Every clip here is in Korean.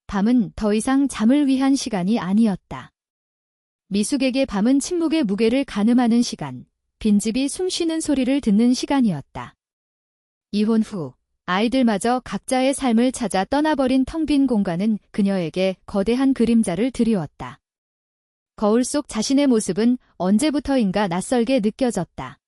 밤은 더 이상 잠을 위한 시간이 아니었다. 미숙에게 밤은 침묵의 무게를 가늠하는 시간, 빈집이 숨쉬는 소리를 듣는 시간이었다. 이혼 후 아이들마저 각자의 삶을 찾아 떠나버린 텅 빈 공간은 그녀에게 거대한 그림자를 드리웠다. 거울 속 자신의 모습은 언제부터인가 낯설게 느껴졌다.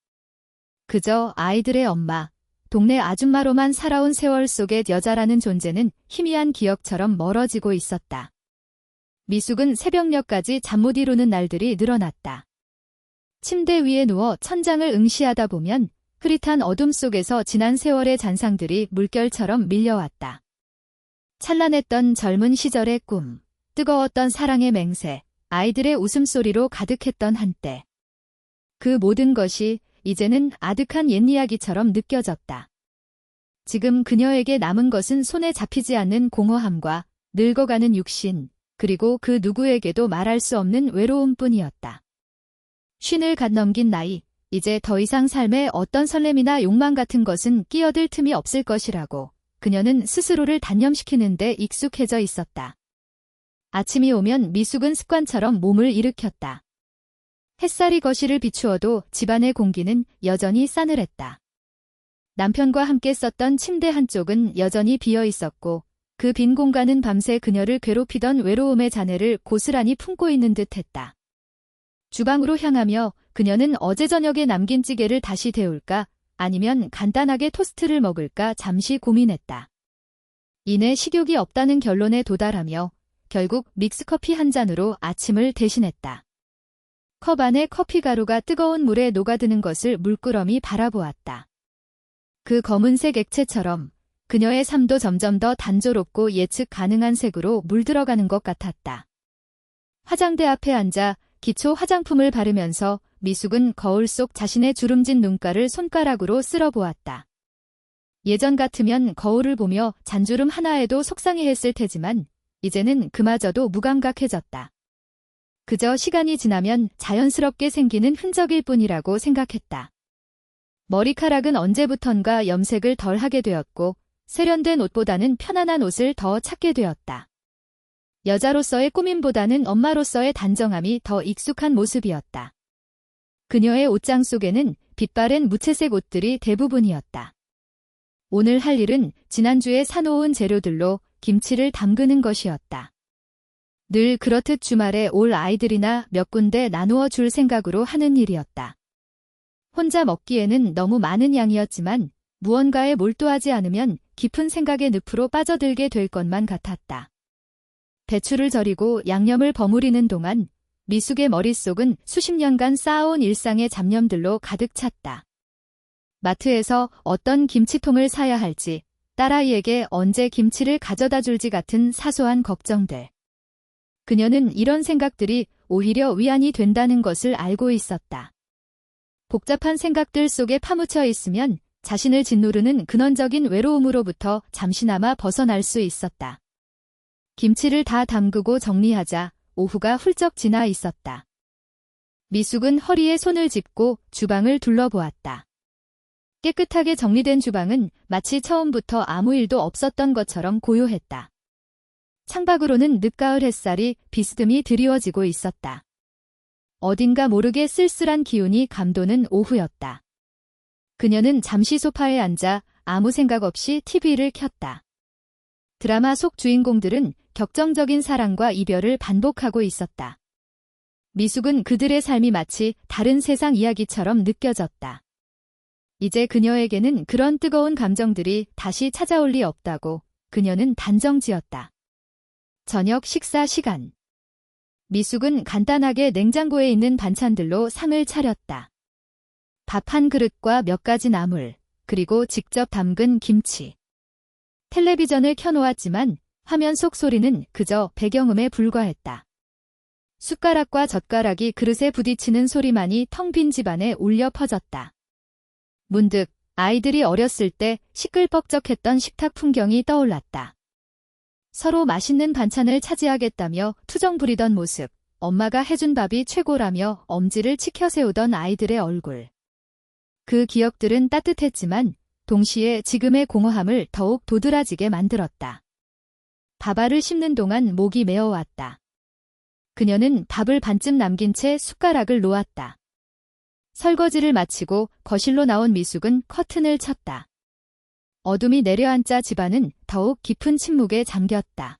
그저 아이들의 엄마, 동네 아줌마로만 살아온 세월 속의 여자라는 존재는 희미한 기억처럼 멀어지고 있었다. 미숙은 새벽녘까지 잠 못 이루는 날들이 늘어났다. 침대 위에 누워 천장을 응시하다 보면 흐릿한 어둠 속에서 지난 세월의 잔상들이 물결처럼 밀려왔다. 찬란했던 젊은 시절의 꿈, 뜨거웠던 사랑의 맹세, 아이들의 웃음소리로 가득했던 한때. 그 모든 것이 이제는 아득한 옛 이야기처럼 느껴졌다. 지금 그녀에게 남은 것은 손에 잡히지 않는 공허함과 늙어가는 육신, 그리고 그 누구에게도 말할 수 없는 외로움뿐이었다. 쉰을 갓 넘긴 나이, 이제 더 이상 삶에 어떤 설렘이나 욕망 같은 것은 끼어들 틈이 없을 것이라고 그녀는 스스로를 단념시키는 데 익숙해져 있었다. 아침이 오면 미숙은 습관처럼 몸을 일으켰다. 햇살이 거실을 비추어도 집안의 공기는 여전히 싸늘했다. 남편과 함께 썼던 침대 한쪽은 여전히 비어 있었고 그 빈 공간은 밤새 그녀를 괴롭히던 외로움의 잔해를 고스란히 품고 있는 듯했다. 주방으로 향하며 그녀는 어제 저녁에 남긴 찌개를 다시 데울까 아니면 간단하게 토스트를 먹을까 잠시 고민했다. 이내 식욕이 없다는 결론에 도달하며 결국 믹스커피 한 잔으로 아침을 대신했다. 컵 안에 커피 가루가 뜨거운 물에 녹아드는 것을 물끄러미 바라보았다. 그 검은색 액체처럼 그녀의 삶도 점점 더 단조롭고 예측 가능한 색으로 물들어가는 것 같았다. 화장대 앞에 앉아 기초 화장품을 바르면서 미숙은 거울 속 자신의 주름진 눈가를 손가락으로 쓸어보았다. 예전 같으면 거울을 보며 잔주름 하나에도 속상해했을 테지만 이제는 그마저도 무감각해졌다. 그저 시간이 지나면 자연스럽게 생기는 흔적일 뿐이라고 생각했다. 머리카락은 언제부턴가 염색을 덜 하게 되었고 세련된 옷보다는 편안한 옷을 더 찾게 되었다. 여자로서의 꾸밈보다는 엄마로서의 단정함이 더 익숙한 모습이었다. 그녀의 옷장 속에는 빛바랜 무채색 옷들이 대부분이었다. 오늘 할 일은 지난주에 사놓은 재료들로 김치를 담그는 것이었다. 늘 그렇듯 주말에 올 아이들이나 몇 군데 나누어 줄 생각으로 하는 일이었다. 혼자 먹기에는 너무 많은 양이었지만 무언가에 몰두하지 않으면 깊은 생각의 늪으로 빠져들게 될 것만 같았다. 배추를 절이고 양념을 버무리는 동안 미숙의 머릿속은 수십 년간 쌓아온 일상의 잡념들로 가득 찼다. 마트에서 어떤 김치통을 사야 할지, 딸아이에게 언제 김치를 가져다 줄지 같은 사소한 걱정들. 그녀는 이런 생각들이 오히려 위안이 된다는 것을 알고 있었다. 복잡한 생각들 속에 파묻혀 있으면 자신을 짓누르는 근원적인 외로움으로부터 잠시나마 벗어날 수 있었다. 김치를 다 담그고 정리하자 오후가 훌쩍 지나 있었다. 미숙은 허리에 손을 짚고 주방을 둘러보았다. 깨끗하게 정리된 주방은 마치 처음부터 아무 일도 없었던 것처럼 고요했다. 창밖으로는 늦가을 햇살이 비스듬히 드리워지고 있었다. 어딘가 모르게 쓸쓸한 기운이 감도는 오후였다. 그녀는 잠시 소파에 앉아 아무 생각 없이 TV를 켰다. 드라마 속 주인공들은 격정적인 사랑과 이별을 반복하고 있었다. 미숙은 그들의 삶이 마치 다른 세상 이야기처럼 느껴졌다. 이제 그녀에게는 그런 뜨거운 감정들이 다시 찾아올 리 없다고 그녀는 단정지었다. 저녁 식사 시간. 미숙은 간단하게 냉장고에 있는 반찬들로 상을 차렸다. 밥 한 그릇과 몇 가지 나물, 그리고 직접 담근 김치. 텔레비전을 켜놓았지만 화면 속 소리는 그저 배경음에 불과했다. 숟가락과 젓가락이 그릇에 부딪히는 소리만이 텅 빈 집안에 울려 퍼졌다. 문득 아이들이 어렸을 때 시끌벅적했던 식탁 풍경이 떠올랐다. 서로 맛있는 반찬을 차지하겠다며 투정 부리던 모습, 엄마가 해준 밥이 최고라며 엄지를 치켜세우던 아이들의 얼굴. 그 기억들은 따뜻했지만 동시에 지금의 공허함을 더욱 도드라지게 만들었다. 밥알을 씹는 동안 목이 메어왔다. 그녀는 밥을 반쯤 남긴 채 숟가락을 놓았다. 설거지를 마치고 거실로 나온 미숙은 커튼을 쳤다. 어둠이 내려앉자 집안은 더욱 깊은 침묵에 잠겼다.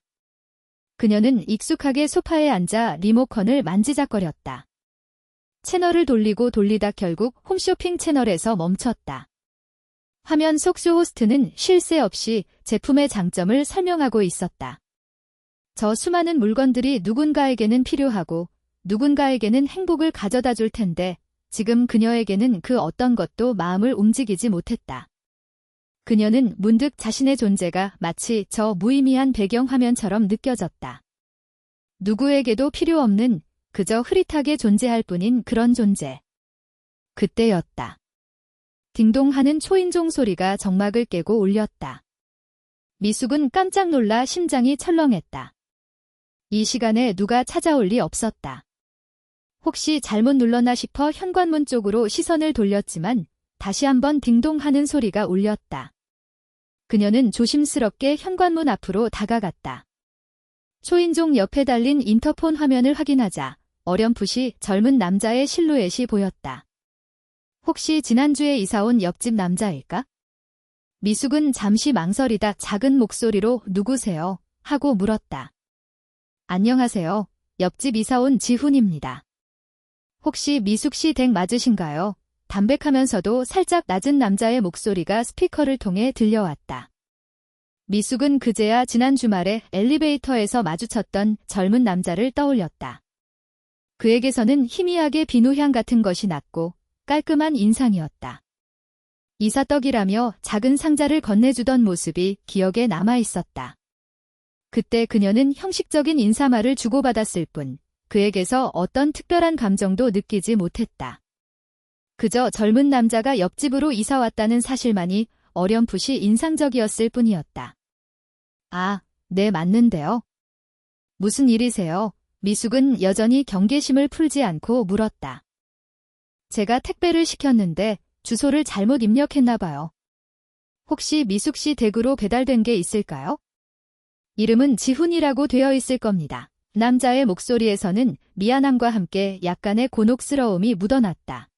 그녀는 익숙하게 소파에 앉아 리모컨을 만지작거렸다. 채널을 돌리고 돌리다 결국 홈쇼핑 채널에서 멈췄다. 화면 속 쇼호스트는 쉴 새 없이 제품의 장점을 설명하고 있었다. 저 수많은 물건들이 누군가에게는 필요하고 누군가에게는 행복을 가져다 줄 텐데 지금 그녀에게는 그 어떤 것도 마음을 움직이지 못했다. 그녀는 문득 자신의 존재가 마치 저 무의미한 배경화면처럼 느껴졌다. 누구에게도 필요 없는 그저 흐릿하게 존재할 뿐인 그런 존재. 그때였다. 딩동하는 초인종 소리가 정막을 깨고 울렸다. 미숙은 깜짝 놀라 심장이 철렁했다. 이 시간에 누가 찾아올 리 없었다. 혹시 잘못 눌렀나 싶어 현관문 쪽으로 시선을 돌렸지만 다시 한번 딩동하는 소리가 울렸다. 그녀는 조심스럽게 현관문 앞으로 다가갔다. 초인종 옆에 달린 인터폰 화면을 확인하자 어렴풋이 젊은 남자의 실루엣이 보였다. 혹시 지난주에 이사온 옆집 남자일까? 미숙은 잠시 망설이다 작은 목소리로 누구세요? 하고 물었다. 안녕하세요. 옆집 이사온 지훈입니다. 혹시 미숙 씨 댁 맞으신가요? 담백하면서도 살짝 낮은 남자의 목소리가 스피커를 통해 들려왔다. 미숙은 그제야 지난 주말에 엘리베이터에서 마주쳤던 젊은 남자를 떠올렸다. 그에게서는 희미하게 비누향 같은 것이 났고 깔끔한 인상이었다. 이사떡이라며 작은 상자를 건네주던 모습이 기억에 남아있었다. 그때 그녀는 형식적인 인사말을 주고받았을 뿐 그에게서 어떤 특별한 감정도 느끼지 못했다. 그저 젊은 남자가 옆집으로 이사 왔다는 사실만이 어렴풋이 인상적이었을 뿐이었다. 아, 네 맞는데요. 무슨 일이세요? 미숙은 여전히 경계심을 풀지 않고 물었다. 제가 택배를 시켰는데 주소를 잘못 입력했나 봐요. 혹시 미숙 씨 댁으로 배달된 게 있을까요? 이름은 지훈이라고 되어 있을 겁니다. 남자의 목소리에서는 미안함과 함께 약간의 곤혹스러움이 묻어났다.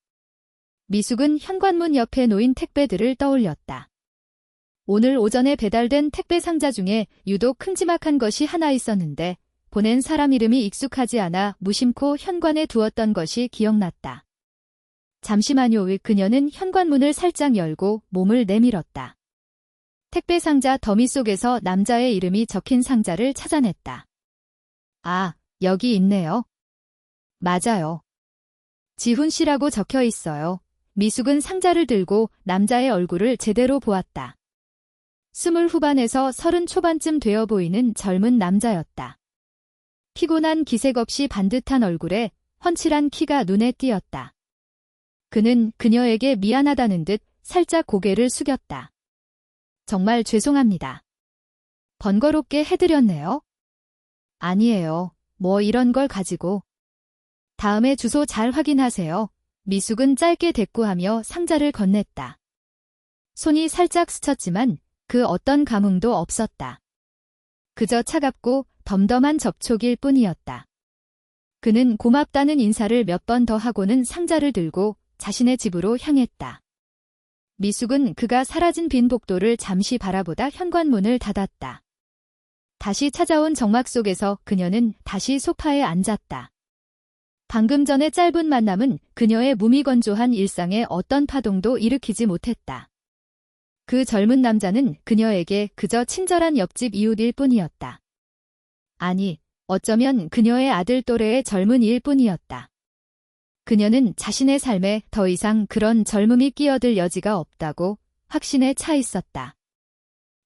미숙은 현관문 옆에 놓인 택배들을 떠올렸다. 오늘 오전에 배달된 택배 상자 중에 유독 큼지막한 것이 하나 있었는데 보낸 사람 이름이 익숙하지 않아 무심코 현관에 두었던 것이 기억났다. 잠시만요. 그녀는 현관문을 살짝 열고 몸을 내밀었다. 택배 상자 더미 속에서 남자의 이름이 적힌 상자를 찾아냈다. 아, 여기 있네요. 맞아요. 지훈 씨라고 적혀 있어요. 미숙은 상자를 들고 남자의 얼굴을 제대로 보았다. 20 후반에서 30 초반쯤 되어 보이는 젊은 남자였다. 피곤한 기색 없이 반듯한 얼굴에 훤칠한 키가 눈에 띄었다. 그는 그녀에게 미안하다는 듯 살짝 고개를 숙였다. 정말 죄송합니다. 번거롭게 해드렸네요. 아니에요. 뭐 이런 걸 가지고. 다음에 주소 잘 확인하세요. 미숙은 짧게 대꾸하며 상자를 건넸다. 손이 살짝 스쳤지만 그 어떤 감흥도 없었다. 그저 차갑고 덤덤한 접촉일 뿐이었다. 그는 고맙다는 인사를 몇 번 더 하고는 상자를 들고 자신의 집으로 향했다. 미숙은 그가 사라진 빈 복도를 잠시 바라보다 현관문을 닫았다. 다시 찾아온 정막 속에서 그녀는 다시 소파에 앉았다. 방금 전의 짧은 만남은 그녀의 무미건조한 일상에 어떤 파동도 일으키지 못했다. 그 젊은 남자는 그녀에게 그저 친절한 옆집 이웃일 뿐이었다. 아니, 어쩌면 그녀의 아들 또래의 젊은이일 뿐이었다. 그녀는 자신의 삶에 더 이상 그런 젊음이 끼어들 여지가 없다고 확신에 차 있었다.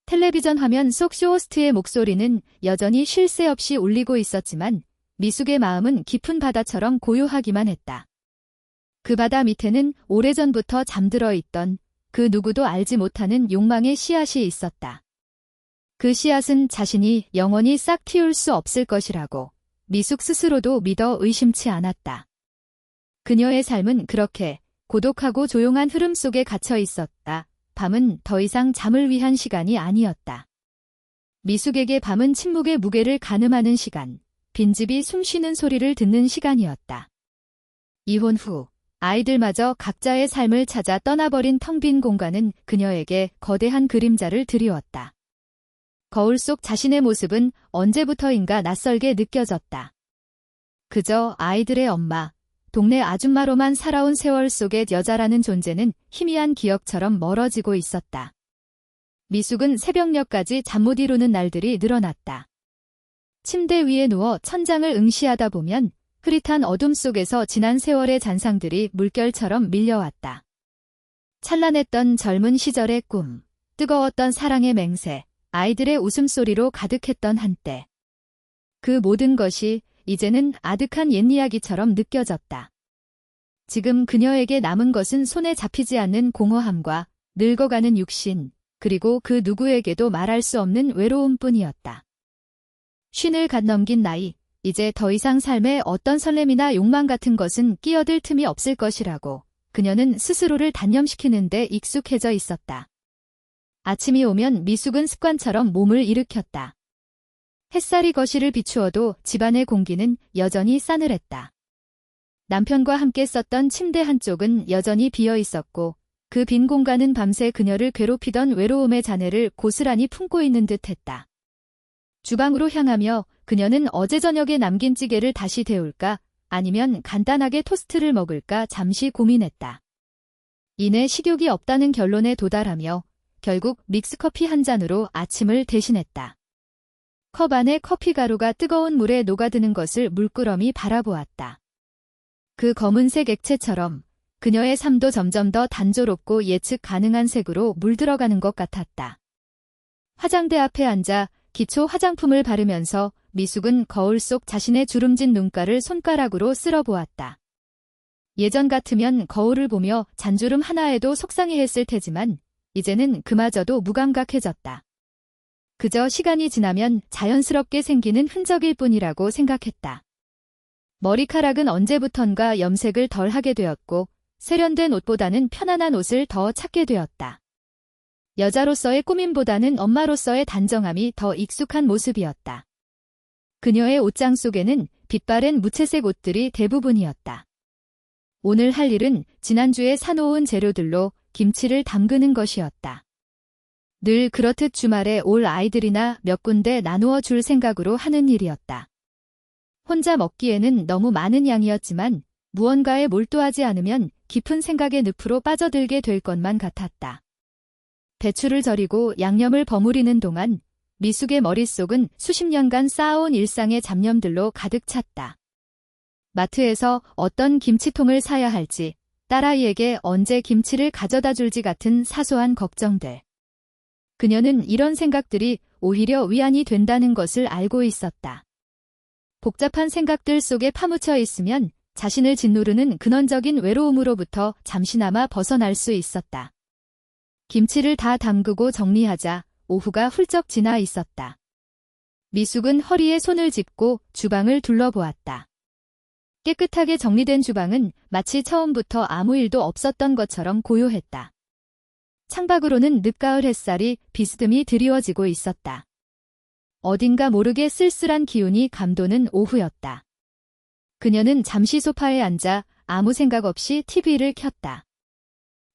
텔레비전 화면 속 쇼호스트의 목소리는 여전히 쉴 새 없이 울리고 있었지만 미숙의 마음은 깊은 바다처럼 고요하기만 했다. 그 바다 밑에는 오래전부터 잠들어 있던 그 누구도 알지 못하는 욕망의 씨앗이 있었다. 그 씨앗은 자신이 영원히 싹 틔울 수 없을 것이라고 미숙 스스로도 믿어 의심치 않았다. 그녀의 삶은 그렇게 고독하고 조용한 흐름 속에 갇혀 있었다. 밤은 더 이상 잠을 위한 시간이 아니었다. 미숙에게 밤은 침묵의 무게를 가늠하는 시간, 빈집이 숨쉬는 소리를 듣는 시간이었다. 이혼 후 아이들마저 각자의 삶을 찾아 떠나버린 텅 빈 공간은 그녀에게 거대한 그림자를 드리웠다. 거울 속 자신의 모습은 언제부터인가 낯설게 느껴졌다. 그저 아이들의 엄마, 동네 아줌마로만 살아온 세월 속의 여자라는 존재는 희미한 기억처럼 멀어지고 있었다. 미숙은 새벽녘까지 잠 못 이루는 날들이 늘어났다. 침대 위에 누워 천장을 응시하다 보면 흐릿한 어둠 속에서 지난 세월의 잔상들이 물결처럼 밀려왔다. 찬란했던 젊은 시절의 꿈, 뜨거웠던 사랑의 맹세, 아이들의 웃음소리로 가득했던 한때. 그 모든 것이 이제는 아득한 옛 이야기처럼 느껴졌다. 지금 그녀에게 남은 것은 손에 잡히지 않는 공허함과 늙어가는 육신, 그리고 그 누구에게도 말할 수 없는 외로움뿐이었다. 쉰을 갓 넘긴 나이, 이제 더 이상 삶에 어떤 설렘이나 욕망 같은 것은 끼어들 틈이 없을 것이라고 그녀는 스스로를 단념시키는 데 익숙해져 있었다. 아침이 오면 미숙은 습관처럼 몸을 일으켰다. 햇살이 거실을 비추어도 집안의 공기는 여전히 싸늘했다. 남편과 함께 썼던 침대 한쪽은 여전히 비어 있었고 그 빈 공간은 밤새 그녀를 괴롭히던 외로움의 잔해를 고스란히 품고 있는 듯했다. 주방으로 향하며 그녀는 어제 저녁에 남긴 찌개를 다시 데울까 아니면 간단하게 토스트를 먹을까 잠시 고민했다. 이내 식욕이 없다는 결론에 도달하며 결국 믹스커피 한 잔으로 아침을 대신했다. 컵 안에 커피 가루가 뜨거운 물에 녹아드는 것을 물끄러미 바라보았다. 그 검은색 액체처럼 그녀의 삶도 점점 더 단조롭고 예측 가능한 색으로 물들어가는 것 같았다. 화장대 앞에 앉아 기초 화장품을 바르면서 미숙은 거울 속 자신의 주름진 눈가를 손가락으로 쓸어보았다. 예전 같으면 거울을 보며 잔주름 하나에도 속상해했을 테지만 이제는 그마저도 무감각해졌다. 그저 시간이 지나면 자연스럽게 생기는 흔적일 뿐이라고 생각했다. 머리카락은 언제부턴가 염색을 덜 하게 되었고 세련된 옷보다는 편안한 옷을 더 찾게 되었다. 여자로서의 꾸밈보다는 엄마로서의 단정함이 더 익숙한 모습이었다. 그녀의 옷장 속에는 빛바랜 무채색 옷들이 대부분이었다. 오늘 할 일은 지난주에 사놓은 재료들로 김치를 담그는 것이었다. 늘 그렇듯 주말에 올 아이들이나 몇 군데 나누어 줄 생각으로 하는 일이었다. 혼자 먹기에는 너무 많은 양이었지만 무언가에 몰두하지 않으면 깊은 생각의 늪으로 빠져들게 될 것만 같았다. 배추를 절이고 양념을 버무리는 동안 미숙의 머릿속은 수십 년간 쌓아온 일상의 잡념들로 가득 찼다. 마트에서 어떤 김치통을 사야 할지, 딸아이에게 언제 김치를 가져다 줄지 같은 사소한 걱정들. 그녀는 이런 생각들이 오히려 위안이 된다는 것을 알고 있었다. 복잡한 생각들 속에 파묻혀 있으면 자신을 짓누르는 근원적인 외로움으로부터 잠시나마 벗어날 수 있었다. 김치를 다 담그고 정리하자 오후가 훌쩍 지나 있었다. 미숙은 허리에 손을 짚고 주방을 둘러보았다. 깨끗하게 정리된 주방은 마치 처음부터 아무 일도 없었던 것처럼 고요했다. 창밖으로는 늦가을 햇살이 비스듬히 드리워지고 있었다. 어딘가 모르게 쓸쓸한 기운이 감도는 오후였다. 그녀는 잠시 소파에 앉아 아무 생각 없이 TV를 켰다.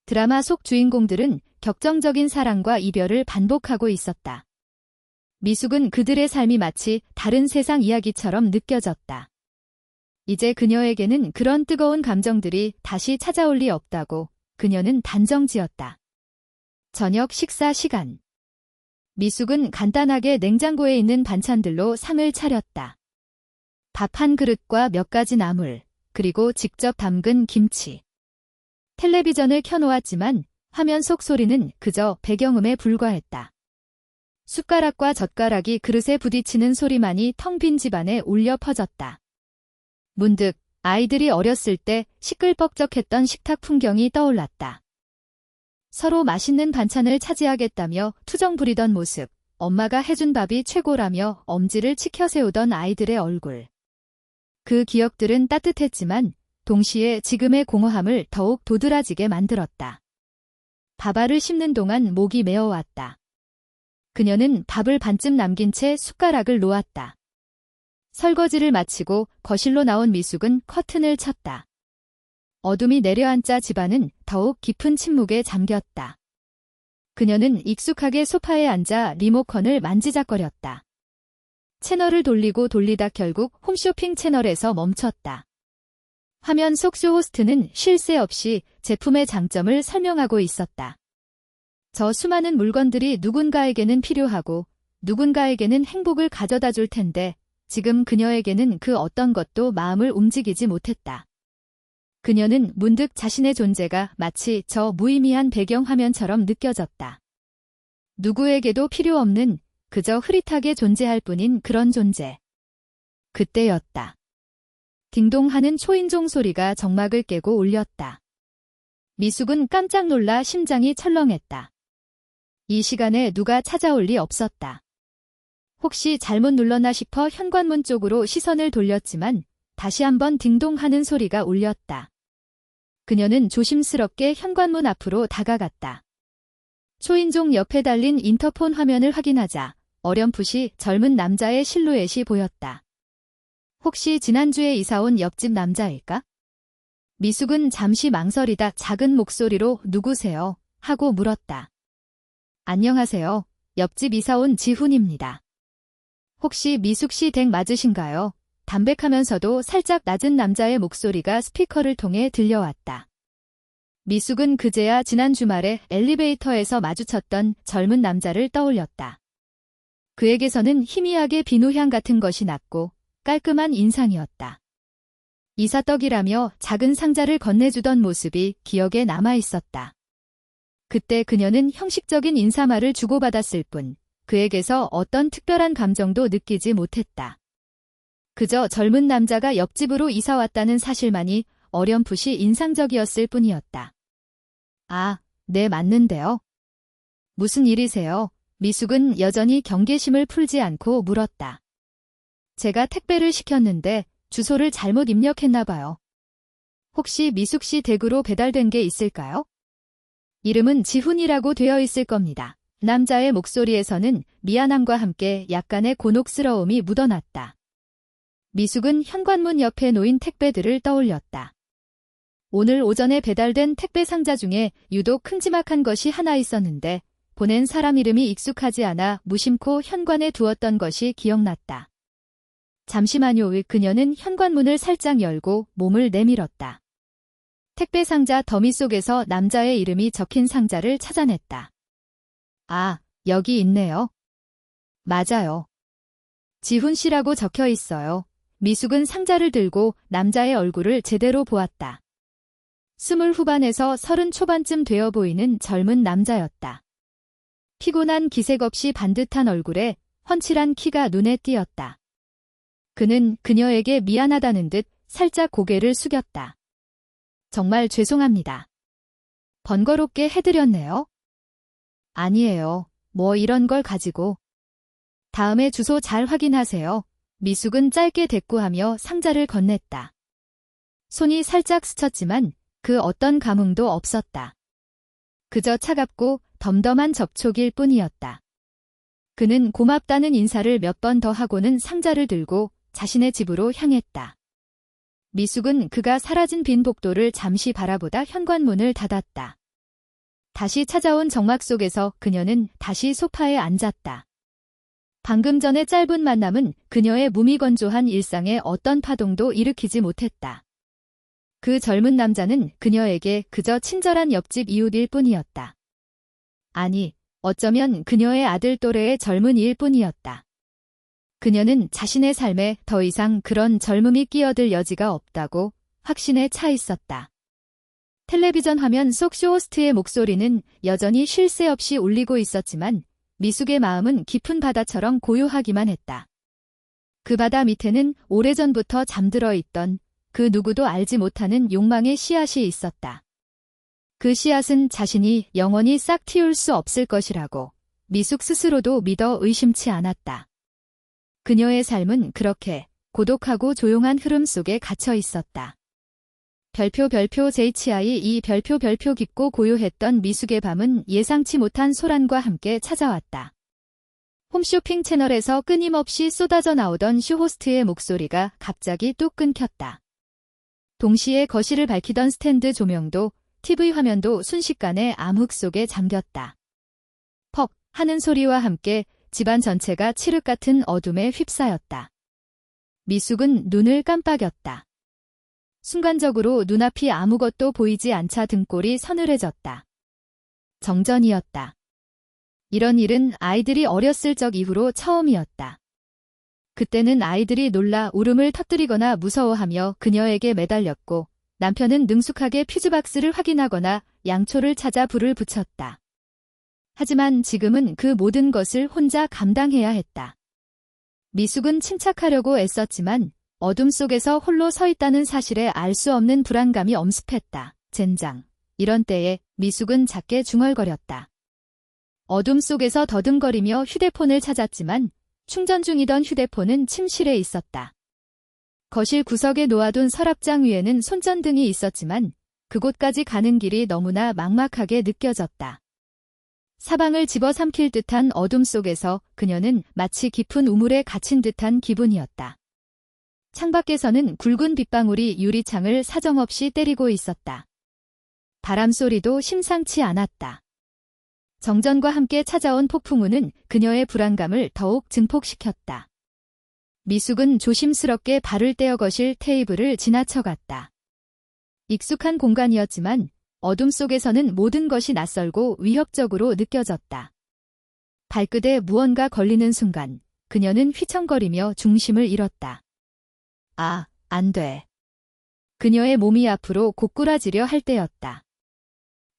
드라마 속 주인공들은 격정적인 사랑과 이별을 반복하고 있었다. 미숙은 그들의 삶이 마치 다른 세상 이야기처럼 느껴졌다. 이제 그녀에게는 그런 뜨거운 감정들이 다시 찾아올 리 없다고 그녀는 단정지었다. 저녁 식사 시간. 미숙은 간단하게 냉장고에 있는 반찬들로 상을 차렸다. 밥 한 그릇과 몇 가지 나물, 그리고 직접 담근 김치. 텔레비전을 켜놓았지만 화면 속 소리는 그저 배경음에 불과했다. 숟가락과 젓가락이 그릇에 부딪히는 소리만이 텅 빈 집안에 울려 퍼졌다. 문득 아이들이 어렸을 때 시끌벅적했던 식탁 풍경이 떠올랐다. 서로 맛있는 반찬을 차지하겠다며 투정 부리던 모습, 엄마가 해준 밥이 최고라며 엄지를 치켜 세우던 아이들의 얼굴. 그 기억들은 따뜻했지만 동시에 지금의 공허함을 더욱 도드라지게 만들었다. 밥알을 씹는 동안 목이 메어왔다. 그녀는 밥을 반쯤 남긴 채 숟가락을 놓았다. 설거지를 마치고 거실로 나온 미숙은 커튼을 쳤다. 어둠이 내려앉자 집안은 더욱 깊은 침묵에 잠겼다. 그녀는 익숙하게 소파에 앉아 리모컨을 만지작거렸다. 채널을 돌리고 돌리다 결국 홈쇼핑 채널에서 멈췄다. 화면 속 쇼호스트는 쉴 새 없이 제품의 장점을 설명하고 있었다. 저 수많은 물건들이 누군가에게는 필요하고 누군가에게는 행복을 가져다 줄 텐데 지금 그녀에게는 그 어떤 것도 마음을 움직이지 못했다. 그녀는 문득 자신의 존재가 마치 저 무의미한 배경화면처럼 느껴졌다. 누구에게도 필요 없는 그저 흐릿하게 존재할 뿐인 그런 존재. 그때였다. 딩동하는 초인종 소리가 정막을 깨고 울렸다. 미숙은 깜짝 놀라 심장이 철렁했다. 이 시간에 누가 찾아올 리 없었다. 혹시 잘못 눌렀나 싶어 현관문 쪽으로 시선을 돌렸지만 다시 한번 딩동하는 소리가 울렸다. 그녀는 조심스럽게 현관문 앞으로 다가갔다. 초인종 옆에 달린 인터폰 화면을 확인하자 어렴풋이 젊은 남자의 실루엣이 보였다. 혹시 지난주에 이사온 옆집 남자일까? 미숙은 잠시 망설이다 작은 목소리로 누구세요? 하고 물었다. 안녕하세요. 옆집 이사온 지훈입니다. 혹시 미숙 씨 댁 맞으신가요? 담백하면서도 살짝 낮은 남자의 목소리가 스피커를 통해 들려왔다. 미숙은 그제야 지난 주말에 엘리베이터에서 마주쳤던 젊은 남자를 떠올렸다. 그에게서는 희미하게 비누향 같은 것이 났고 깔끔한 인상이었다. 이사떡이라며 작은 상자를 건네주던 모습이 기억에 남아있었다. 그때 그녀는 형식적인 인사말을 주고받았을 뿐 그에게서 어떤 특별한 감정도 느끼지 못했다. 그저 젊은 남자가 옆집으로 이사 왔다는 사실만이 어렴풋이 인상적이었을 뿐이었다. 아, 네 맞는데요. 무슨 일이세요? 미숙은 여전히 경계심을 풀지 않고 물었다. 제가 택배를 시켰는데 주소를 잘못 입력했나 봐요. 혹시 미숙 씨 댁으로 배달된 게 있을까요? 이름은 지훈이라고 되어 있을 겁니다. 남자의 목소리에서는 미안함과 함께 약간의 곤혹스러움이 묻어났다. 미숙은 현관문 옆에 놓인 택배들을 떠올렸다. 오늘 오전에 배달된 택배 상자 중에 유독 큼지막한 것이 하나 있었는데 보낸 사람 이름이 익숙하지 않아 무심코 현관에 두었던 것이 기억났다. 잠시만요. 그녀는 현관문을 살짝 열고 몸을 내밀었다. 택배 상자 더미 속에서 남자의 이름이 적힌 상자를 찾아냈다. 아, 여기 있네요. 맞아요. 지훈 씨라고 적혀 있어요. 미숙은 상자를 들고 남자의 얼굴을 제대로 보았다. 20 후반에서 30 초반쯤 되어 보이는 젊은 남자였다. 피곤한 기색 없이 반듯한 얼굴에 훤칠한 키가 눈에 띄었다. 그는 그녀에게 미안하다는 듯 살짝 고개를 숙였다. 정말 죄송합니다. 번거롭게 해드렸네요. 아니에요. 뭐 이런 걸 가지고. 다음에 주소 잘 확인하세요. 미숙은 짧게 대꾸하며 상자를 건넸다. 손이 살짝 스쳤지만 그 어떤 감흥도 없었다. 그저 차갑고 덤덤한 접촉일 뿐이었다. 그는 고맙다는 인사를 몇 번 더 하고는 상자를 들고 자신의 집으로 향했다. 미숙은 그가 사라진 빈 복도를 잠시 바라보다 현관문을 닫았다. 다시 찾아온 정막 속에서 그녀는 다시 소파에 앉았다. 방금 전의 짧은 만남은 그녀의 무미건조한 일상에 어떤 파동도 일으키지 못했다. 그 젊은 남자는 그녀에게 그저 친절한 옆집 이웃일 뿐이었다. 아니, 어쩌면 그녀의 아들 또래의 젊은이일 뿐이었다. 그녀는 자신의 삶에 더 이상 그런 젊음이 끼어들 여지가 없다고 확신에 차 있었다. 텔레비전 화면 속 쇼호스트의 목소리는 여전히 쉴 새 없이 울리고 있었지만 미숙의 마음은 깊은 바다처럼 고요하기만 했다. 그 바다 밑에는 오래전부터 잠들어 있던 그 누구도 알지 못하는 욕망의 씨앗이 있었다. 그 씨앗은 자신이 영원히 싹 틔울 수 없을 것이라고 미숙 스스로도 믿어 의심치 않았다. 그녀의 삶은 그렇게 고독하고 조용한 흐름 속에 갇혀 있었다. 별표 JHI 이 별표 깊고 고요했던 미숙의 밤은 예상치 못한 소란과 함께 찾아왔다. 홈쇼핑 채널에서 끊임없이 쏟아져 나오던 쇼호스트의 목소리가 갑자기 뚝 끊겼다. 동시에 거실을 밝히던 스탠드 조명도 TV 화면도 순식간에 암흑 속에 잠겼다. 퍽 하는 소리와 함께 집안 전체가 칠흑 같은 어둠에 휩싸였다. 미숙은 눈을 깜빡였다. 순간적으로 눈앞이 아무것도 보이지 않자 등골이 서늘해졌다. 정전이었다. 이런 일은 아이들이 어렸을 적 이후로 처음이었다. 그때는 아이들이 놀라 울음을 터뜨리거나 무서워하며 그녀에게 매달렸고 남편은 능숙하게 퓨즈박스를 확인하거나 양초를 찾아 불을 붙였다. 하지만 지금은 그 모든 것을 혼자 감당해야 했다. 미숙은 침착하려고 애썼지만 어둠 속에서 홀로 서 있다는 사실에 알 수 없는 불안감이 엄습했다. 젠장. 이런 때에 미숙은 작게 중얼거렸다. 어둠 속에서 더듬거리며 휴대폰을 찾았지만 충전 중이던 휴대폰은 침실에 있었다. 거실 구석에 놓아둔 서랍장 위에는 손전등이 있었지만 그곳까지 가는 길이 너무나 막막하게 느껴졌다. 사방을 집어삼킬 듯한 어둠 속에서 그녀는 마치 깊은 우물에 갇힌 듯한 기분이었다. 창밖에서는 굵은 빗방울이 유리창을 사정없이 때리고 있었다. 바람 소리도 심상치 않았다. 정전과 함께 찾아온 폭풍우는 그녀의 불안감을 더욱 증폭시켰다. 미숙은 조심스럽게 발을 떼어 거실 테이블을 지나쳐갔다. 익숙한 공간이었지만 어둠 속에서는 모든 것이 낯설고 위협적으로 느껴졌다. 발끝에 무언가 걸리는 순간 그녀는 휘청거리며 중심을 잃었다. 아, 안 돼. 그녀의 몸이 앞으로 고꾸라지려 할 때였다.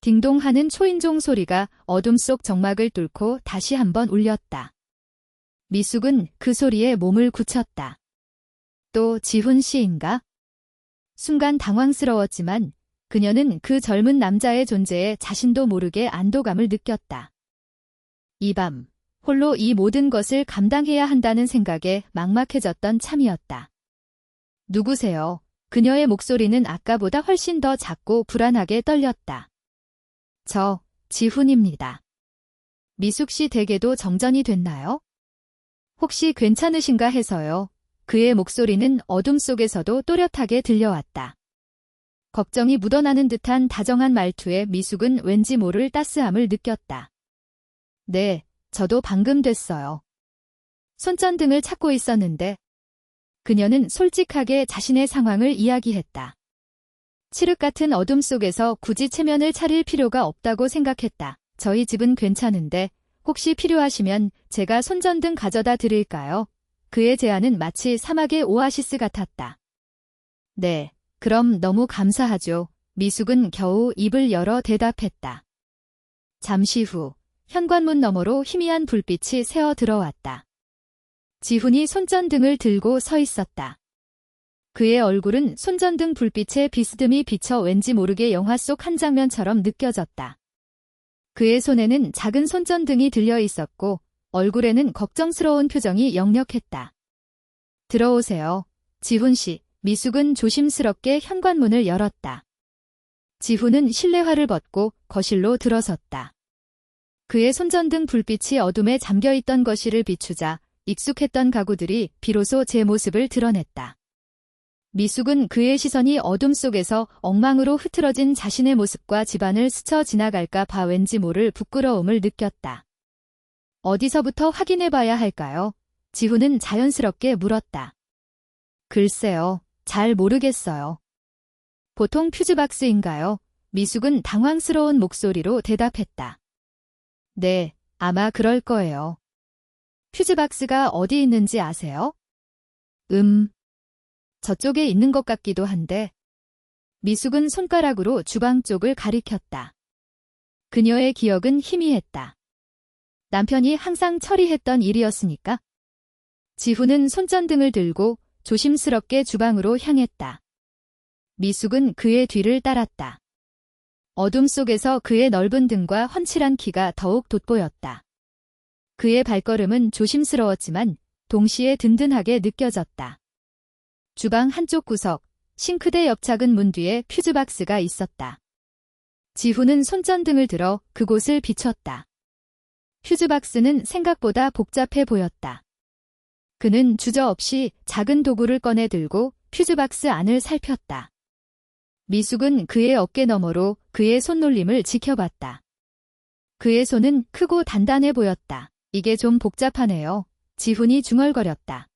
딩동 하는 초인종 소리가 어둠 속 정막을 뚫고 다시 한번 울렸다. 미숙은 그 소리에 몸을 굳혔다. 또 지훈 씨인가? 순간 당황스러웠지만 그녀는 그 젊은 남자의 존재에 자신도 모르게 안도감을 느꼈다. 이 밤, 홀로 이 모든 것을 감당해야 한다는 생각에 막막해졌던 참이었다. 누구세요? 그녀의 목소리는 아까보다 훨씬 더 작고 불안하게 떨렸다. 저, 지훈입니다. 미숙 씨 댁에도 정전이 됐나요? 혹시 괜찮으신가 해서요. 그의 목소리는 어둠 속에서도 또렷하게 들려왔다. 걱정이 묻어나는 듯한 다정한 말투에 미숙은 왠지 모를 따스함을 느꼈다. 네, 저도 방금 됐어요. 손전등을 찾고 있었는데 그녀는 솔직하게 자신의 상황을 이야기했다. 칠흑 같은 어둠 속에서 굳이 체면을 차릴 필요가 없다고 생각했다. 저희 집은 괜찮은데 혹시 필요하시면 제가 손전등 가져다 드릴까요? 그의 제안은 마치 사막의 오아시스 같았다. 네, 그럼 너무 감사하죠. 미숙은 겨우 입을 열어 대답했다. 잠시 후 현관문 너머로 희미한 불빛이 새어 들어왔다. 지훈이 손전등을 들고 서 있었다. 그의 얼굴은 손전등 불빛에 비스듬히 비쳐 왠지 모르게 영화 속 한 장면처럼 느껴졌다. 그의 손에는 작은 손전등이 들려 있었고 얼굴에는 걱정스러운 표정이 역력했다. 들어오세요. 지훈 씨. 미숙은 조심스럽게 현관문을 열었다. 지훈은 실내화를 벗고 거실로 들어섰다. 그의 손전등 불빛이 어둠에 잠겨있던 거실을 비추자 익숙했던 가구들이 비로소 제 모습을 드러냈다. 미숙은 그의 시선이 어둠 속에서 엉망으로 흐트러진 자신의 모습과 집안을 스쳐 지나갈까 봐 왠지 모를 부끄러움을 느꼈다. 어디서부터 확인해봐야 할까요? 지훈은 자연스럽게 물었다. 글쎄요, 잘 모르겠어요. 보통 퓨즈박스인가요? 미숙은 당황스러운 목소리로 대답했다. 네, 아마 그럴 거예요. 퓨즈박스가 어디 있는지 아세요? 저쪽에 있는 것 같기도 한데. 미숙은 손가락으로 주방 쪽을 가리켰다. 그녀의 기억은 희미했다. 남편이 항상 처리했던 일이었으니까. 지훈은 손전등을 들고 조심스럽게 주방으로 향했다. 미숙은 그의 뒤를 따랐다. 어둠 속에서 그의 넓은 등과 훤칠한 키가 더욱 돋보였다. 그의 발걸음은 조심스러웠지만 동시에 든든하게 느껴졌다. 주방 한쪽 구석, 싱크대 옆 작은 문 뒤에 퓨즈박스가 있었다. 지훈은 손전등을 들어 그곳을 비췄다. 퓨즈박스는 생각보다 복잡해 보였다. 그는 주저없이 작은 도구를 꺼내 들고 퓨즈박스 안을 살폈다. 미숙은 그의 어깨 너머로 그의 손놀림을 지켜봤다. 그의 손은 크고 단단해 보였다. 이게 좀 복잡하네요. 지훈이 중얼거렸다.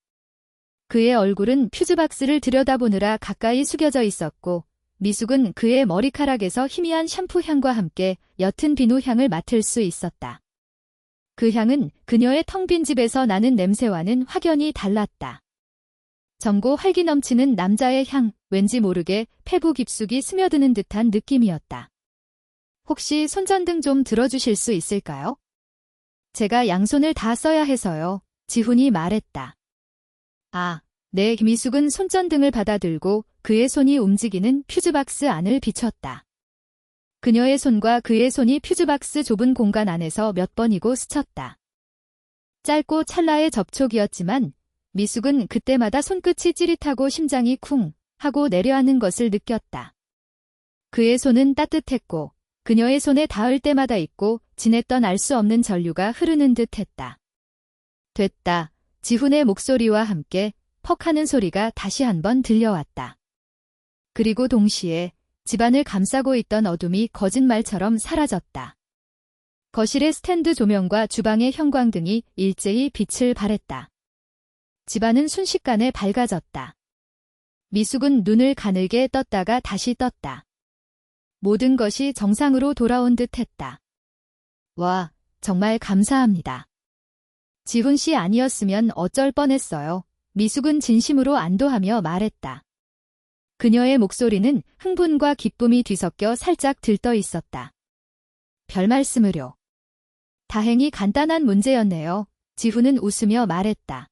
그의 얼굴은 퓨즈박스를 들여다보느라 가까이 숙여져 있었고 미숙은 그의 머리카락에서 희미한 샴푸 향과 함께 옅은 비누 향을 맡을 수 있었다. 그 향은 그녀의 텅 빈 집에서 나는 냄새와는 확연히 달랐다. 젊고 활기 넘치는 남자의 향, 왠지 모르게 폐부 깊숙이 스며드는 듯한 느낌이었다. 혹시 손전등 좀 들어주실 수 있을까요? 제가 양손을 다 써야 해서요. 지훈이 말했다. 아, 네. 미숙은 손전등을 받아들고 그의 손이 움직이는 퓨즈박스 안을 비췄다. 그녀의 손과 그의 손이 퓨즈박스 좁은 공간 안에서 몇 번이고 스쳤다. 짧고 찰나의 접촉이었지만 미숙은 그때마다 손끝이 찌릿하고 심장이 쿵 하고 내려앉는 것을 느꼈다. 그의 손은 따뜻했고 그녀의 손에 닿을 때마다 있고 진했던 알 수 없는 전류가 흐르는 듯 했다. 됐다. 지훈의 목소리와 함께 퍽 하는 소리가 다시 한번 들려왔다. 그리고 동시에 집안을 감싸고 있던 어둠이 거짓말처럼 사라졌다. 거실의 스탠드 조명과 주방의 형광등이 일제히 빛을 발했다. 집안은 순식간에 밝아졌다. 미숙은 눈을 가늘게 떴다가 다시 떴다. 모든 것이 정상으로 돌아온 듯 했다. 와, 정말 감사합니다. 지훈 씨 아니었으면 어쩔 뻔했어요. 미숙은 진심으로 안도하며 말했다. 그녀의 목소리는 흥분과 기쁨이 뒤섞여 살짝 들떠 있었다. 별말씀을요. 다행히 간단한 문제였네요. 지훈은 웃으며 말했다.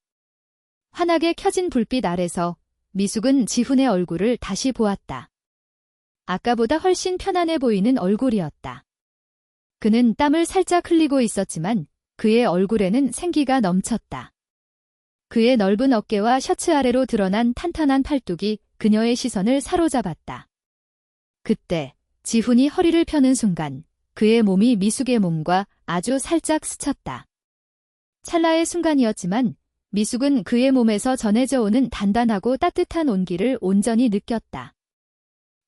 환하게 켜진 불빛 아래서 미숙은 지훈의 얼굴을 다시 보았다. 아까보다 훨씬 편안해 보이는 얼굴이었다. 그는 땀을 살짝 흘리고 있었지만 그의 얼굴에는 생기가 넘쳤다. 그의 넓은 어깨와 셔츠 아래로 드러난 탄탄한 팔뚝이 그녀의 시선을 사로잡았다. 그때 지훈이 허리를 펴는 순간 그의 몸이 미숙의 몸과 아주 살짝 스쳤다. 찰나의 순간이었지만 미숙은 그의 몸에서 전해져 오는 단단하고 따뜻한 온기를 온전히 느꼈다.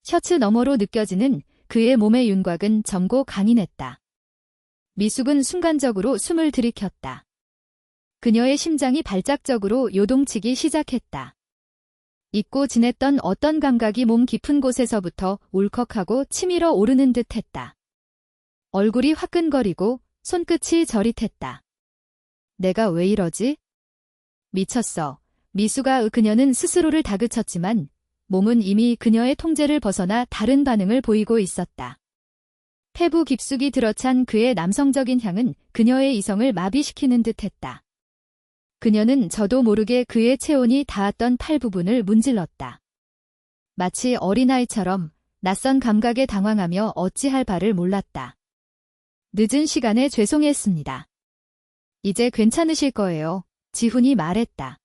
셔츠 너머로 느껴지는 그의 몸의 윤곽은 젊고 강인했다. 미숙은 순간적으로 숨을 들이켰다. 그녀의 심장이 발작적으로 요동치기 시작했다. 잊고 지냈던 어떤 감각이 몸 깊은 곳에서부터 울컥하고 치밀어 오르는 듯했다. 얼굴이 화끈거리고 손끝이 저릿했다. 내가 왜 이러지? 미쳤어. 미숙아. 그녀는 스스로를 다그쳤지만 몸은 이미 그녀의 통제를 벗어나 다른 반응을 보이고 있었다. 폐부 깊숙이 들어찬 그의 남성적인 향은 그녀의 이성을 마비시키는 듯했다. 그녀는 저도 모르게 그의 체온이 닿았던 팔 부분을 문질렀다. 마치 어린아이처럼 낯선 감각에 당황하며 어찌할 바를 몰랐다. 늦은 시간에 죄송했습니다. 이제 괜찮으실 거예요. 지훈이 말했다.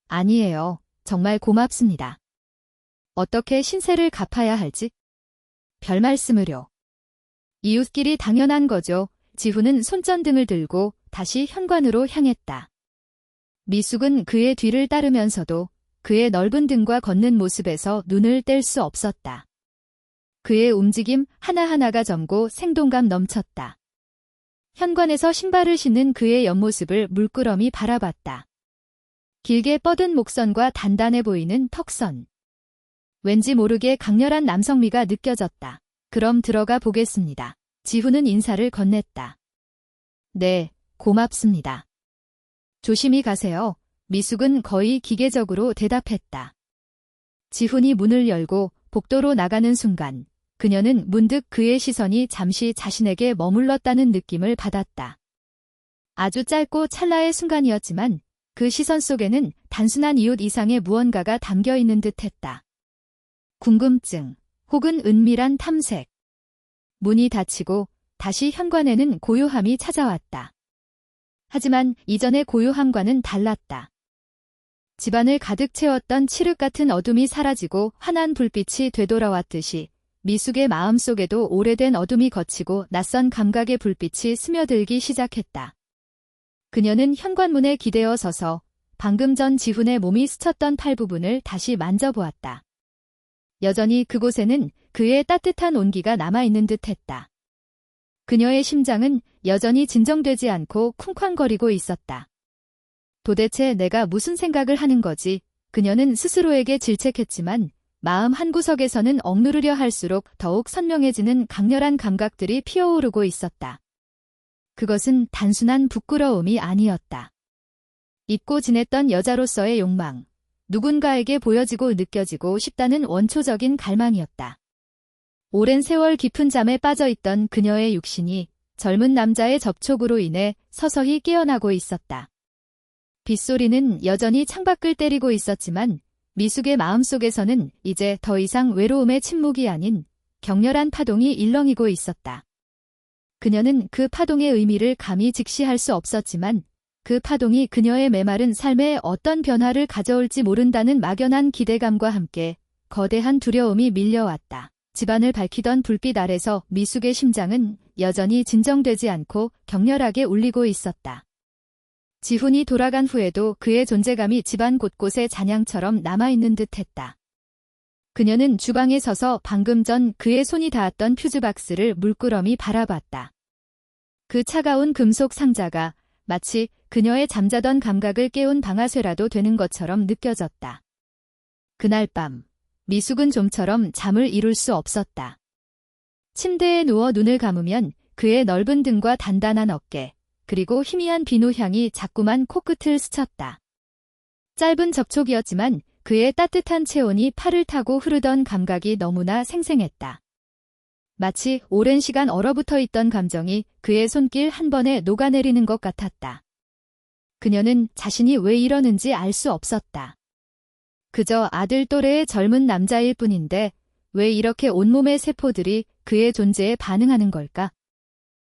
아니에요. 정말 고맙습니다. 어떻게 신세를 갚아야 할지? 별말씀을요. 이웃끼리 당연한 거죠. 지훈은 손전등을 들고 다시 현관으로 향했다. 미숙은 그의 뒤를 따르면서도 그의 넓은 등과 걷는 모습에서 눈을 뗄 수 없었다. 그의 움직임 하나하나가 젊고 생동감 넘쳤다. 현관에서 신발을 신는 그의 옆모습을 물끄러미 바라봤다. 길게 뻗은 목선과 단단해 보이는 턱선. 왠지 모르게 강렬한 남성미가 느껴졌다. 그럼 들어가 보겠습니다. 지훈은 인사를 건넸다. 네, 고맙습니다. 조심히 가세요. 미숙은 거의 기계적으로 대답했다. 지훈이 문을 열고 복도로 나가는 순간 그녀는 문득 그의 시선이 잠시 자신에게 머물렀다는 느낌을 받았다. 아주 짧고 찰나의 순간이었지만 그 시선 속에는 단순한 이웃 이상의 무언가가 담겨 있는 듯했다. 궁금증 혹은 은밀한 탐색. 문이 닫히고 다시 현관에는 고요함이 찾아왔다. 하지만 이전의 고요함과는 달랐다. 집안을 가득 채웠던 칠흑 같은 어둠이 사라지고 환한 불빛이 되돌아왔듯이 미숙의 마음속에도 오래된 어둠이 걷히고 낯선 감각의 불빛이 스며들기 시작했다. 그녀는 현관문에 기대어 서서 방금 전 지훈의 몸이 스쳤던 팔 부분을 다시 만져보았다. 여전히 그곳에는 그의 따뜻한 온기가 남아있는 듯했다. 그녀의 심장은 여전히 진정되지 않고 쿵쾅거리고 있었다. 도대체 내가 무슨 생각을 하는 거지? 그녀는 스스로에게 질책했지만 마음 한구석에서는 억누르려 할수록 더욱 선명해지는 강렬한 감각들이 피어오르고 있었다. 그것은 단순한 부끄러움이 아니었다. 잊고 지냈던 여자로서의 욕망, 누군가에게 보여지고 느껴지고 싶다는 원초적인 갈망이었다. 오랜 세월 깊은 잠에 빠져있던 그녀의 육신이 젊은 남자의 접촉으로 인해 서서히 깨어나고 있었다. 빗소리는 여전히 창밖을 때리고 있었지만 미숙의 마음속에서는 이제 더 이상 외로움의 침묵이 아닌 격렬한 파동이 일렁이고 있었다. 그녀는 그 파동의 의미를 감히 직시할 수 없었지만 그 파동이 그녀의 메마른 삶에 어떤 변화를 가져올지 모른다는 막연한 기대감과 함께 거대한 두려움이 밀려왔다. 집안을 밝히던 불빛 아래서 미숙의 심장은 여전히 진정되지 않고 격렬하게 울리고 있었다. 지훈이 돌아간 후에도 그의 존재감이 집안 곳곳에 잔향처럼 남아있는 듯했다. 그녀는 주방에 서서 방금 전 그의 손이 닿았던 퓨즈박스를 물끄러미 바라봤다. 그 차가운 금속 상자가 마치 그녀의 잠자던 감각을 깨운 방아쇠라도 되는 것처럼 느껴졌다. 그날 밤, 미숙은 좀처럼 잠을 이룰 수 없었다. 침대에 누워 눈을 감으면 그의 넓은 등과 단단한 어깨, 그리고 희미한 비누향이 자꾸만 코끝을 스쳤다. 짧은 접촉이었지만 그의 따뜻한 체온이 팔을 타고 흐르던 감각이 너무나 생생했다. 마치 오랜 시간 얼어붙어 있던 감정이 그의 손길 한 번에 녹아내리는 것 같았다. 그녀는 자신이 왜 이러는지 알 수 없었다. 그저 아들 또래의 젊은 남자일 뿐인데 왜 이렇게 온몸의 세포들이 그의 존재에 반응하는 걸까?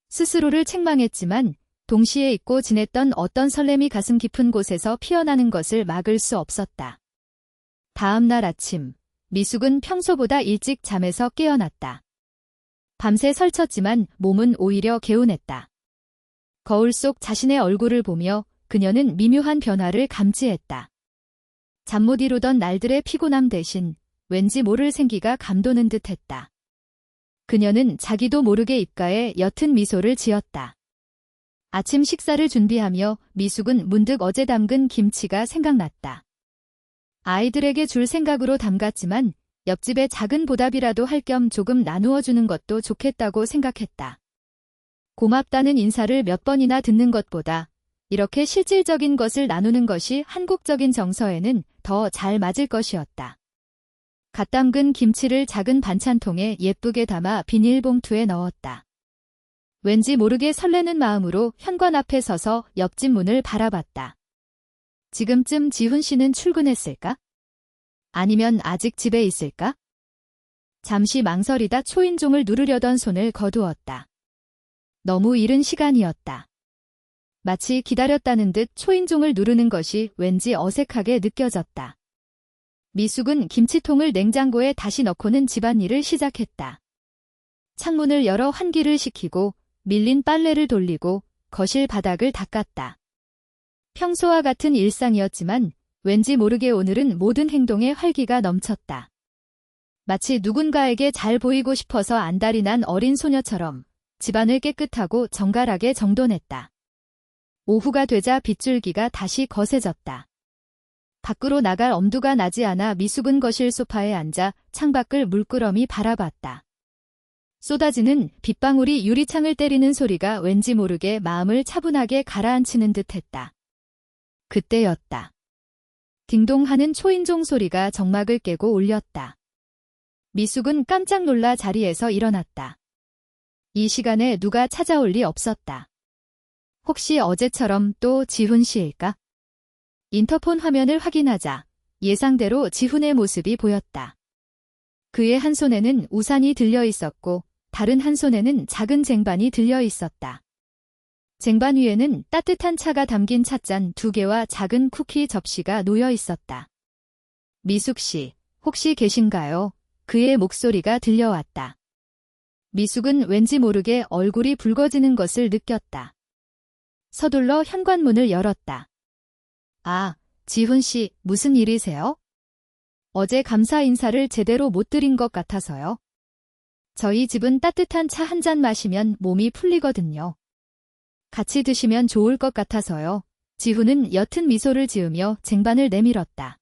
스스로를 책망했지만 동시에 잊고 지냈던 어떤 설렘이 가슴 깊은 곳에서 피어나는 것을 막을 수 없었다. 다음 날 아침, 미숙은 평소보다 일찍 잠에서 깨어났다. 밤새 설쳤지만 몸은 오히려 개운했다. 거울 속 자신의 얼굴을 보며 그녀는 미묘한 변화를 감지했다. 잠 못 이루던 날들의 피곤함 대신 왠지 모를 생기가 감도는 듯했다. 그녀는 자기도 모르게 입가에 옅은 미소를 지었다. 아침 식사를 준비하며 미숙은 문득 어제 담근 김치가 생각났다. 아이들에게 줄 생각으로 담갔지만 옆집에 작은 보답이라도 할 겸 조금 나누어 주는 것도 좋겠다고 생각했다. 고맙다는 인사를 몇 번이나 듣는 것보다 이렇게 실질적인 것을 나누는 것이 한국적인 정서에는 더 잘 맞을 것이었다. 갓 담근 김치를 작은 반찬통에 예쁘게 담아 비닐봉투에 넣었다. 왠지 모르게 설레는 마음으로 현관 앞에 서서 옆집 문을 바라봤다. 지금쯤 지훈 씨는 출근했을까? 아니면 아직 집에 있을까? 잠시 망설이다 초인종을 누르려던 손을 거두었다. 너무 이른 시간이었다. 마치 기다렸다는 듯 초인종을 누르는 것이 왠지 어색하게 느껴졌다. 미숙은 김치통을 냉장고에 다시 넣고는 집안일을 시작했다. 창문을 열어 환기를 시키고 밀린 빨래를 돌리고 거실 바닥을 닦았다. 평소와 같은 일상이었지만 왠지 모르게 오늘은 모든 행동에 활기가 넘쳤다. 마치 누군가에게 잘 보이고 싶어서 안달이 난 어린 소녀처럼 집안을 깨끗하고 정갈하게 정돈했다. 오후가 되자 빗줄기가 다시 거세졌다. 밖으로 나갈 엄두가 나지 않아 미숙은 거실 소파에 앉아 창밖을 물끄러미 바라봤다. 쏟아지는 빗방울이 유리창을 때리는 소리가 왠지 모르게 마음을 차분하게 가라앉히는 듯했다. 그때였다. 딩동하는 초인종 소리가 정막을 깨고 울렸다. 미숙은 깜짝 놀라 자리에서 일어났다. 이 시간에 누가 찾아올 리 없었다. 혹시 어제처럼 또 지훈 씨일까? 인터폰 화면을 확인하자 예상대로 지훈의 모습이 보였다. 그의 한 손에는 우산이 들려 있었고 다른 한 손에는 작은 쟁반이 들려 있었다. 쟁반 위에는 따뜻한 차가 담긴 찻잔 2개와 작은 쿠키 접시가 놓여 있었다. 미숙 씨, 혹시 계신가요? 그의 목소리가 들려왔다. 미숙은 왠지 모르게 얼굴이 붉어지는 것을 느꼈다. 서둘러 현관문을 열었다. 아, 지훈 씨, 무슨 일이세요? 어제 감사 인사를 제대로 못 드린 것 같아서요. 저희 집은 따뜻한 차 한 잔 마시면 몸이 풀리거든요. 같이 드시면 좋을 것 같아서요. 지훈은 옅은 미소를 지으며 쟁반을 내밀었다.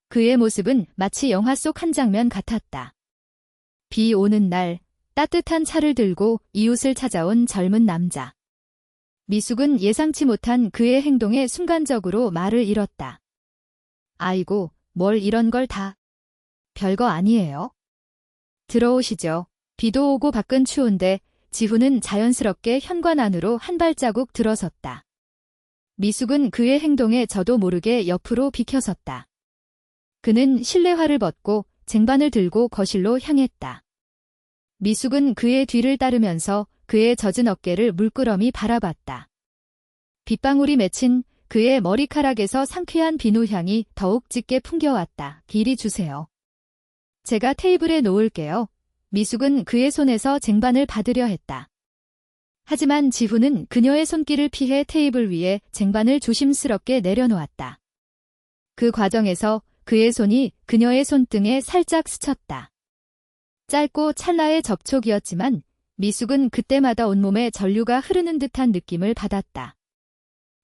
그의 모습은 마치 영화 속 한 장면 같았다. 비 오는 날, 따뜻한 차를 들고 이웃을 찾아온 젊은 남자. 미숙은 예상치 못한 그의 행동에 순간적으로 말을 잃었다. 아이고, 뭘 이런 걸 다. 별거 아니에요. 들어오시죠. 비도 오고 밖은 추운데 지훈은 자연스럽게 현관 안으로 한 발자국 들어섰다. 미숙은 그의 행동에 저도 모르게 옆으로 비켜섰다. 그는 실내화를 벗고 쟁반을 들고 거실로 향했다. 미숙은 그의 뒤를 따르면서 그의 젖은 어깨를 물끄러미 바라봤다. 빗방울이 맺힌 그의 머리카락에서 상쾌한 비누향이 더욱 짙게 풍겨왔다. 이리 주세요. 제가 테이블에 놓을게요. 미숙은 그의 손에서 쟁반을 받으려 했다. 하지만 지훈은 그녀의 손길을 피해 테이블 위에 쟁반을 조심스럽게 내려놓았다. 그 과정에서 그의 손이 그녀의 손등에 살짝 스쳤다. 짧고 찰나의 접촉이었지만 미숙은 그때마다 온몸에 전류가 흐르는 듯한 느낌을 받았다.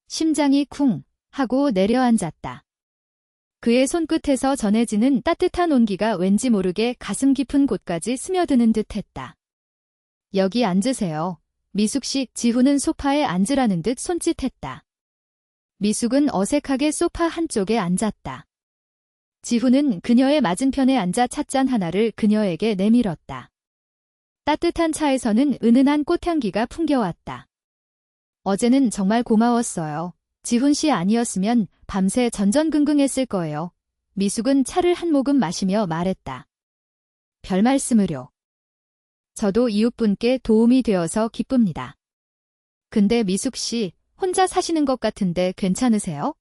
심장이 쿵 하고 내려앉았다. 그의 손끝에서 전해지는 따뜻한 온기가 왠지 모르게 가슴 깊은 곳까지 스며드는 듯했다. 여기 앉으세요. 미숙 씨. 지훈은 소파에 앉으라는 듯 손짓했다. 미숙은 어색하게 소파 한쪽에 앉았다. 지훈은 그녀의 맞은편에 앉아 찻잔 하나를 그녀에게 내밀었다. 따뜻한 차에서는 은은한 꽃향기가 풍겨왔다. 어제는 정말 고마웠어요. 지훈 씨 아니었으면 밤새 전전긍긍했을 거예요. 미숙은 차를 한 모금 마시며 말했다. 별 말씀을요. 저도 이웃분께 도움이 되어서 기쁩니다. 근데 미숙 씨, 혼자 사시는 것 같은데 괜찮으세요?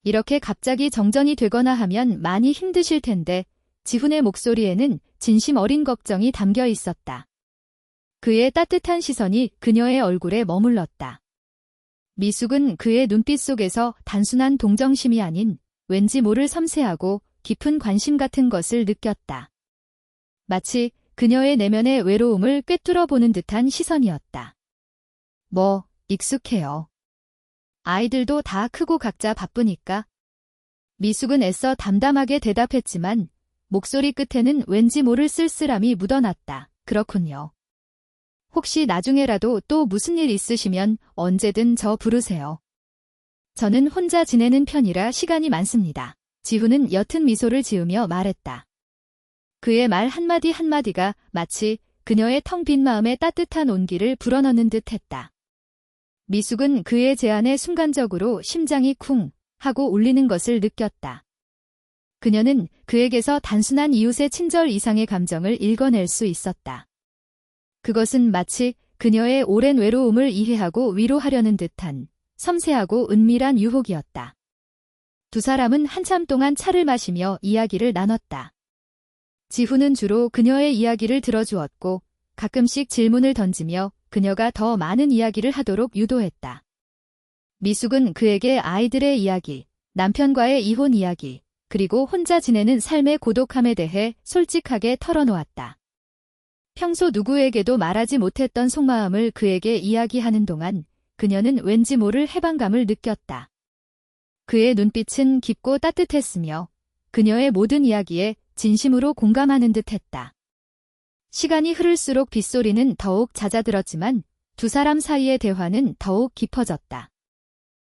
이렇게 갑자기 정전이 되거나 하면 많이 힘드실 텐데 지훈의 목소리에는 진심 어린 걱정이 담겨 있었다. 그의 따뜻한 시선이 그녀의 얼굴에 머물렀다. 미숙은 그의 눈빛 속에서 단순한 동정심이 아닌 왠지 모를 섬세하고 깊은 관심 같은 것을 느꼈다. 마치 그녀의 내면의 외로움을 꿰뚫어 보는 듯한 시선이었다. 뭐, 익숙해요. 아이들도 다 크고 각자 바쁘니까. 미숙은 애써 담담하게 대답했지만 목소리 끝에는 왠지 모를 쓸쓸함이 묻어났다. 그렇군요. 혹시 나중에라도 또 무슨 일 있으시면 언제든 저 부르세요. 저는 혼자 지내는 편이라 시간이 많습니다. 지훈은 옅은 미소를 지으며 말했다. 그의 말 한마디 한마디가 마치 그녀의 텅 빈 마음에 따뜻한 온기를 불어넣는 듯했다. 미숙은 그의 제안에 순간적으로 심장이 쿵 하고 울리는 것을 느꼈다. 그녀는 그에게서 단순한 이웃의 친절 이상의 감정을 읽어낼 수 있었다. 그것은 마치 그녀의 오랜 외로움을 이해하고 위로하려는 듯한 섬세하고 은밀한 유혹이었다. 두 사람은 한참 동안 차를 마시며 이야기를 나눴다. 지훈은 주로 그녀의 이야기를 들어주었고 가끔씩 질문을 던지며 그녀가 더 많은 이야기를 하도록 유도했다. 미숙은 그에게 아이들의 이야기, 남편과의 이혼 이야기, 그리고 혼자 지내는 삶의 고독함에 대해 솔직하게 털어놓았다. 평소 누구에게도 말하지 못했던 속마음을 그에게 이야기하는 동안 그녀는 왠지 모를 해방감을 느꼈다. 그의 눈빛은 깊고 따뜻했으며 그녀의 모든 이야기에 진심으로 공감하는 듯했다. 시간이 흐를수록 빗소리는 더욱 잦아들었지만 두 사람 사이의 대화는 더욱 깊어졌다.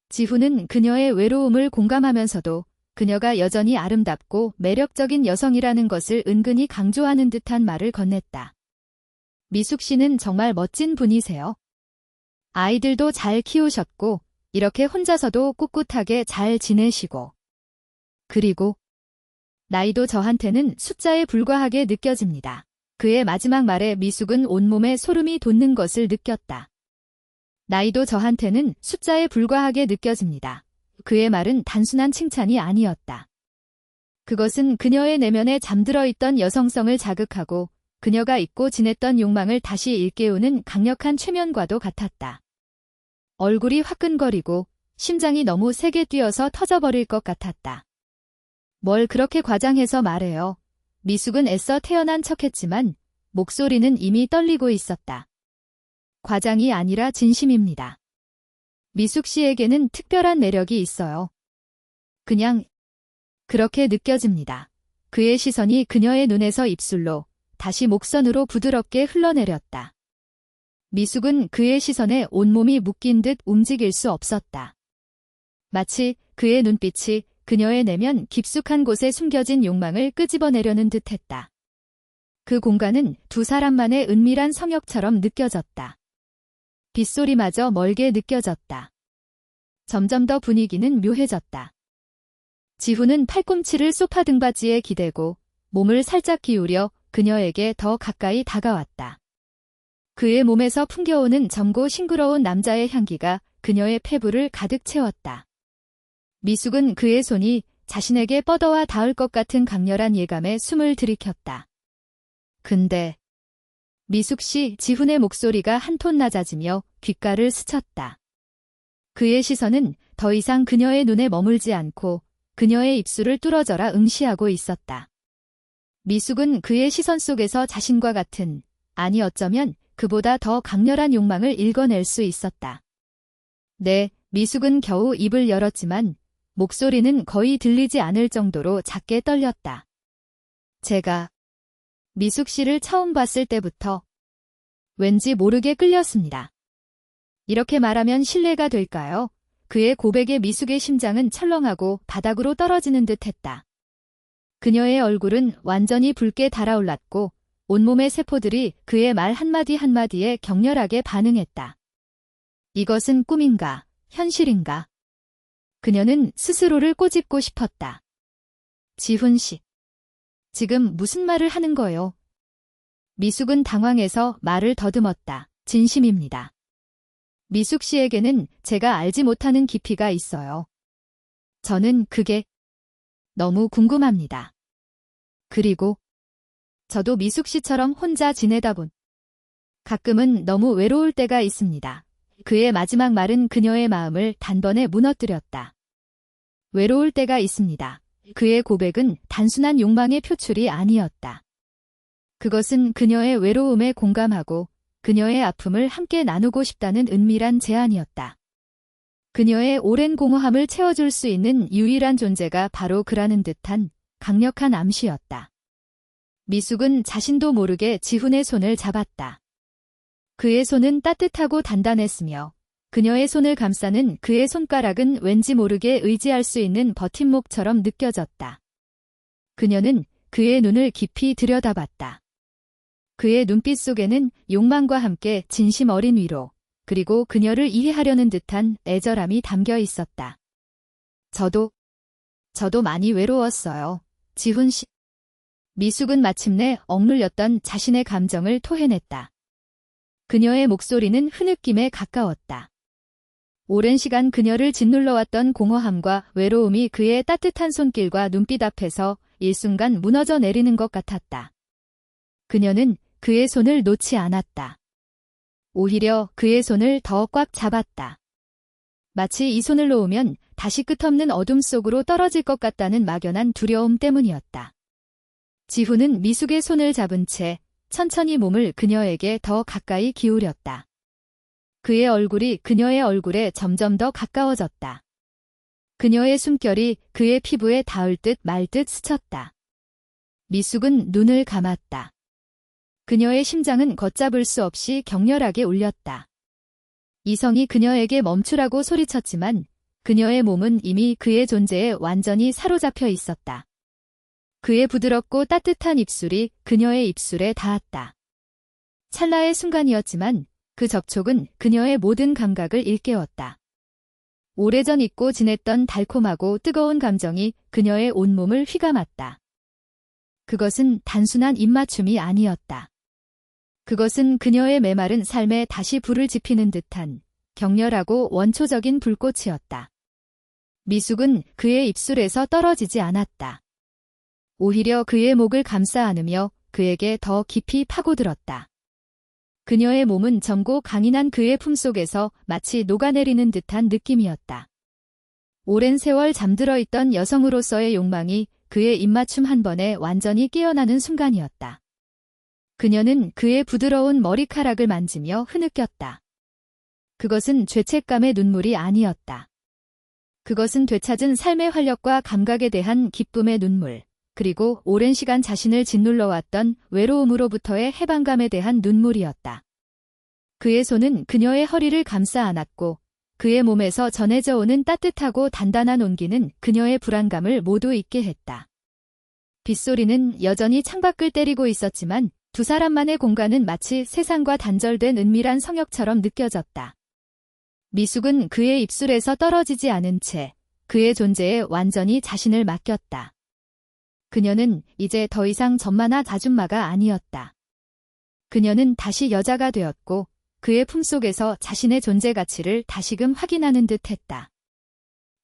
지훈은 그녀의 외로움을 공감하면서도 그녀가 여전히 아름답고 매력적인 여성이라는 것을 은근히 강조하는 듯한 말을 건넸다. 미숙 씨는 정말 멋진 분이세요. 아이들도 잘 키우셨고 이렇게 혼자서도 꿋꿋하게 잘 지내시고 그리고 나이도 저한테는 숫자에 불과하게 느껴집니다. 그의 마지막 말에 미숙은 온몸에 소름이 돋는 것을 느꼈다. 나이도 저한테는 숫자에 불과하게 느껴집니다. 그의 말은 단순한 칭찬이 아니었다. 그것은 그녀의 내면에 잠들어 있던 여성성을 자극하고 그녀가 잊고 지냈던 욕망을 다시 일깨우는 강력한 최면과도 같았다. 얼굴이 화끈거리고 심장이 너무 세게 뛰어서 터져버릴 것 같았다. 뭘 그렇게 과장해서 말해요. 미숙은 애써 태어난 척했지만 목소리는 이미 떨리고 있었다. 과장이 아니라 진심입니다. 미숙 씨에게는 특별한 매력이 있어요. 그냥 그렇게 느껴집니다. 그의 시선이 그녀의 눈에서 입술로 다시 목선으로 부드럽게 흘러내렸다. 미숙은 그의 시선에 온몸이 묶인 듯 움직일 수 없었다. 마치 그의 눈빛이 그녀의 내면 깊숙한 곳에 숨겨진 욕망을 끄집어내려는 듯했다. 그 공간은 두 사람만의 은밀한 성역처럼 느껴졌다. 빗소리마저 멀게 느껴졌다. 점점 더 분위기는 묘해졌다. 지훈은 팔꿈치를 소파 등받이에 기대고 몸을 살짝 기울여 그녀에게 더 가까이 다가왔다. 그의 몸에서 풍겨오는 젊고 싱그러운 남자의 향기가 그녀의 폐부를 가득 채웠다. 미숙은 그의 손이 자신에게 뻗어와 닿을 것 같은 강렬한 예감에 숨을 들이켰다. 근데 미숙 씨, 지훈의 목소리가 한 톤 낮아지며 귓가를 스쳤다. 그의 시선은 더 이상 그녀의 눈에 머물지 않고 그녀의 입술을 뚫어져라 응시하고 있었다. 미숙은 그의 시선 속에서 자신과 같은, 아니 어쩌면 그보다 더 강렬한 욕망을 읽어낼 수 있었다. 네, 미숙은 겨우 입을 열었지만 목소리는 거의 들리지 않을 정도로 작게 떨렸다. 제가 미숙 씨를 처음 봤을 때부터 왠지 모르게 끌렸습니다. 이렇게 말하면 신뢰가 될까요? 그의 고백에 미숙의 심장은 철렁하고 바닥으로 떨어지는 듯했다. 그녀의 얼굴은 완전히 붉게 달아올랐고 온몸의 세포들이 그의 말 한마디 한마디에 격렬하게 반응했다. 이것은 꿈인가, 현실인가? 그녀는 스스로를 꼬집고 싶었다. 지훈 씨, 지금 무슨 말을 하는 거요? 미숙은 당황해서 말을 더듬었다. 진심입니다. 미숙 씨에게는 제가 알지 못하는 깊이가 있어요. 저는 그게 너무 궁금합니다. 그리고 저도 미숙 씨처럼 혼자 지내다 본 가끔은 너무 외로울 때가 있습니다. 그의 마지막 말은 그녀의 마음을 단번에 무너뜨렸다. 외로울 때가 있습니다. 그의 고백은 단순한 욕망의 표출이 아니었다. 그것은 그녀의 외로움에 공감하고 그녀의 아픔을 함께 나누고 싶다는 은밀한 제안이었다. 그녀의 오랜 공허함을 채워줄 수 있는 유일한 존재가 바로 그라는 듯한 강력한 암시였다. 미숙은 자신도 모르게 지훈의 손을 잡았다. 그의 손은 따뜻하고 단단했으며 그녀의 손을 감싸는 그의 손가락은 왠지 모르게 의지할 수 있는 버팀목처럼 느껴졌다. 그녀는 그의 눈을 깊이 들여다봤다. 그의 눈빛 속에는 욕망과 함께 진심 어린 위로, 그리고 그녀를 이해하려는 듯한 애절함이 담겨 있었다. 저도 많이 외로웠어요. 지훈 씨. 미숙은 마침내 억눌렸던 자신의 감정을 토해냈다. 그녀의 목소리는 흐느낌에 가까웠다. 오랜 시간 그녀를 짓눌러왔던 공허함과 외로움이 그의 따뜻한 손길과 눈빛 앞에서 일순간 무너져 내리는 것 같았다. 그녀는 그의 손을 놓지 않았다. 오히려 그의 손을 더 꽉 잡았다. 마치 이 손을 놓으면 다시 끝없는 어둠 속으로 떨어질 것 같다는 막연한 두려움 때문이었다. 지훈은 미숙의 손을 잡은 채 천천히 몸을 그녀에게 더 가까이 기울였다. 그의 얼굴이 그녀의 얼굴에 점점 더 가까워졌다. 그녀의 숨결이 그의 피부에 닿을 듯 말 듯 스쳤다. 미숙은 눈을 감았다. 그녀의 심장은 걷잡을 수 없이 격렬하게 울렸다. 이성이 그녀에게 멈추라고 소리쳤지만 그녀의 몸은 이미 그의 존재에 완전히 사로잡혀 있었다. 그의 부드럽고 따뜻한 입술이 그녀의 입술에 닿았다. 찰나의 순간이었지만 그 접촉은 그녀의 모든 감각을 일깨웠다. 오래전 잊고 지냈던 달콤하고 뜨거운 감정이 그녀의 온몸을 휘감았다. 그것은 단순한 입맞춤이 아니었다. 그것은 그녀의 메마른 삶에 다시 불을 지피는 듯한 격렬하고 원초적인 불꽃이었다. 미숙은 그의 입술에서 떨어지지 않았다. 오히려 그의 목을 감싸 안으며 그에게 더 깊이 파고들었다. 그녀의 몸은 젊고 강인한 그의 품속에서 마치 녹아내리는 듯한 느낌이었다. 오랜 세월 잠들어 있던 여성으로서의 욕망이 그의 입맞춤 한 번에 완전히 깨어나는 순간이었다. 그녀는 그의 부드러운 머리카락을 만지며 흐느꼈다. 그것은 죄책감의 눈물이 아니었다. 그것은 되찾은 삶의 활력과 감각에 대한 기쁨의 눈물, 그리고 오랜 시간 자신을 짓눌러왔던 외로움으로부터의 해방감에 대한 눈물이었다. 그의 손은 그녀의 허리를 감싸 안았고 그의 몸에서 전해져 오는 따뜻하고 단단한 온기는 그녀의 불안감을 모두 잊게 했다. 빗소리는 여전히 창밖을 때리고 있었지만 두 사람만의 공간은 마치 세상과 단절된 은밀한 성역처럼 느껴졌다. 미숙은 그의 입술에서 떨어지지 않은 채 그의 존재에 완전히 자신을 맡겼다. 그녀는 이제 더 이상 전만화 아줌마가 아니었다. 그녀는 다시 여자가 되었고 그의 품속에서 자신의 존재 가치를 다시금 확인하는 듯 했다.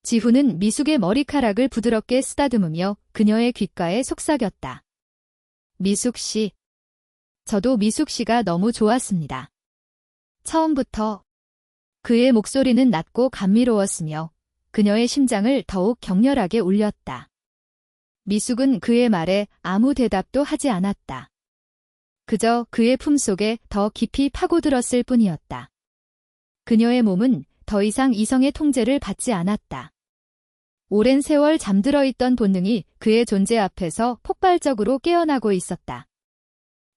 지훈은 미숙의 머리카락을 부드럽게 쓰다듬으며 그녀의 귓가에 속삭였다. 미숙 씨. 저도 미숙 씨가 너무 좋았습니다. 처음부터. 그의 목소리는 낮고 감미로웠으며 그녀의 심장을 더욱 격렬하게 울렸다. 미숙은 그의 말에 아무 대답도 하지 않았다. 그저 그의 품속에 더 깊이 파고들었을 뿐이었다. 그녀의 몸은 더 이상 이성의 통제를 받지 않았다. 오랜 세월 잠들어 있던 본능이 그의 존재 앞에서 폭발적으로 깨어나고 있었다.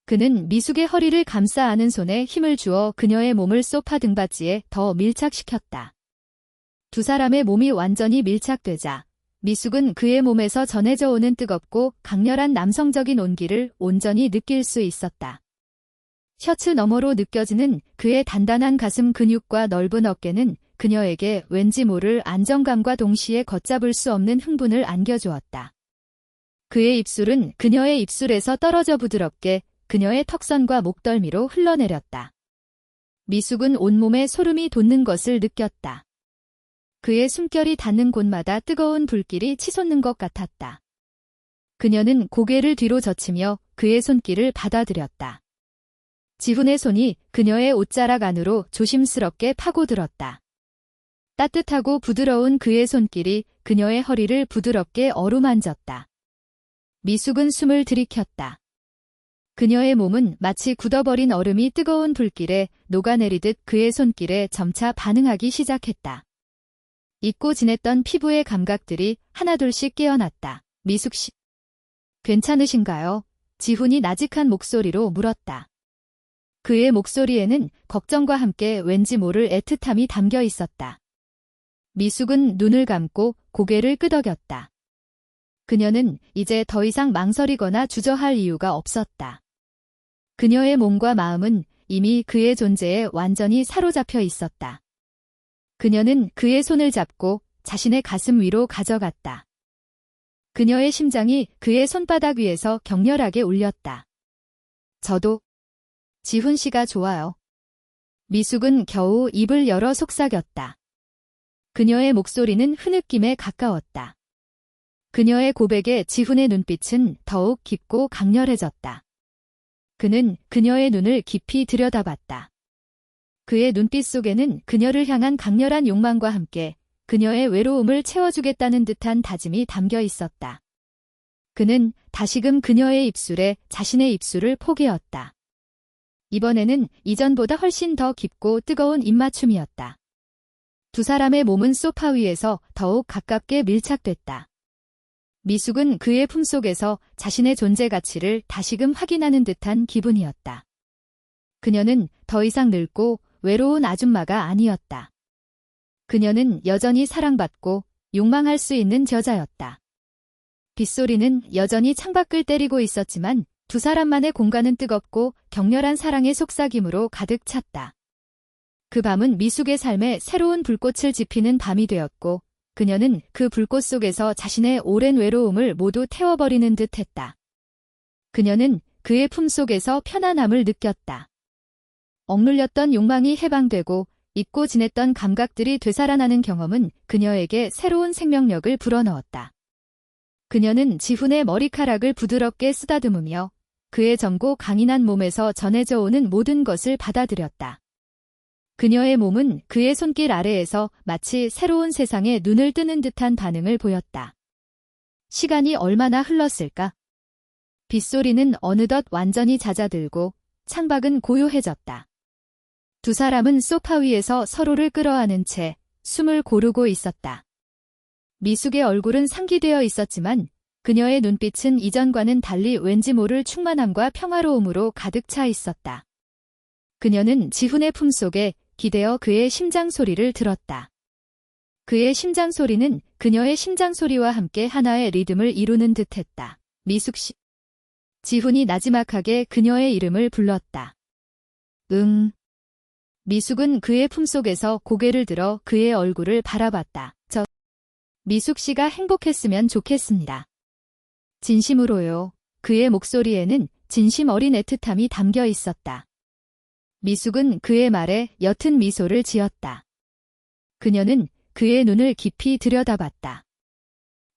그는 미숙의 허리를 감싸 안은 손에 힘을 주어 그녀의 몸을 소파 등받이에 더 밀착시켰다. 두 사람의 몸이 완전히 밀착되자 미숙은 그의 몸에서 전해져 오는 뜨겁고 강렬한 남성적인 온기를 온전히 느낄 수 있었다. 셔츠 너머로 느껴지는 그의 단단한 가슴 근육과 넓은 어깨는 그녀에게 왠지 모를 안정감과 동시에 걷잡을 수 없는 흥분을 안겨주었다. 그의 입술은 그녀의 입술에서 떨어져 부드럽게 그녀의 턱선과 목덜미로 흘러내렸다. 미숙은 온몸에 소름이 돋는 것을 느꼈다. 그의 숨결이 닿는 곳마다 뜨거운 불길이 치솟는 것 같았다. 그녀는 고개를 뒤로 젖히며 그의 손길을 받아들였다. 지훈의 손이 그녀의 옷자락 안으로 조심스럽게 파고들었다. 따뜻하고 부드러운 그의 손길이 그녀의 허리를 부드럽게 어루만졌다. 미숙은 숨을 들이켰다. 그녀의 몸은 마치 굳어버린 얼음이 뜨거운 불길에 녹아내리듯 그의 손길에 점차 반응하기 시작했다. 잊고 지냈던 피부의 감각들이 하나둘씩 깨어났다. 미숙 씨. 괜찮으신가요? 지훈이 나직한 목소리로 물었다. 그의 목소리에는 걱정과 함께 왠지 모를 애틋함이 담겨 있었다. 미숙은 눈을 감고 고개를 끄덕였다. 그녀는 이제 더 이상 망설이거나 주저할 이유가 없었다. 그녀의 몸과 마음은 이미 그의 존재에 완전히 사로잡혀 있었다. 그녀는 그의 손을 잡고 자신의 가슴 위로 가져갔다. 그녀의 심장이 그의 손바닥 위에서 격렬하게 울렸다. 저도 지훈 씨가 좋아요. 미숙은 겨우 입을 열어 속삭였다. 그녀의 목소리는 흐느낌에 가까웠다. 그녀의 고백에 지훈의 눈빛은 더욱 깊고 강렬해졌다. 그는 그녀의 눈을 깊이 들여다봤다. 그의 눈빛 속에는 그녀를 향한 강렬한 욕망과 함께 그녀의 외로움을 채워주겠다는 듯한 다짐이 담겨 있었다. 그는 다시금 그녀의 입술에 자신의 입술을 포개었다. 이번에는 이전보다 훨씬 더 깊고 뜨거운 입맞춤이었다. 두 사람의 몸은 소파 위에서 더욱 가깝게 밀착됐다. 미숙은 그의 품속에서 자신의 존재 가치를 다시금 확인하는 듯한 기분이었다. 그녀는 더 이상 늙고 외로운 아줌마가 아니었다. 그녀는 여전히 사랑받고 욕망할 수 있는 여자였다. 빗소리는 여전히 창밖을 때리고 있었지만 두 사람만의 공간은 뜨겁고 격렬한 사랑의 속삭임으로 가득 찼다. 그 밤은 미숙의 삶에 새로운 불꽃을 지피는 밤이 되었고 그녀는 그 불꽃 속에서 자신의 오랜 외로움을 모두 태워버리는 듯 했다. 그녀는 그의 품속에서 편안함을 느꼈다. 억눌렸던 욕망이 해방되고 잊고 지냈던 감각들이 되살아나는 경험은 그녀에게 새로운 생명력을 불어넣었다. 그녀는 지훈의 머리카락을 부드럽게 쓰다듬으며 그의 젊고 강인한 몸에서 전해져 오는 모든 것을 받아들였다. 그녀의 몸은 그의 손길 아래에서 마치 새로운 세상에 눈을 뜨는 듯한 반응을 보였다. 시간이 얼마나 흘렀을까? 빗소리는 어느덧 완전히 잦아들고 창밖은 고요해졌다. 두 사람은 소파 위에서 서로를 끌어안은 채 숨을 고르고 있었다. 미숙의 얼굴은 상기되어 있었지만 그녀의 눈빛은 이전과는 달리 왠지 모를 충만함과 평화로움으로 가득 차 있었다. 그녀는 지훈의 품속에 기대어 그의 심장 소리를 들었다. 그의 심장 소리는 그녀의 심장 소리와 함께 하나의 리듬을 이루는 듯했다. 미숙 씨. 지훈이 나지막하게 그녀의 이름을 불렀다. 응. 미숙은 그의 품속에서 고개를 들어 그의 얼굴을 바라봤다. 미숙 씨가 행복했으면 좋겠습니다. 진심으로요. 그의 목소리에는 진심 어린 애틋함이 담겨 있었다. 미숙은 그의 말에 옅은 미소를 지었다. 그녀는 그의 눈을 깊이 들여다봤다.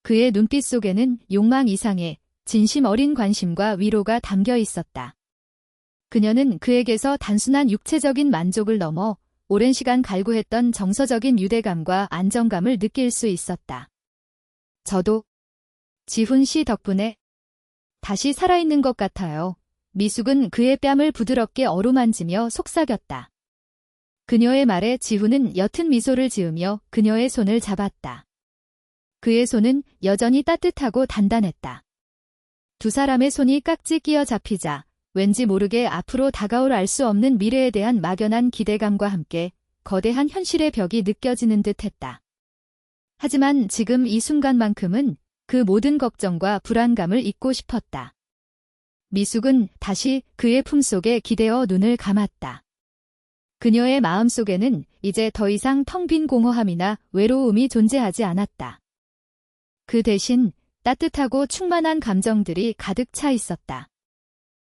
그의 눈빛 속에는 욕망 이상의 진심 어린 관심과 위로가 담겨 있었다. 그녀는 그에게서 단순한 육체적인 만족을 넘어 오랜 시간 갈구했던 정서적인 유대감과 안정감을 느낄 수 있었다. 저도 지훈 씨 덕분에 다시 살아있는 것 같아요. 미숙은 그의 뺨을 부드럽게 어루만지며 속삭였다. 그녀의 말에 지훈은 옅은 미소를 지으며 그녀의 손을 잡았다. 그의 손은 여전히 따뜻하고 단단했다. 두 사람의 손이 깍지 끼어 잡히자 왠지 모르게 앞으로 다가올 알 수 없는 미래에 대한 막연한 기대감과 함께 거대한 현실의 벽이 느껴지는 듯했다. 하지만 지금 이 순간만큼은 그 모든 걱정과 불안감을 잊고 싶었다. 미숙은 다시 그의 품속에 기대어 눈을 감았다. 그녀의 마음속에는 이제 더 이상 텅 빈 공허함이나 외로움이 존재하지 않았다. 그 대신 따뜻하고 충만한 감정들이 가득 차 있었다.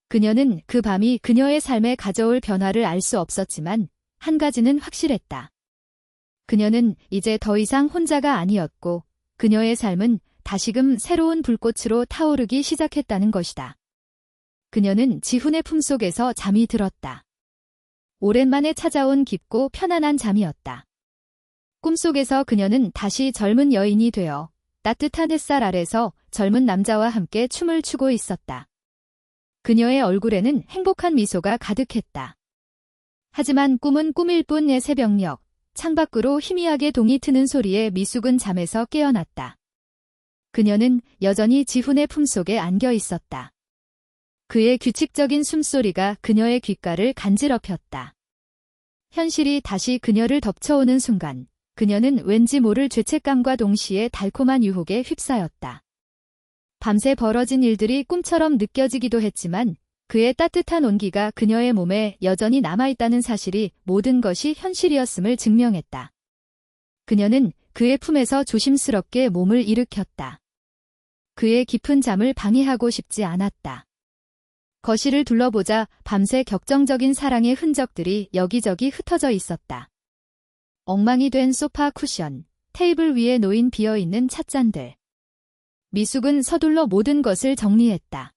그녀는 그 밤이 그녀의 삶에 가져올 변화를 알 수 없었지만 한 가지는 확실했다. 그녀는 이제 더 이상 혼자가 아니었고 그녀의 삶은 다시금 새로운 불꽃으로 타오르기 시작했다는 것이다. 그녀는 지훈의 품속에서 잠이 들었다. 오랜만에 찾아온 깊고 편안한 잠이었다. 꿈속에서 그녀는 다시 젊은 여인이 되어 따뜻한 햇살 아래서 젊은 남자와 함께 춤을 추고 있었다. 그녀의 얼굴에는 행복한 미소가 가득했다. 하지만 꿈은 꿈일 뿐의 새벽녘, 창밖으로 희미하게 동이 트는 소리에 미숙은 잠에서 깨어났다. 그녀는 여전히 지훈의 품속에 안겨 있었다. 그의 규칙적인 숨소리가 그녀의 귓가를 간지럽혔다. 현실이 다시 그녀를 덮쳐오는 순간, 그녀는 왠지 모를 죄책감과 동시에 달콤한 유혹에 휩싸였다. 밤새 벌어진 일들이 꿈처럼 느껴지기도 했지만 그의 따뜻한 온기가 그녀의 몸에 여전히 남아있다는 사실이 모든 것이 현실이었음을 증명했다. 그녀는 그의 품에서 조심스럽게 몸을 일으켰다. 그의 깊은 잠을 방해하고 싶지 않았다. 거실을 둘러보자 밤새 격정적인 사랑의 흔적들이 여기저기 흩어져 있었다. 엉망이 된 소파 쿠션, 테이블 위에 놓인 비어있는 찻잔들. 미숙은 서둘러 모든 것을 정리했다.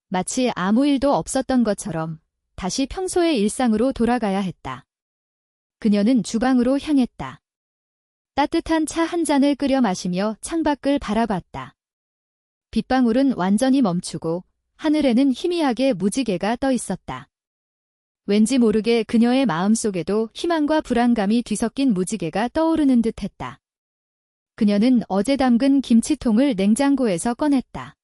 마치 아무 일도 없었던 것처럼 다시 평소의 일상으로 돌아가야 했다. 그녀는 주방으로 향했다. 따뜻한 차 한 잔을 끓여 마시며 창밖을 바라봤다. 빗방울은 완전히 멈추고 하늘에는 희미하게 무지개가 떠 있었다. 왠지 모르게 그녀의 마음속에도 희망과 불안감이 뒤섞인 무지개가 떠오르는 듯했다. 그녀는 어제 담근 김치통을 냉장고에서 꺼냈다.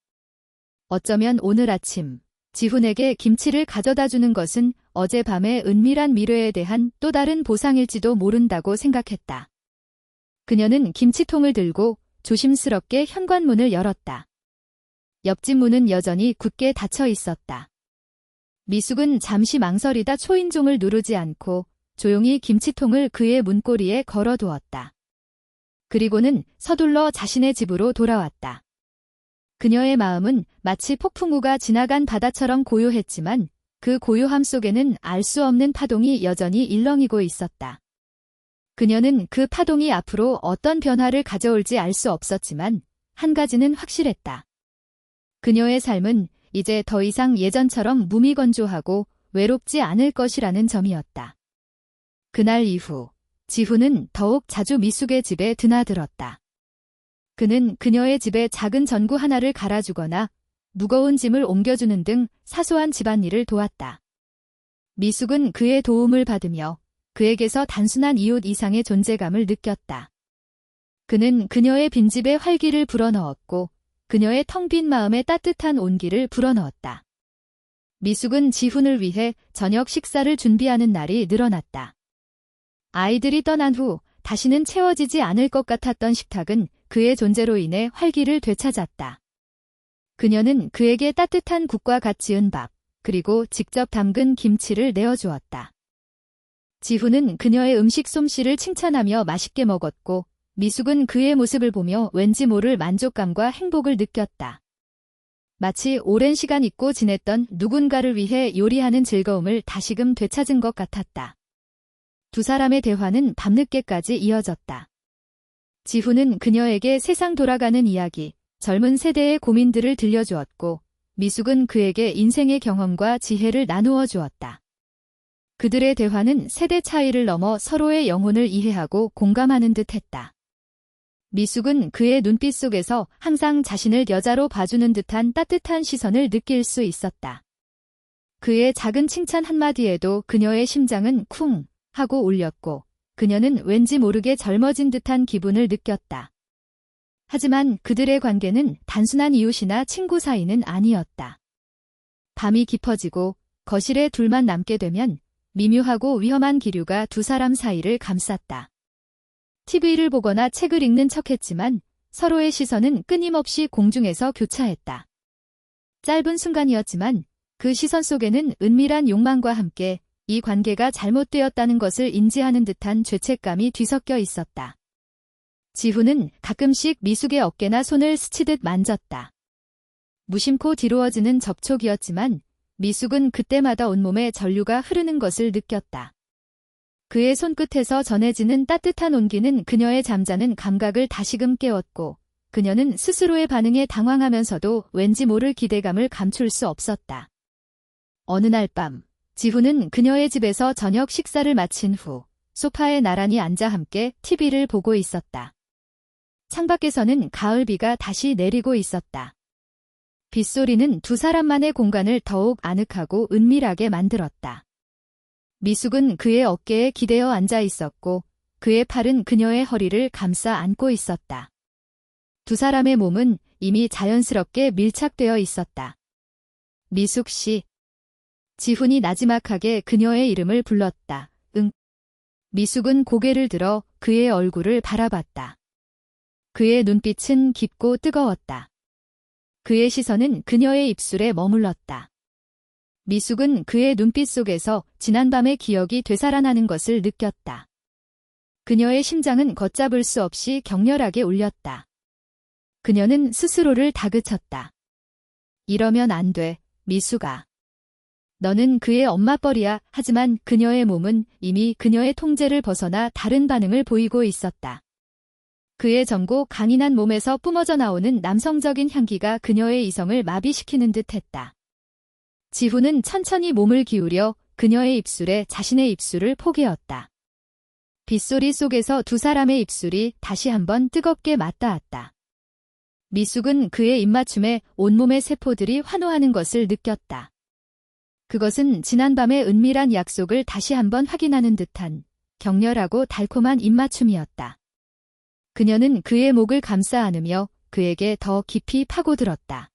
어쩌면 오늘 아침 지훈에게 김치를 가져다 주는 것은 어젯밤의 은밀한 미래에 대한 또 다른 보상일지도 모른다고 생각했다. 그녀는 김치통을 들고 조심스럽게 현관문을 열었다. 옆집 문은 여전히 굳게 닫혀 있었다. 미숙은 잠시 망설이다 초인종을 누르지 않고 조용히 김치통을 그의 문고리에 걸어두었다. 그리고는 서둘러 자신의 집으로 돌아왔다. 그녀의 마음은 마치 폭풍우가 지나간 바다처럼 고요했지만 그 고요함 속에는 알 수 없는 파동이 여전히 일렁이고 있었다. 그녀는 그 파동이 앞으로 어떤 변화를 가져올지 알 수 없었지만 한 가지는 확실했다. 그녀의 삶은 이제 더 이상 예전처럼 무미건조하고 외롭지 않을 것이라는 점이었다. 그날 이후 지훈은 더욱 자주 미숙의 집에 드나들었다. 그는 그녀의 집에 작은 전구 하나를 갈아주거나 무거운 짐을 옮겨주는 등 사소한 집안일을 도왔다. 미숙은 그의 도움을 받으며 그에게서 단순한 이웃 이상의 존재감을 느꼈다. 그는 그녀의 빈집에 활기를 불어넣었고 그녀의 텅 빈 마음에 따뜻한 온기를 불어넣었다. 미숙은 지훈을 위해 저녁 식사를 준비하는 날이 늘어났다. 아이들이 떠난 후 다시는 채워지지 않을 것 같았던 식탁은 그의 존재로 인해 활기를 되찾았다. 그녀는 그에게 따뜻한 국과 갓 지은 밥, 그리고 직접 담근 김치를 내어주었다. 지훈은 그녀의 음식 솜씨를 칭찬하며 맛있게 먹었고 미숙은 그의 모습을 보며 왠지 모를 만족감과 행복을 느꼈다. 마치 오랜 시간 잊고 지냈던 누군가를 위해 요리하는 즐거움을 다시금 되찾은 것 같았다. 두 사람의 대화는 밤늦게까지 이어졌다. 지훈은 그녀에게 세상 돌아가는 이야기, 젊은 세대의 고민들을 들려주었고 미숙은 그에게 인생의 경험과 지혜를 나누어 주었다. 그들의 대화는 세대 차이를 넘어 서로의 영혼을 이해하고 공감하는 듯했다. 미숙은 그의 눈빛 속에서 항상 자신을 여자로 봐주는 듯한 따뜻한 시선을 느낄 수 있었다. 그의 작은 칭찬 한마디에도 그녀의 심장은 쿵 하고 울렸고 그녀는 왠지 모르게 젊어진 듯한 기분을 느꼈다. 하지만 그들의 관계는 단순한 이웃이나 친구 사이는 아니었다. 밤이 깊어지고 거실에 둘만 남게 되면 미묘하고 위험한 기류가 두 사람 사이를 감쌌다. TV를 보거나 책을 읽는 척했지만 서로의 시선은 끊임없이 공중에서 교차했다. 짧은 순간이었지만 그 시선 속에는 은밀한 욕망과 함께 이 관계가 잘못되었다는 것을 인지하는 듯한 죄책감이 뒤섞여 있었다. 지훈은 가끔씩 미숙의 어깨나 손을 스치듯 만졌다. 무심코 뒤로워지는 접촉이었지만 미숙은 그때마다 온몸에 전류가 흐르는 것을 느꼈다. 그의 손끝에서 전해지는 따뜻한 온기는 그녀의 잠자는 감각을 다시금 깨웠고 그녀는 스스로의 반응에 당황하면서도 왠지 모를 기대감을 감출 수 없었다. 어느 날 밤, 지훈은 그녀의 집에서 저녁 식사를 마친 후 소파에 나란히 앉아 함께 TV를 보고 있었다. 창밖에서는 가을비가 다시 내리고 있었다. 빗소리는 두 사람만의 공간을 더욱 아늑하고 은밀하게 만들었다. 미숙은 그의 어깨에 기대어 앉아 있었고 그의 팔은 그녀의 허리를 감싸 안고 있었다. 두 사람의 몸은 이미 자연스럽게 밀착되어 있었다. 미숙 씨. 지훈이 나지막하게 그녀의 이름을 불렀다. 응. 미숙은 고개를 들어 그의 얼굴을 바라봤다. 그의 눈빛은 깊고 뜨거웠다. 그의 시선은 그녀의 입술에 머물렀다. 미숙은 그의 눈빛 속에서 지난밤의 기억이 되살아나는 것을 느꼈다. 그녀의 심장은 걷잡을 수 없이 격렬하게 울렸다. 그녀는 스스로를 다그쳤다. 이러면 안 돼, 미숙아. 너는 그의 엄마뻘이야. 하지만 그녀의 몸은 이미 그녀의 통제를 벗어나 다른 반응을 보이고 있었다. 그의 젊고 강인한 몸에서 뿜어져 나오는 남성적인 향기가 그녀의 이성을 마비시키는 듯했다. 지훈은 천천히 몸을 기울여 그녀의 입술에 자신의 입술을 포개었다. 빗소리 속에서 두 사람의 입술이 다시 한번 뜨겁게 맞닿았다. 미숙은 그의 입맞춤에 온몸의 세포들이 환호하는 것을 느꼈다. 그것은 지난밤의 은밀한 약속을 다시 한번 확인하는 듯한 격렬하고 달콤한 입맞춤이었다. 그녀는 그의 목을 감싸 안으며 그에게 더 깊이 파고들었다.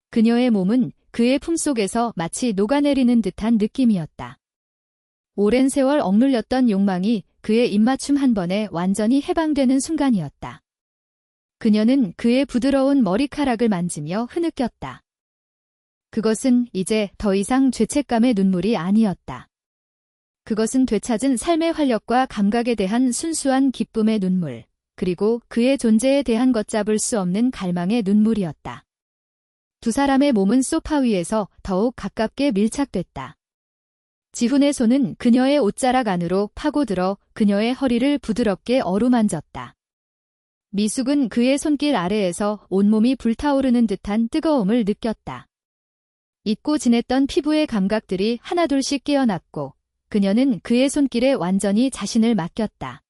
그녀의 몸은 그의 품속에서 마치 녹아내리는 듯한 느낌이었다. 오랜 세월 억눌렸던 욕망이 그의 입맞춤 한 번에 완전히 해방되는 순간이었다. 그녀는 그의 부드러운 머리카락을 만지며 흐느꼈다. 그것은 이제 더 이상 죄책감의 눈물이 아니었다. 그것은 되찾은 삶의 활력과 감각에 대한 순수한 기쁨의 눈물, 그리고 그의 존재에 대한 걷잡을 수 없는 갈망의 눈물이었다. 두 사람의 몸은 소파 위에서 더욱 가깝게 밀착됐다. 지훈의 손은 그녀의 옷자락 안으로 파고들어 그녀의 허리를 부드럽게 어루만졌다. 미숙은 그의 손길 아래에서 온몸이 불타오르는 듯한 뜨거움을 느꼈다. 잊고 지냈던 피부의 감각들이 하나둘씩 깨어났고 그녀는 그의 손길에 완전히 자신을 맡겼다.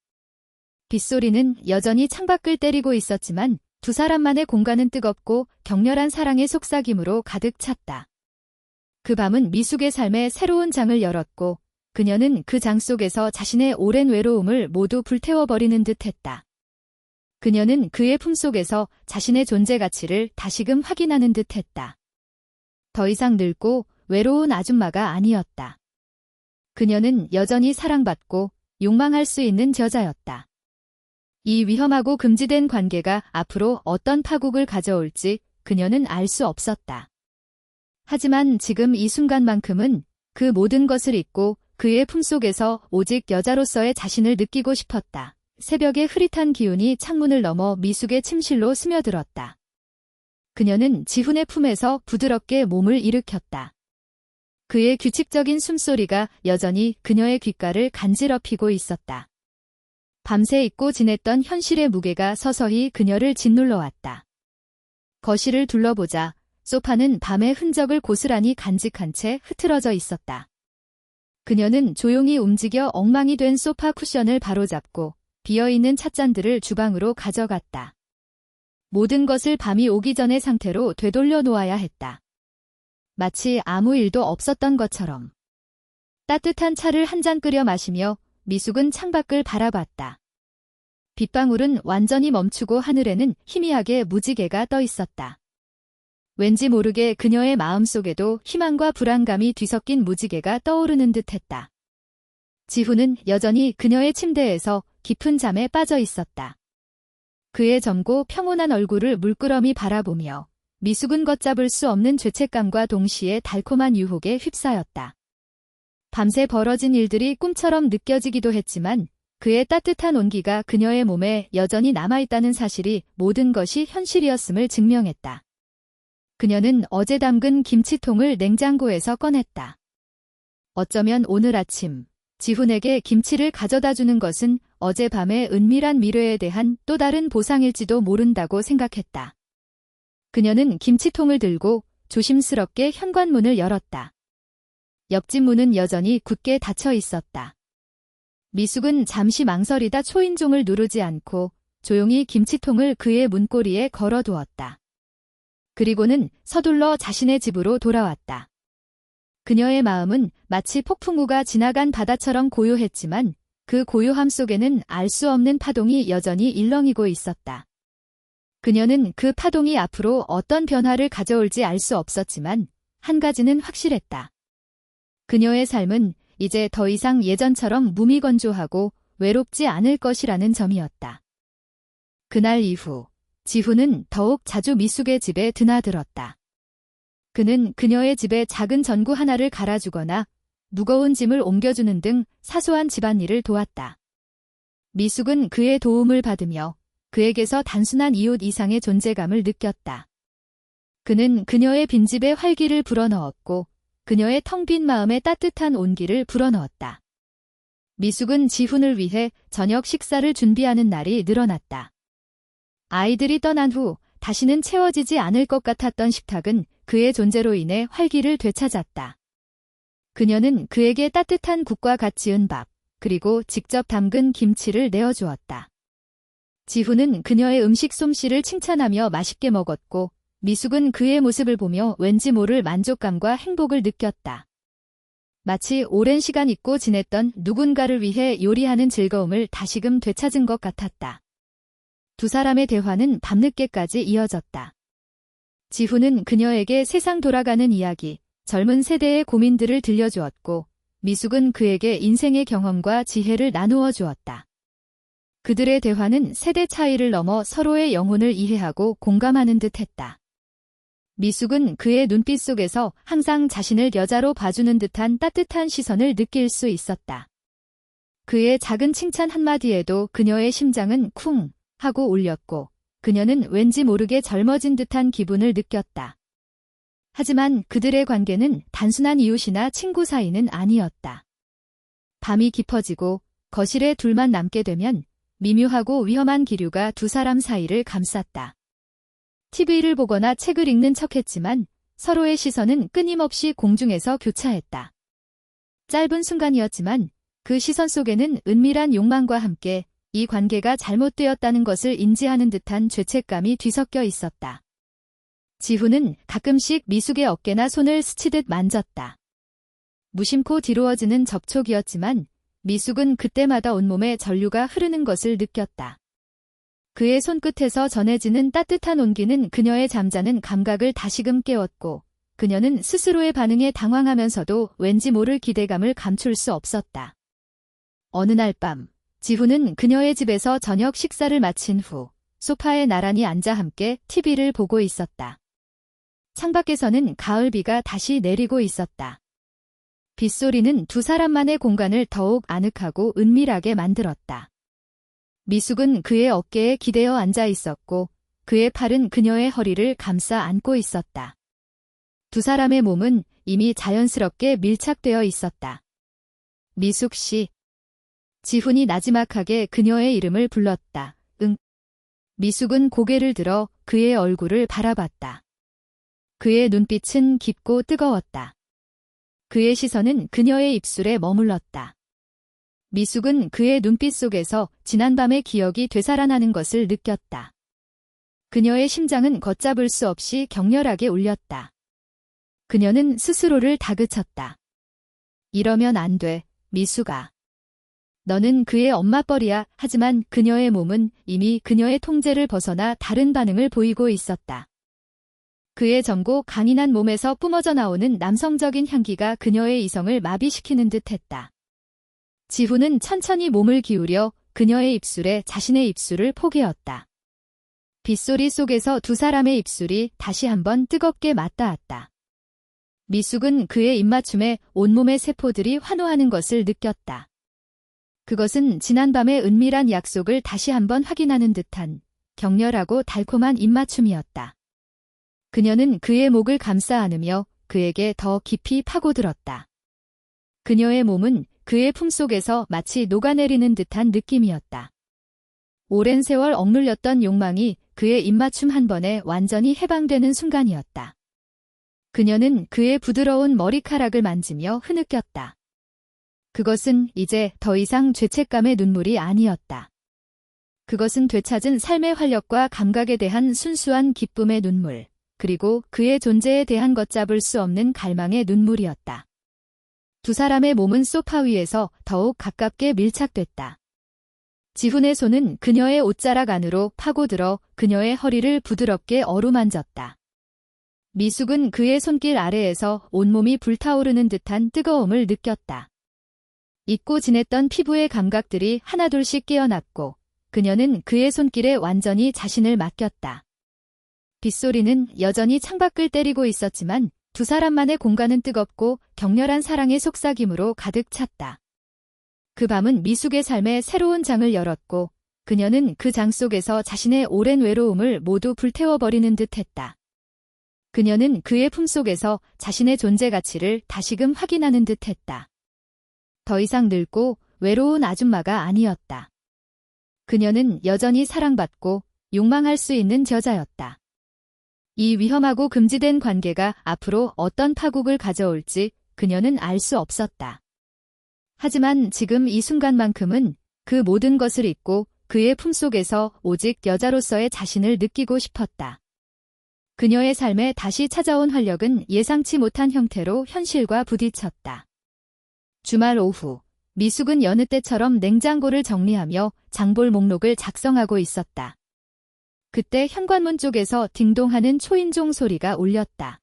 빗소리는 여전히 창밖을 때리고 있었지만 두 사람만의 공간은 뜨겁고 격렬한 사랑의 속삭임으로 가득 찼다. 그 밤은 미숙의 삶에 새로운 장을 열었고 그녀는 그 장 속에서 자신의 오랜 외로움을 모두 불태워버리는 듯했다. 그녀는 그의 품속에서 자신의 존재 가치를 다시금 확인하는 듯했다. 더 이상 늙고 외로운 아줌마가 아니었다. 그녀는 여전히 사랑받고 욕망할 수 있는 여자였다. 이 위험하고 금지된 관계가 앞으로 어떤 파국을 가져올지 그녀는 알 수 없었다. 하지만 지금 이 순간만큼은 그 모든 것을 잊고 그의 품속에서 오직 여자로서의 자신을 느끼고 싶었다. 새벽의 흐릿한 기운이 창문을 넘어 미숙의 침실로 스며들었다. 그녀는 지훈의 품에서 부드럽게 몸을 일으켰다. 그의 규칙적인 숨소리가 여전히 그녀의 귓가를 간지럽히고 있었다. 밤새 잊고 지냈던 현실의 무게가 서서히 그녀를 짓눌러 왔다. 거실을 둘러보자 소파는 밤의 흔적을 고스란히 간직한 채 흐트러져 있었다. 그녀는 조용히 움직여 엉망이 된 소파 쿠션을 바로잡고 비어있는 찻잔들을 주방으로 가져갔다. 모든 것을 밤이 오기 전의 상태로 되돌려 놓아야 했다. 마치 아무 일도 없었던 것처럼. 따뜻한 차를 한 잔 끓여 마시며 미숙은 창밖을 바라봤다. 빗방울은 완전히 멈추고 하늘에는 희미하게 무지개가 떠 있었다. 왠지 모르게 그녀의 마음속에도 희망과 불안감이 뒤섞인 무지개가 떠오르는 듯했다. 지훈은 여전히 그녀의 침대에서 깊은 잠에 빠져 있었다. 그의 젊고 평온한 얼굴을 물끄러미 바라보며 미숙은 걷잡을 수 없는 죄책감과 동시에 달콤한 유혹에 휩싸였다. 밤새 벌어진 일들이 꿈처럼 느껴지기도 했지만 그의 따뜻한 온기가 그녀의 몸에 여전히 남아있다는 사실이 모든 것이 현실이었음을 증명했다. 그녀는 어제 담근 김치통을 냉장고에서 꺼냈다. 어쩌면 오늘 아침 지훈에게 김치를 가져다 주는 것은 어젯밤의 은밀한 미래에 대한 또 다른 보상일지도 모른다고 생각했다. 그녀는 김치통을 들고 조심스럽게 현관문을 열었다. 옆집 문은 여전히 굳게 닫혀 있었다. 미숙은 잠시 망설이다 초인종을 누르지 않고 조용히 김치통을 그의 문고리에 걸어두었다. 그리고는 서둘러 자신의 집으로 돌아왔다. 그녀의 마음은 마치 폭풍우가 지나간 바다처럼 고요했지만 그 고요함 속에는 알 수 없는 파동이 여전히 일렁이고 있었다. 그녀는 그 파동이 앞으로 어떤 변화를 가져올지 알 수 없었지만 한 가지는 확실했다. 그녀의 삶은 이제 더 이상 예전처럼 무미건조하고 외롭지 않을 것이라는 점이었다. 그날 이후 지훈은 더욱 자주 미숙의 집에 드나들었다. 그는 그녀의 집에 작은 전구 하나를 갈아주거나 무거운 짐을 옮겨주는 등 사소한 집안일을 도왔다. 미숙은 그의 도움을 받으며 그에게서 단순한 이웃 이상의 존재감을 느꼈다. 그는 그녀의 빈집에 활기를 불어넣었고 그녀의 텅 빈 마음에 따뜻한 온기를 불어넣었다. 미숙은 지훈을 위해 저녁 식사를 준비하는 날이 늘어났다. 아이들이 떠난 후 다시는 채워지지 않을 것 같았던 식탁은 그의 존재로 인해 활기를 되찾았다. 그녀는 그에게 따뜻한 국과 갓 지은 밥, 그리고 직접 담근 김치를 내어주었다. 지훈은 그녀의 음식 솜씨를 칭찬하며 맛있게 먹었고 미숙은 그의 모습을 보며 왠지 모를 만족감과 행복을 느꼈다. 마치 오랜 시간 잊고 지냈던 누군가를 위해 요리하는 즐거움을 다시금 되찾은 것 같았다. 두 사람의 대화는 밤늦게까지 이어졌다. 지훈은 그녀에게 세상 돌아가는 이야기, 젊은 세대의 고민들을 들려주었고 미숙은 그에게 인생의 경험과 지혜를 나누어 주었다. 그들의 대화는 세대 차이를 넘어 서로의 영혼을 이해하고 공감하는 듯했다. 미숙은 그의 눈빛 속에서 항상 자신을 여자로 봐주는 듯한 따뜻한 시선을 느낄 수 있었다. 그의 작은 칭찬 한마디에도 그녀의 심장은 쿵 하고 울렸고 그녀는 왠지 모르게 젊어진 듯한 기분을 느꼈다. 하지만 그들의 관계는 단순한 이웃이나 친구 사이는 아니었다. 밤이 깊어지고 거실에 둘만 남게 되면 미묘하고 위험한 기류가 두 사람 사이를 감쌌다. TV를 보거나 책을 읽는 척했지만 서로의 시선은 끊임없이 공중에서 교차했다. 짧은 순간이었지만 그 시선 속에는 은밀한 욕망과 함께 이 관계가 잘못되었다는 것을 인지하는 듯한 죄책감이 뒤섞여 있었다. 지훈은 가끔씩 미숙의 어깨나 손을 스치듯 만졌다. 무심코 뒤로워지는 접촉이었지만 미숙은 그때마다 온몸에 전류가 흐르는 것을 느꼈다. 그의 손끝에서 전해지는 따뜻한 온기는 그녀의 잠자는 감각을 다시금 깨웠고 그녀는 스스로의 반응에 당황하면서도 왠지 모를 기대감을 감출 수 없었다. 어느 날 밤, 지훈은 그녀의 집에서 저녁 식사를 마친 후 소파에 나란히 앉아 함께 TV를 보고 있었다. 창밖에서는 가을비가 다시 내리고 있었다. 빗소리는 두 사람만의 공간을 더욱 아늑하고 은밀하게 만들었다. 미숙은 그의 어깨에 기대어 앉아 있었고 그의 팔은 그녀의 허리를 감싸 안고 있었다. 두 사람의 몸은 이미 자연스럽게 밀착되어 있었다. 미숙 씨. 지훈이 나지막하게 그녀의 이름을 불렀다. 응. 미숙은 고개를 들어 그의 얼굴을 바라봤다. 그의 눈빛은 깊고 뜨거웠다. 그의 시선은 그녀의 입술에 머물렀다. 미숙은 그의 눈빛 속에서 지난밤의 기억이 되살아나는 것을 느꼈다. 그녀의 심장은 걷잡을 수 없이 격렬하게 울렸다. 그녀는 스스로를 다그쳤다. 이러면 안 돼, 미숙아. 너는 그의 엄마뻘이야. 하지만 그녀의 몸은 이미 그녀의 통제를 벗어나 다른 반응을 보이고 있었다. 그의 젊고 강인한 몸에서 뿜어져 나오는 남성적인 향기가 그녀의 이성을 마비시키는 듯했다. 지훈은 천천히 몸을 기울여 그녀의 입술에 자신의 입술을 포개었다. 빗소리 속에서 두 사람의 입술이 다시 한번 뜨겁게 맞닿았다. 미숙은 그의 입맞춤에 온몸의 세포들이 환호하는 것을 느꼈다. 그것은 지난밤의 은밀한 약속을 다시 한번 확인하는 듯한 격렬하고 달콤한 입맞춤이었다. 그녀는 그의 목을 감싸 안으며 그에게 더 깊이 파고들었다. 그녀의 몸은 그의 품속에서 마치 녹아내리는 듯한 느낌이었다. 오랜 세월 억눌렸던 욕망이 그의 입맞춤 한 번에 완전히 해방되는 순간이었다. 그녀는 그의 부드러운 머리카락을 만지며 흐느꼈다. 그것은 이제 더 이상 죄책감의 눈물이 아니었다. 그것은 되찾은 삶의 활력과 감각에 대한 순수한 기쁨의 눈물, 그리고 그의 존재에 대한 걷잡을 수 없는 갈망의 눈물이었다. 두 사람의 몸은 소파 위에서 더욱 가깝게 밀착됐다. 지훈의 손은 그녀의 옷자락 안으로 파고들어 그녀의 허리를 부드럽게 어루만졌다. 미숙은 그의 손길 아래에서 온몸이 불타오르는 듯한 뜨거움을 느꼈다. 잊고 지냈던 피부의 감각들이 하나둘씩 깨어났고 그녀는 그의 손길에 완전히 자신을 맡겼다. 빗소리는 여전히 창밖을 때리고 있었지만 두 사람만의 공간은 뜨겁고 격렬한 사랑의 속삭임으로 가득 찼다. 그 밤은 미숙의 삶에 새로운 장을 열었고 그녀는 그 장 속에서 자신의 오랜 외로움을 모두 불태워버리는 듯했다. 그녀는 그의 품속에서 자신의 존재 가치를 다시금 확인하는 듯했다. 더 이상 늙고 외로운 아줌마가 아니었다. 그녀는 여전히 사랑받고 욕망할 수 있는 여자였다. 이 위험하고 금지된 관계가 앞으로 어떤 파국을 가져올지 그녀는 알 수 없었다. 하지만 지금 이 순간만큼은 그 모든 것을 잊고 그의 품속에서 오직 여자로서의 자신을 느끼고 싶었다. 그녀의 삶에 다시 찾아온 활력은 예상치 못한 형태로 현실과 부딪혔다. 주말 오후, 미숙은 여느 때처럼 냉장고를 정리하며 장볼 목록을 작성하고 있었다. 그때 현관문 쪽에서 딩동하는 초인종 소리가 울렸다.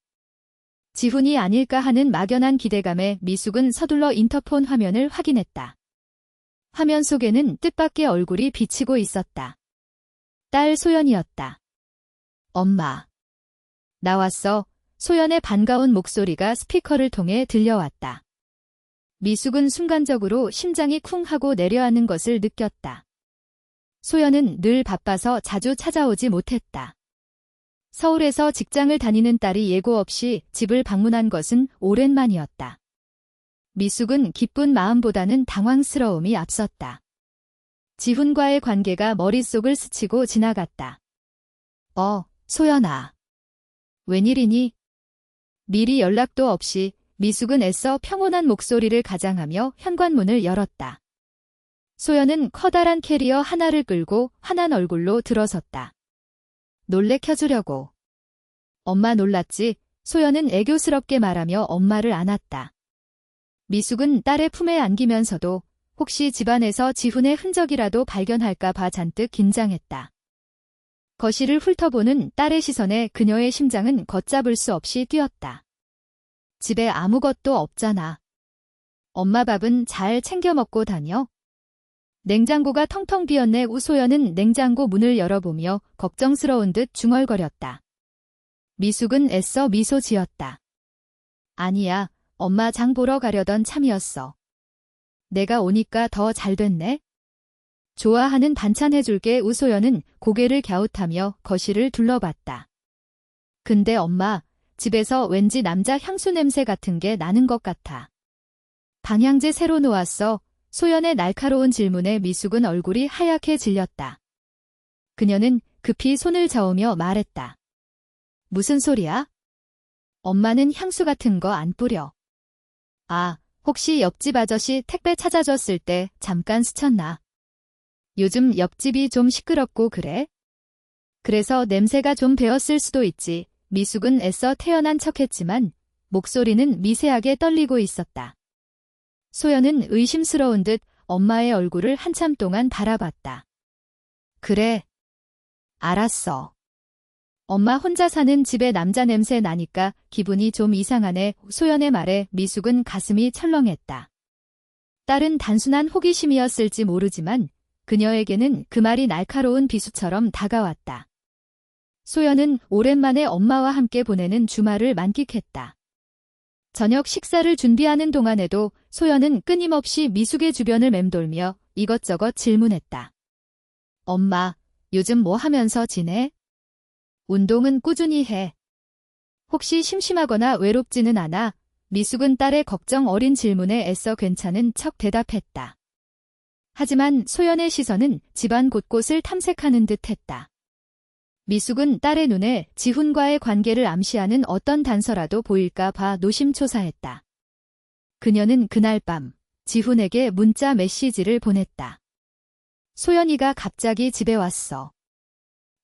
지훈이 아닐까 하는 막연한 기대감에 미숙은 서둘러 인터폰 화면을 확인했다. 화면 속에는 뜻밖의 얼굴이 비치고 있었다. 딸 소연이었다. 엄마. 나왔어. 소연의 반가운 목소리가 스피커를 통해 들려왔다. 미숙은 순간적으로 심장이 쿵 하고 내려앉는 것을 느꼈다. 소연은 늘 바빠서 자주 찾아오지 못했다. 서울에서 직장을 다니는 딸이 예고 없이 집을 방문한 것은 오랜만이었다. 미숙은 기쁜 마음보다는 당황스러움이 앞섰다. 지훈과의 관계가 머릿속을 스치고 지나갔다. 소연아. 웬일이니? 미리 연락도 없이 미숙은 애써 평온한 목소리를 가장하며 현관문을 열었다. 소연은 커다란 캐리어 하나를 끌고 환한 얼굴로 들어섰다. 놀래켜주려고. 엄마 놀랐지? 소연은 애교스럽게 말하며 엄마를 안았다. 미숙은 딸의 품에 안기면서도 혹시 집안에서 지훈의 흔적이라도 발견할까 봐 잔뜩 긴장했다. 거실을 훑어보는 딸의 시선에 그녀의 심장은 걷잡을 수 없이 뛰었다. 집에 아무것도 없잖아. 엄마 밥은 잘 챙겨 먹고 다녀? 냉장고가 텅텅 비었네. 우소연은 냉장고 문을 열어보며 걱정스러운 듯 중얼거렸다. 미숙은 애써 미소 지었다. 아니야, 엄마 장 보러 가려던 참이었어. 내가 오니까 더 잘 됐네. 좋아하는 반찬 해줄게. 우소연은 고개를 갸웃하며 거실을 둘러봤다. 근데 엄마, 집에서 왠지 남자 향수 냄새 같은 게 나는 것 같아. 방향제 새로 놓았어. 소연의 날카로운 질문에 미숙은 얼굴이 하얗게 질렸다. 그녀는 급히 손을 저으며 말했다. 무슨 소리야? 엄마는 향수 같은 거 안 뿌려. 아, 혹시 옆집 아저씨 택배 찾아줬을 때 잠깐 스쳤나? 요즘 옆집이 좀 시끄럽고 그래? 그래서 냄새가 좀 배었을 수도 있지. 미숙은 애써 태연한 척했지만 목소리는 미세하게 떨리고 있었다. 소연은 의심스러운 듯 엄마의 얼굴을 한참 동안 바라봤다. 그래. 알았어. 엄마 혼자 사는 집에 남자 냄새 나니까 기분이 좀 이상하네. 소연의 말에 미숙은 가슴이 철렁했다. 딸은 단순한 호기심이었을지 모르지만 그녀에게는 그 말이 날카로운 비수처럼 다가왔다. 소연은 오랜만에 엄마와 함께 보내는 주말을 만끽했다. 저녁 식사를 준비하는 동안에도 소연은 끊임없이 미숙의 주변을 맴돌며 이것저것 질문했다. 엄마, 요즘 뭐 하면서 지내? 운동은 꾸준히 해. 혹시 심심하거나 외롭지는 않아? 미숙은 딸의 걱정 어린 질문에 애써 괜찮은 척 대답했다. 하지만 소연의 시선은 집안 곳곳을 탐색하는 듯 했다. 미숙은 딸의 눈에 지훈과의 관계를 암시하는 어떤 단서라도 보일까 봐 노심초사했다. 그녀는 그날 밤 지훈에게 문자 메시지를 보냈다. 소연이가 갑자기 집에 왔어.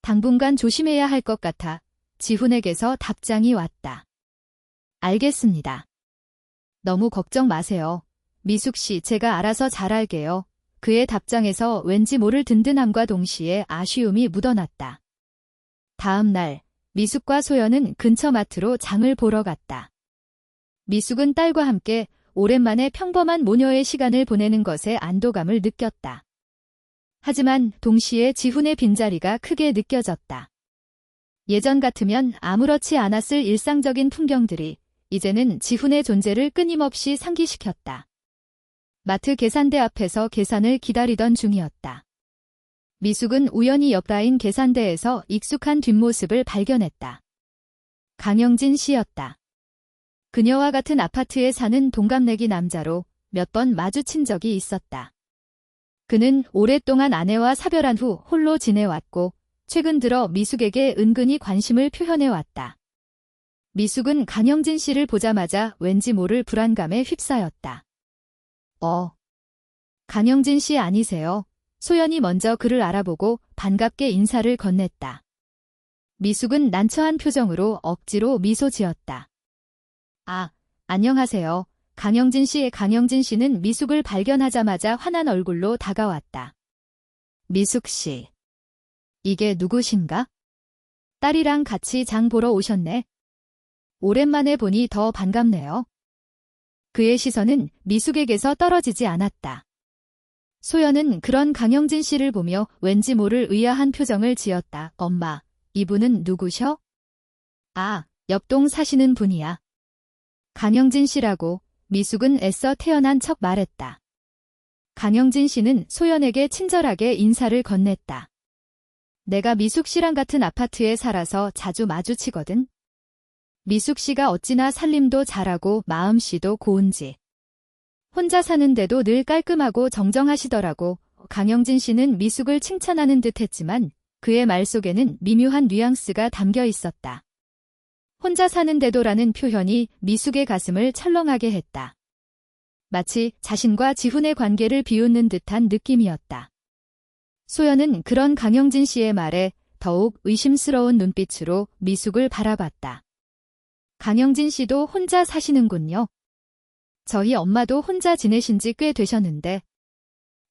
당분간 조심해야 할 것 같아. 지훈에게서 답장이 왔다. 알겠습니다. 너무 걱정 마세요. 미숙 씨, 제가 알아서 잘할게요. 그의 답장에서 왠지 모를 든든함과 동시에 아쉬움이 묻어났다. 다음 날, 미숙과 소연은 근처 마트로 장을 보러 갔다. 미숙은 딸과 함께 오랜만에 평범한 모녀의 시간을 보내는 것에 안도감을 느꼈다. 하지만 동시에 지훈의 빈자리가 크게 느껴졌다. 예전 같으면 아무렇지 않았을 일상적인 풍경들이 이제는 지훈의 존재를 끊임없이 상기시켰다. 마트 계산대 앞에서 계산을 기다리던 중이었다. 미숙은 우연히 옆 라인 계산대에서 익숙한 뒷모습을 발견했다. 강영진 씨였다. 그녀와 같은 아파트에 사는 동갑내기 남자로 몇 번 마주친 적이 있었다. 그는 오랫동안 아내와 사별한 후 홀로 지내왔고 최근 들어 미숙에게 은근히 관심을 표현해왔다. 미숙은 강영진 씨를 보자마자 왠지 모를 불안감에 휩싸였다. 강영진 씨 아니세요? 소연이 먼저 그를 알아보고 반갑게 인사를 건넸다. 미숙은 난처한 표정으로 억지로 미소 지었다. 안녕하세요. 강영진 씨는 미숙을 발견하자마자 환한 얼굴로 다가왔다. 미숙 씨. 이게 누구신가? 딸이랑 같이 장 보러 오셨네. 오랜만에 보니 더 반갑네요. 그의 시선은 미숙에게서 떨어지지 않았다. 소연은 그런 강영진 씨를 보며 왠지 모를 의아한 표정을 지었다. 엄마, 이분은 누구셔? 옆동 사시는 분이야. 강영진 씨라고. 미숙은 애써 태연한 척 말했다. 강영진 씨는 소연에게 친절하게 인사를 건넸다. 내가 미숙 씨랑 같은 아파트에 살아서 자주 마주치거든. 미숙 씨가 어찌나 살림도 잘하고 마음씨도 고운지. 혼자 사는데도 늘 깔끔하고 정정하시더라고. 강영진 씨는 미숙을 칭찬하는 듯 했지만 그의 말 속에는 미묘한 뉘앙스가 담겨 있었다. 혼자 사는데도라는 표현이 미숙의 가슴을 철렁하게 했다. 마치 자신과 지훈의 관계를 비웃는 듯한 느낌이었다. 소연은 그런 강영진 씨의 말에 더욱 의심스러운 눈빛으로 미숙을 바라봤다. 강영진 씨도 혼자 사시는군요. 저희 엄마도 혼자 지내신 지 꽤 되셨는데.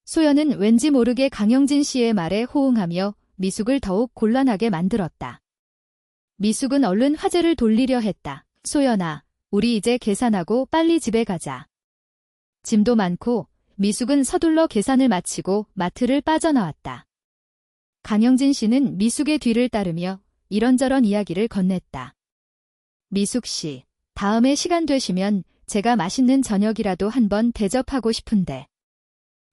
소연은 왠지 모르게 강영진 씨의 말에 호응하며 미숙을 더욱 곤란하게 만들었다. 미숙은 얼른 화제를 돌리려 했다. 소연아, 우리 이제 계산하고 빨리 집에 가자. 짐도 많고. 미숙은 서둘러 계산을 마치고 마트를 빠져나왔다. 강영진 씨는 미숙의 뒤를 따르며 이런저런 이야기를 건넸다. 미숙 씨, 다음에 시간 되시면 제가 맛있는 저녁이라도 한번 대접하고 싶은데.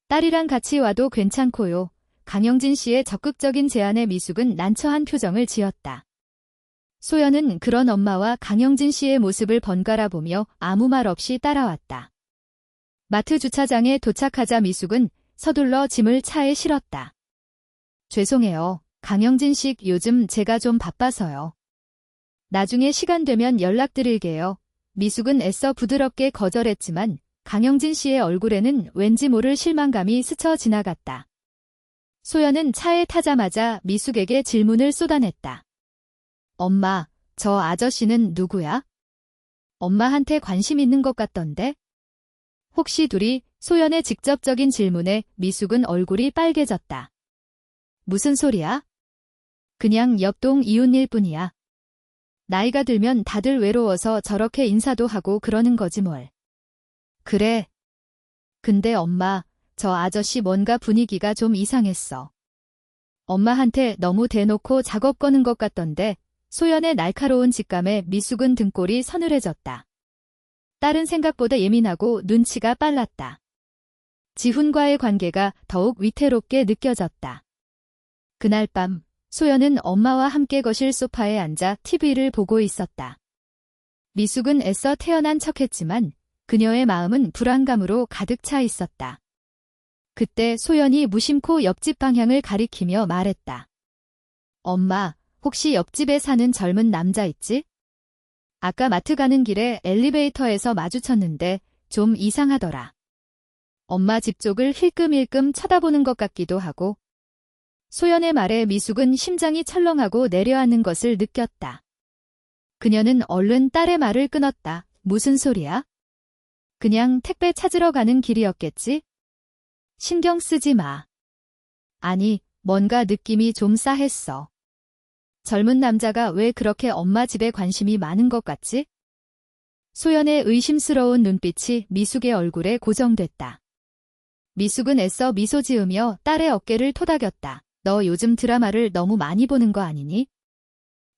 딸이랑 같이 와도 괜찮고요. 강영진 씨의 적극적인 제안에 미숙은 난처한 표정을 지었다. 소연은 그런 엄마와 강영진 씨의 모습을 번갈아 보며 아무 말 없이 따라왔다. 마트 주차장에 도착하자 미숙은 서둘러 짐을 차에 실었다. 죄송해요. 강영진 씨, 요즘 제가 좀 바빠서요. 나중에 시간 되면 연락드릴게요. 미숙은 애써 부드럽게 거절했지만 강영진 씨의 얼굴에는 왠지 모를 실망감이 스쳐 지나갔다. 소연은 차에 타자마자 미숙에게 질문을 쏟아냈다. 엄마, 저 아저씨는 누구야? 엄마한테 관심 있는 것 같던데? 혹시 둘이? 소연의 직접적인 질문에 미숙은 얼굴이 빨개졌다. 무슨 소리야? 그냥 옆동 이웃일 뿐이야. 나이가 들면 다들 외로워서 저렇게 인사도 하고 그러는 거지 뭘. 그래. 근데 엄마, 저 아저씨 뭔가 분위기가 좀 이상했어. 엄마한테 너무 대놓고 작업 거는 것 같던데. 소연의 날카로운 직감에 미숙은 등골이 서늘해졌다. 딸은 생각보다 예민하고 눈치가 빨랐다. 지훈과의 관계가 더욱 위태롭게 느껴졌다. 그날 밤, 소연은 엄마와 함께 거실 소파에 앉아 TV를 보고 있었다. 미숙은 애써 태어난 척했지만 그녀의 마음은 불안감으로 가득 차 있었다. 그때 소연이 무심코 옆집 방향을 가리키며 말했다. 엄마, 혹시 옆집에 사는 젊은 남자 있지? 아까 마트 가는 길에 엘리베이터에서 마주쳤는데 좀 이상하더라. 엄마 집 쪽을 힐끔힐끔 쳐다보는 것 같기도 하고. 소연의 말에 미숙은 심장이 철렁하고 내려앉는 것을 느꼈다. 그녀는 얼른 딸의 말을 끊었다. 무슨 소리야? 그냥 택배 찾으러 가는 길이었겠지? 신경 쓰지 마. 아니, 뭔가 느낌이 좀 싸했어. 젊은 남자가 왜 그렇게 엄마 집에 관심이 많은 것 같지? 소연의 의심스러운 눈빛이 미숙의 얼굴에 고정됐다. 미숙은 애써 미소 지으며 딸의 어깨를 토닥였다. 너 요즘 드라마를 너무 많이 보는 거 아니니?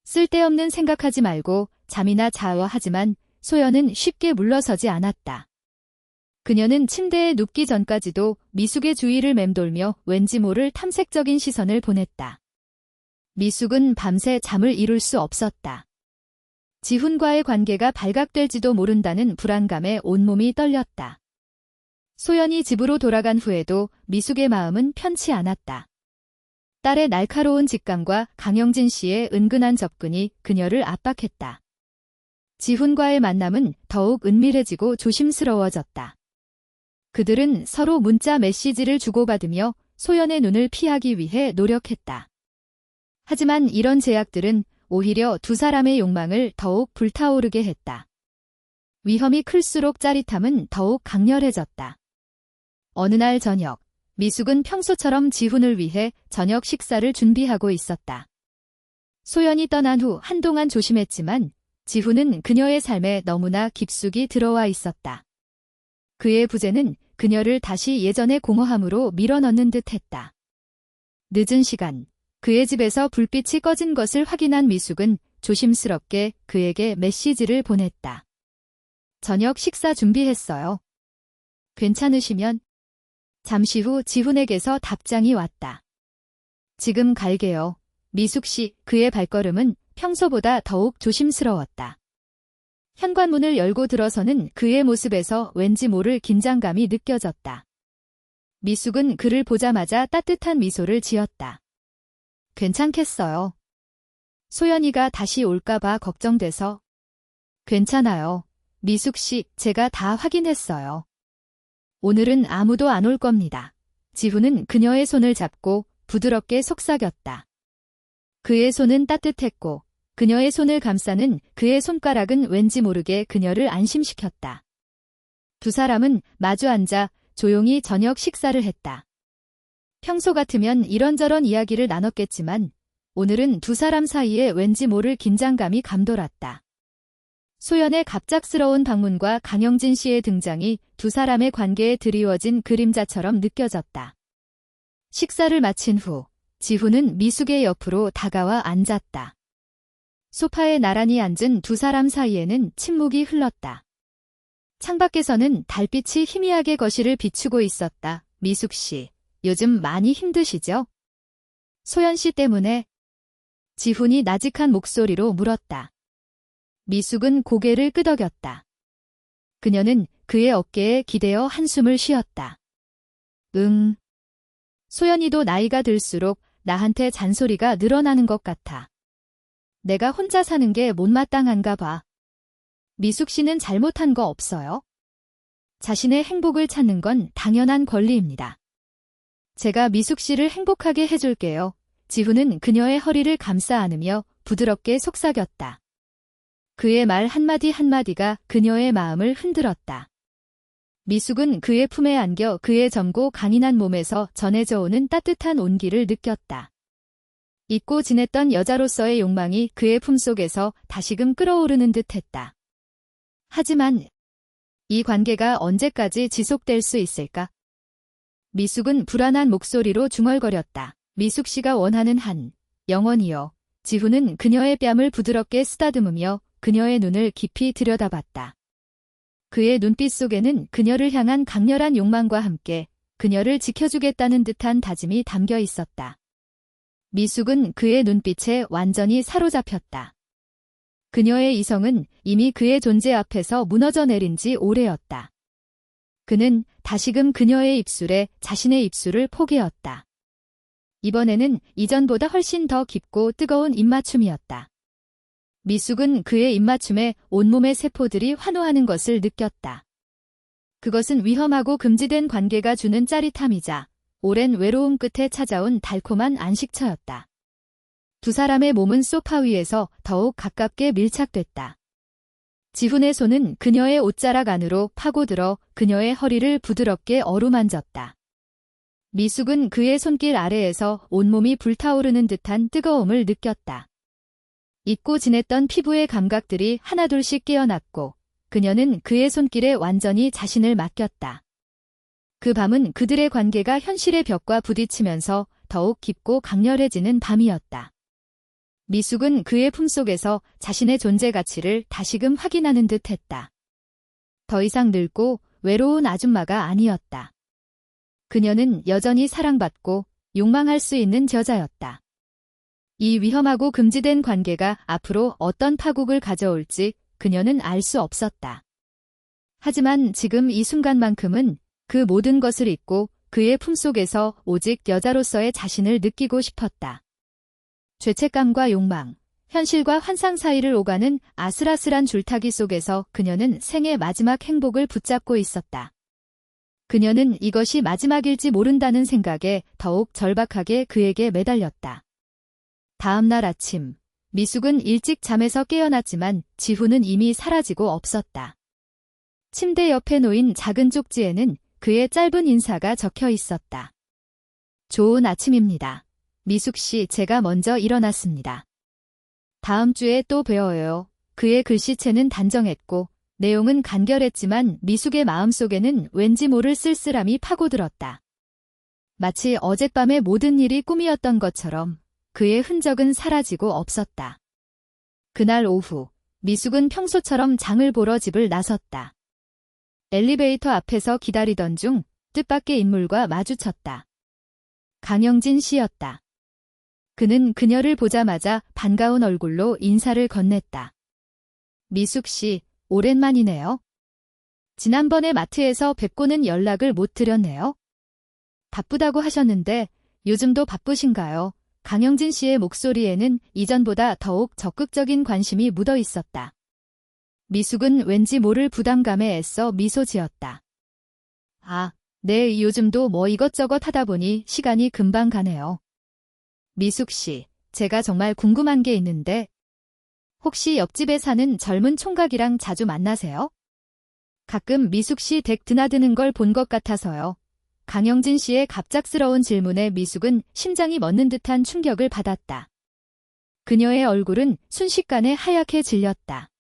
쓸데없는 생각하지 말고 잠이나 자워. 하지만 소연은 쉽게 물러서지 않았다. 그녀는 침대에 눕기 전까지도 미숙의 주위를 맴돌며 왠지 모를 탐색적인 시선을 보냈다. 미숙은 밤새 잠을 이룰 수 없었다. 지훈과의 관계가 발각될지도 모른다는 불안감에 온몸이 떨렸다. 소연이 집으로 돌아간 후에도 미숙의 마음은 편치 않았다. 딸의 날카로운 직감과 강영진 씨의 은근한 접근이 그녀를 압박했다. 지훈과의 만남은 더욱 은밀해지고 조심스러워졌다. 그들은 서로 문자 메시지를 주고받으며 소연의 눈을 피하기 위해 노력했다. 하지만 이런 제약들은 오히려 두 사람의 욕망을 더욱 불타오르게 했다. 위험이 클수록 짜릿함은 더욱 강렬해졌다. 어느 날 저녁, 미숙은 평소처럼 지훈을 위해 저녁 식사를 준비하고 있었다. 소연이 떠난 후 한동안 조심했지만 지훈은 그녀의 삶에 너무나 깊숙이 들어와 있었다. 그의 부재는 그녀를 다시 예전의 공허함으로 밀어넣는 듯했다. 늦은 시간, 그의 집에서 불빛이 꺼진 것을 확인한 미숙은 조심스럽게 그에게 메시지를 보냈다. 저녁 식사 준비했어요. 괜찮으시면? 잠시 후 지훈에게서 답장이 왔다. 지금 갈게요. 미숙 씨, 그의 발걸음은 평소보다 더욱 조심스러웠다. 현관문을 열고 들어서는 그의 모습에서 왠지 모를 긴장감이 느껴졌다. 미숙은 그를 보자마자 따뜻한 미소를 지었다. 괜찮겠어요. 소연이가 다시 올까봐 걱정돼서. 괜찮아요. 미숙 씨, 제가 다 확인했어요. 오늘은 아무도 안 올 겁니다. 지훈은 그녀의 손을 잡고 부드럽게 속삭였다. 그의 손은 따뜻했고 그녀의 손을 감싸는 그의 손가락은 왠지 모르게 그녀를 안심시켰다. 두 사람은 마주 앉아 조용히 저녁 식사를 했다. 평소 같으면 이런저런 이야기를 나눴겠지만 오늘은 두 사람 사이에 왠지 모를 긴장감이 감돌았다. 소연의 갑작스러운 방문과 강영진 씨의 등장이 두 사람의 관계에 드리워진 그림자처럼 느껴졌다. 식사를 마친 후 지훈은 미숙의 옆으로 다가와 앉았다. 소파에 나란히 앉은 두 사람 사이에는 침묵이 흘렀다. 창밖에서는 달빛이 희미하게 거실을 비추고 있었다. 미숙 씨, 요즘 많이 힘드시죠? 소연 씨 때문에? 지훈이 나직한 목소리로 물었다. 미숙은 고개를 끄덕였다. 그녀는 그의 어깨에 기대어 한숨을 쉬었다. 응. 소연이도 나이가 들수록 나한테 잔소리가 늘어나는 것 같아. 내가 혼자 사는 게 못마땅한가 봐. 미숙 씨는 잘못한 거 없어요? 자신의 행복을 찾는 건 당연한 권리입니다. 제가 미숙 씨를 행복하게 해줄게요. 지훈은 그녀의 허리를 감싸 안으며 부드럽게 속삭였다. 그의 말 한마디 한마디가 그녀의 마음을 흔들었다. 미숙은 그의 품에 안겨 그의 젊고 강인한 몸에서 전해져 오는 따뜻한 온기를 느꼈다. 잊고 지냈던 여자로서의 욕망이 그의 품속에서 다시금 끓어오르는 듯했다. 하지만 이 관계가 언제까지 지속될 수 있을까? 미숙은 불안한 목소리로 중얼거렸다. 미숙 씨가 원하는 한, 영원히요. 지훈은 그녀의 뺨을 부드럽게 쓰다듬으며 그녀의 눈을 깊이 들여다봤다. 그의 눈빛 속에는 그녀를 향한 강렬한 욕망과 함께 그녀를 지켜주겠다는 듯한 다짐이 담겨 있었다. 미숙은 그의 눈빛에 완전히 사로잡혔다. 그녀의 이성은 이미 그의 존재 앞에서 무너져 내린 지 오래였다. 그는 다시금 그녀의 입술에 자신의 입술을 포개었다. 이번에는 이전보다 훨씬 더 깊고 뜨거운 입맞춤이었다. 미숙은 그의 입맞춤에 온몸의 세포들이 환호하는 것을 느꼈다. 그것은 위험하고 금지된 관계가 주는 짜릿함이자 오랜 외로움 끝에 찾아온 달콤한 안식처였다. 두 사람의 몸은 소파 위에서 더욱 가깝게 밀착됐다. 지훈의 손은 그녀의 옷자락 안으로 파고들어 그녀의 허리를 부드럽게 어루만졌다. 미숙은 그의 손길 아래에서 온몸이 불타오르는 듯한 뜨거움을 느꼈다. 잊고 지냈던 피부의 감각들이 하나둘씩 깨어났고 그녀는 그의 손길에 완전히 자신을 맡겼다. 그 밤은 그들의 관계가 현실의 벽과 부딪히면서 더욱 깊고 강렬해지는 밤이었다. 미숙은 그의 품속에서 자신의 존재 가치를 다시금 확인하는 듯했다. 더 이상 늙고 외로운 아줌마가 아니었다. 그녀는 여전히 사랑받고 욕망할 수 있는 여자였다. 이 위험하고 금지된 관계가 앞으로 어떤 파국을 가져올지 그녀는 알 수 없었다. 하지만 지금 이 순간만큼은 그 모든 것을 잊고 그의 품속에서 오직 여자로서의 자신을 느끼고 싶었다. 죄책감과 욕망, 현실과 환상 사이를 오가는 아슬아슬한 줄타기 속에서 그녀는 생의 마지막 행복을 붙잡고 있었다. 그녀는 이것이 마지막일지 모른다는 생각에 더욱 절박하게 그에게 매달렸다. 다음 날 아침, 미숙은 일찍 잠에서 깨어났지만 지훈은 이미 사라지고 없었다. 침대 옆에 놓인 작은 쪽지에는 그의 짧은 인사가 적혀 있었다. 좋은 아침입니다. 미숙 씨, 제가 먼저 일어났습니다. 다음 주에 또 뵈어요. 그의 글씨체는 단정했고 내용은 간결했지만 미숙의 마음속에는 왠지 모를 쓸쓸함이 파고들었다. 마치 어젯밤의 모든 일이 꿈이었던 것처럼 그의 흔적은 사라지고 없었다. 그날 오후, 미숙은 평소처럼 장을 보러 집을 나섰다. 엘리베이터 앞에서 기다리던 중 뜻밖의 인물과 마주쳤다. 강영진 씨였다. 그는 그녀를 보자마자 반가운 얼굴로 인사를 건넸다. 미숙 씨, 오랜만이네요. 지난번에 마트에서 뵙고는 연락을 못 드렸네요. 바쁘다고 하셨는데 요즘도 바쁘신가요? 강영진 씨의 목소리에는 이전보다 더욱 적극적인 관심이 묻어 있었다. 미숙은 왠지 모를 부담감에 애써 미소 지었다. 아, 네, 요즘도 뭐 이것저것 하다 보니 시간이 금방 가네요. 미숙 씨, 제가 정말 궁금한 게 있는데 혹시 옆집에 사는 젊은 총각이랑 자주 만나세요? 가끔 미숙 씨 댁 드나드는 걸 본 것 같아서요. 강영진 씨의 갑작스러운 질문에 미숙은 심장이 멎는 듯한 충격을 받았다. 그녀의 얼굴은 순식간에 하얗게 질렸다.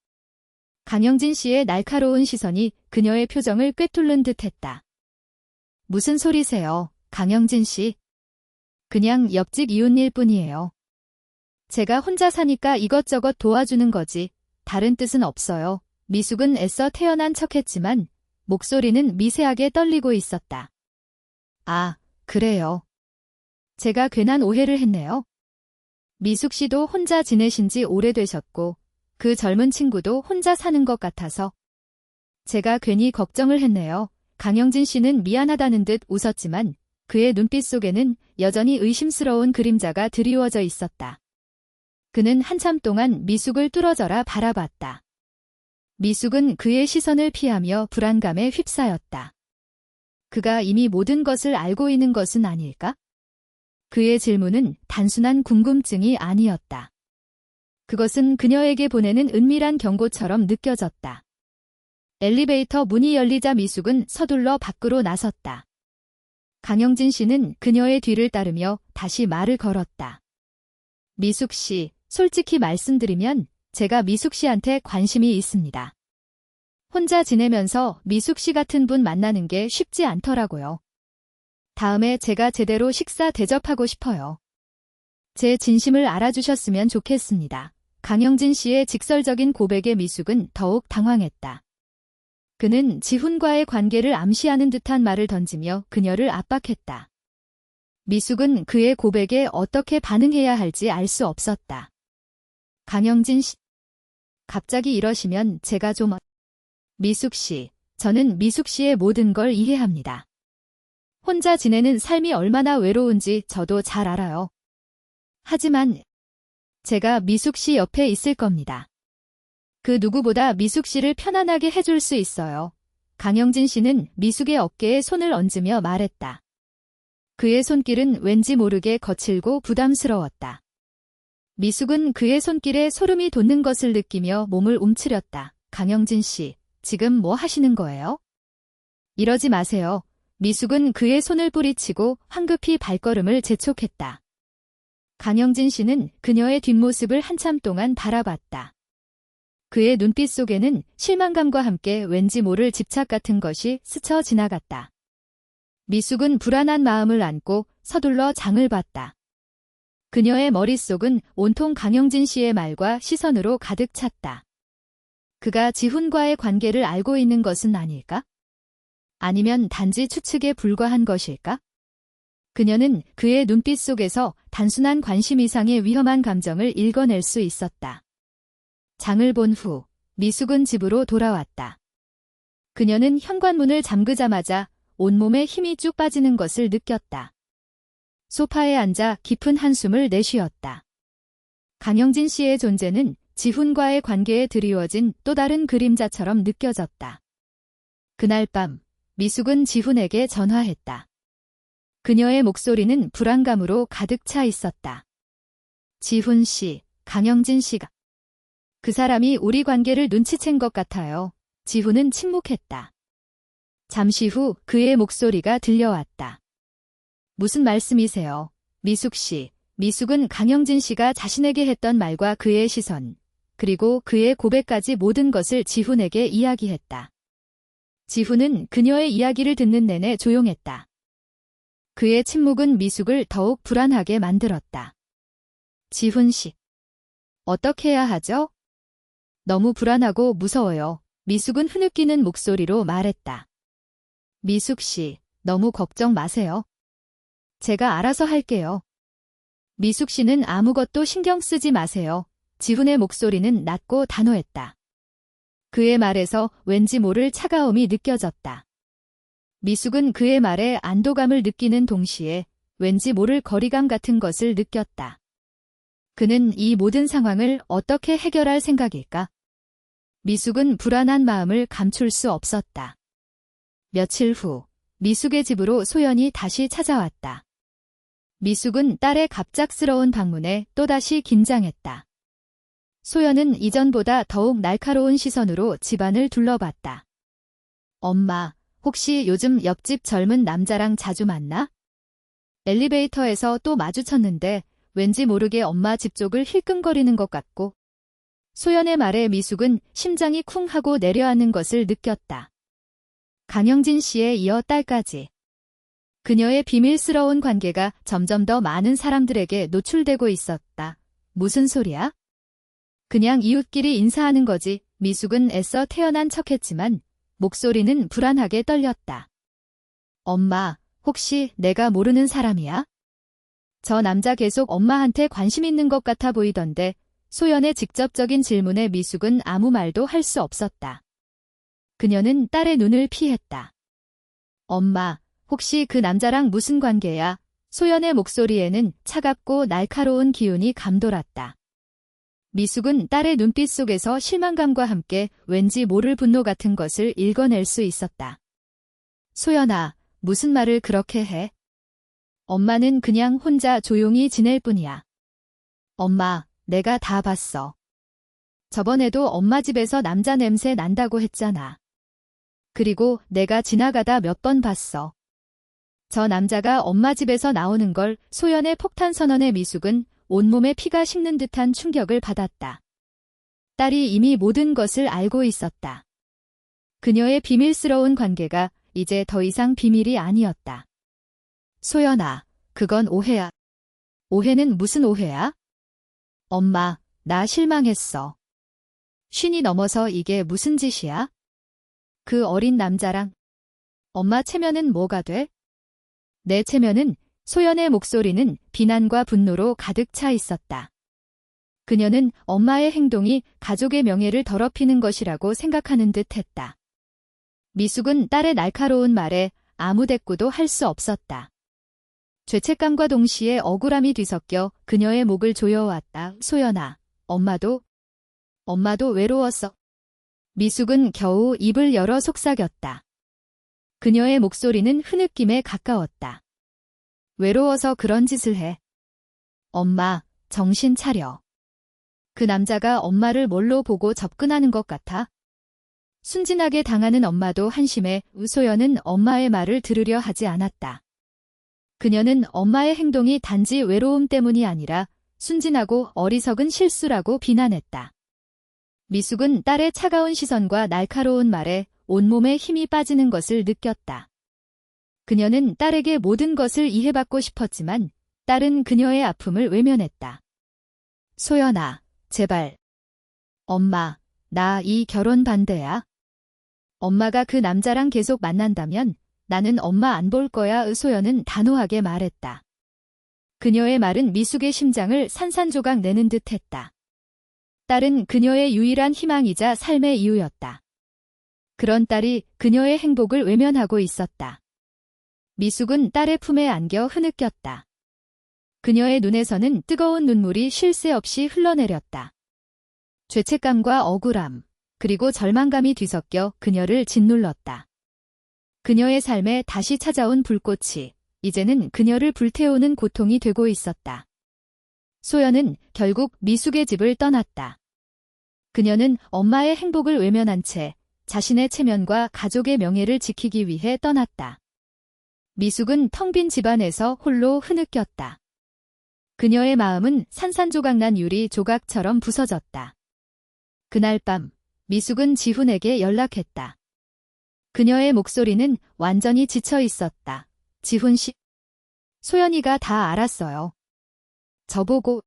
강영진 씨의 날카로운 시선이 그녀의 표정을 꿰뚫는 듯했다. 무슨 소리세요, 강영진 씨? 그냥 옆집 이웃일 뿐이에요. 제가 혼자 사니까 이것저것 도와주는 거지. 다른 뜻은 없어요. 미숙은 애써 태연한 척했지만 목소리는 미세하게 떨리고 있었다. 아, 그래요. 제가 괜한 오해를 했네요. 미숙 씨도 혼자 지내신 지 오래되셨고 그 젊은 친구도 혼자 사는 것 같아서 제가 괜히 걱정을 했네요. 강영진 씨는 미안하다는 듯 웃었지만 그의 눈빛 속에는 여전히 의심스러운 그림자가 드리워져 있었다. 그는 한참 동안 미숙을 뚫어져라 바라봤다. 미숙은 그의 시선을 피하며 불안감에 휩싸였다. 그가 이미 모든 것을 알고 있는 것은 아닐까? 그의 질문은 단순한 궁금증이 아니었다. 그것은 그녀에게 보내는 은밀한 경고처럼 느껴졌다. 엘리베이터 문이 열리자 미숙은 서둘러 밖으로 나섰다. 강영진 씨는 그녀의 뒤를 따르며 다시 말을 걸었다. 미숙 씨, 솔직히 말씀드리면 제가 미숙 씨한테 관심이 있습니다. 혼자 지내면서 미숙 씨 같은 분 만나는 게 쉽지 않더라고요. 다음에 제가 제대로 식사 대접하고 싶어요. 제 진심을 알아주셨으면 좋겠습니다. 강영진 씨의 직설적인 고백에 미숙은 더욱 당황했다. 그는 지훈과의 관계를 암시하는 듯한 말을 던지며 그녀를 압박했다. 미숙은 그의 고백에 어떻게 반응해야 할지 알 수 없었다. 강영진 씨, 갑자기 이러시면 제가 좀... 미숙 씨, 저는 미숙 씨의 모든 걸 이해합니다. 혼자 지내는 삶이 얼마나 외로운지 저도 잘 알아요. 하지만 제가 미숙 씨 옆에 있을 겁니다. 그 누구보다 미숙 씨를 편안하게 해줄 수 있어요. 강영진 씨는 미숙의 어깨에 손을 얹으며 말했다. 그의 손길은 왠지 모르게 거칠고 부담스러웠다. 미숙은 그의 손길에 소름이 돋는 것을 느끼며 몸을 움츠렸다. 강영진 씨, 지금 뭐 하시는 거예요? 이러지 마세요. 미숙은 그의 손을 뿌리치고 황급히 발걸음을 재촉했다. 강영진 씨는 그녀의 뒷모습을 한참 동안 바라봤다. 그의 눈빛 속에는 실망감과 함께 왠지 모를 집착 같은 것이 스쳐 지나갔다. 미숙은 불안한 마음을 안고 서둘러 장을 봤다. 그녀의 머릿속은 온통 강영진 씨의 말과 시선으로 가득 찼다. 그가 지훈과의 관계를 알고 있는 것은 아닐까? 아니면 단지 추측에 불과한 것일까? 그녀는 그의 눈빛 속에서 단순한 관심 이상의 위험한 감정을 읽어낼 수 있었다. 장을 본 후 미숙은 집으로 돌아왔다. 그녀는 현관문을 잠그자마자 온몸에 힘이 쭉 빠지는 것을 느꼈다. 소파에 앉아 깊은 한숨을 내쉬었다. 강영진 씨의 존재는 지훈과의 관계에 드리워진 또 다른 그림자처럼 느껴졌다. 그날 밤 미숙은 지훈에게 전화했다. 그녀의 목소리는 불안감으로 가득 차 있었다. 지훈 씨, 강영진 씨가 그 사람이 우리 관계를 눈치챈 것 같아요. 지훈은 침묵했다. 잠시 후 그의 목소리가 들려왔다. 무슨 말씀이세요? 미숙 씨. 미숙은 강영진 씨가 자신에게 했던 말과 그의 시선, 그리고 그의 고백까지 모든 것을 지훈에게 이야기했다. 지훈은 그녀의 이야기를 듣는 내내 조용했다. 그의 침묵은 미숙을 더욱 불안하게 만들었다. 지훈 씨. 어떻게 해야 하죠? 너무 불안하고 무서워요. 미숙은 흐느끼는 목소리로 말했다. 미숙 씨, 너무 걱정 마세요. 제가 알아서 할게요. 미숙 씨는 아무것도 신경 쓰지 마세요. 지훈의 목소리는 낮고 단호했다. 그의 말에서 왠지 모를 차가움이 느껴졌다. 미숙은 그의 말에 안도감을 느끼는 동시에 왠지 모를 거리감 같은 것을 느꼈다. 그는 이 모든 상황을 어떻게 해결할 생각일까? 미숙은 불안한 마음을 감출 수 없었다. 며칠 후, 미숙의 집으로 소연이 다시 찾아왔다. 미숙은 딸의 갑작스러운 방문에 또다시 긴장했다. 소연은 이전보다 더욱 날카로운 시선으로 집안을 둘러봤다. 엄마, 혹시 요즘 옆집 젊은 남자랑 자주 만나? 엘리베이터에서 또 마주쳤는데 왠지 모르게 엄마 집 쪽을 힐끔거리는 것 같고. 소연의 말에 미숙은 심장이 쿵 하고 내려앉는 것을 느꼈다. 강영진 씨에 이어 딸까지. 그녀의 비밀스러운 관계가 점점 더 많은 사람들에게 노출되고 있었다. 무슨 소리야? 그냥 이웃끼리 인사하는 거지. 미숙은 애써 태어난 척했지만 목소리는 불안하게 떨렸다. 엄마, 혹시 내가 모르는 사람이야? 저 남자 계속 엄마한테 관심 있는 것 같아 보이던데. 소연의 직접적인 질문에 미숙은 아무 말도 할 수 없었다. 그녀는 딸의 눈을 피했다. 엄마, 혹시 그 남자랑 무슨 관계야? 소연의 목소리에는 차갑고 날카로운 기운이 감돌았다. 미숙은 딸의 눈빛 속에서 실망감과 함께 왠지 모를 분노 같은 것을 읽어낼 수 있었다. 소연아, 무슨 말을 그렇게 해? 엄마는 그냥 혼자 조용히 지낼 뿐이야. 엄마, 내가 다 봤어. 저번에도 엄마 집에서 남자 냄새 난다고 했잖아. 그리고 내가 지나가다 몇 번 봤어. 저 남자가 엄마 집에서 나오는 걸. 소연의 폭탄 선언에 미숙은 온몸에 피가 식는 듯한 충격을 받았다. 딸이 이미 모든 것을 알고 있었다. 그녀의 비밀스러운 관계가 이제 더 이상 비밀이 아니었다. 소연아, 그건 오해야. 오해는 무슨 오해야? 엄마, 나 실망했어. 쉰이 넘어서 이게 무슨 짓이야? 그 어린 남자랑. 엄마 체면은 뭐가 돼? 내 체면은. 소연의 목소리는 비난과 분노로 가득 차 있었다. 그녀는 엄마의 행동이 가족의 명예를 더럽히는 것이라고 생각하는 듯 했다. 미숙은 딸의 날카로운 말에 아무 대꾸도 할 수 없었다. 죄책감과 동시에 억울함이 뒤섞여 그녀의 목을 조여왔다. 소연아, 엄마도 외로웠어. 미숙은 겨우 입을 열어 속삭였다. 그녀의 목소리는 흐느낌에 가까웠다. 외로워서 그런 짓을 해. 엄마, 정신 차려. 그 남자가 엄마를 뭘로 보고 접근하는 것 같아? 순진하게 당하는 엄마도 한심해. 소연은 엄마의 말을 들으려 하지 않았다. 그녀는 엄마의 행동이 단지 외로움 때문이 아니라 순진하고 어리석은 실수라고 비난했다. 미숙은 딸의 차가운 시선과 날카로운 말에 온몸에 힘이 빠지는 것을 느꼈다. 그녀는 딸에게 모든 것을 이해받고 싶었지만 딸은 그녀의 아픔을 외면했다. 소연아, 제발. 엄마, 나 이 결혼 반대야. 엄마가 그 남자랑 계속 만난다면 나는 엄마 안 볼 거야. 소연은 단호하게 말했다. 그녀의 말은 미숙의 심장을 산산조각 내는 듯 했다. 딸은 그녀의 유일한 희망이자 삶의 이유였다. 그런 딸이 그녀의 행복을 외면하고 있었다. 미숙은 딸의 품에 안겨 흐느꼈다. 그녀의 눈에서는 뜨거운 눈물이 쉴 새 없이 흘러내렸다. 죄책감과 억울함, 그리고 절망감이 뒤섞여 그녀를 짓눌렀다. 그녀의 삶에 다시 찾아온 불꽃이 이제는 그녀를 불태우는 고통이 되고 있었다. 소연은 결국 미숙의 집을 떠났다. 그녀는 엄마의 행복을 외면한 채 자신의 체면과 가족의 명예를 지키기 위해 떠났다. 미숙은 텅 빈 집안에서 홀로 흐느꼈다. 그녀의 마음은 산산조각난 유리 조각처럼 부서졌다. 그날 밤, 미숙은 지훈에게 연락했다. 그녀의 목소리는 완전히 지쳐 있었다. 지훈 씨, 소연이가 다 알았어요. 저보고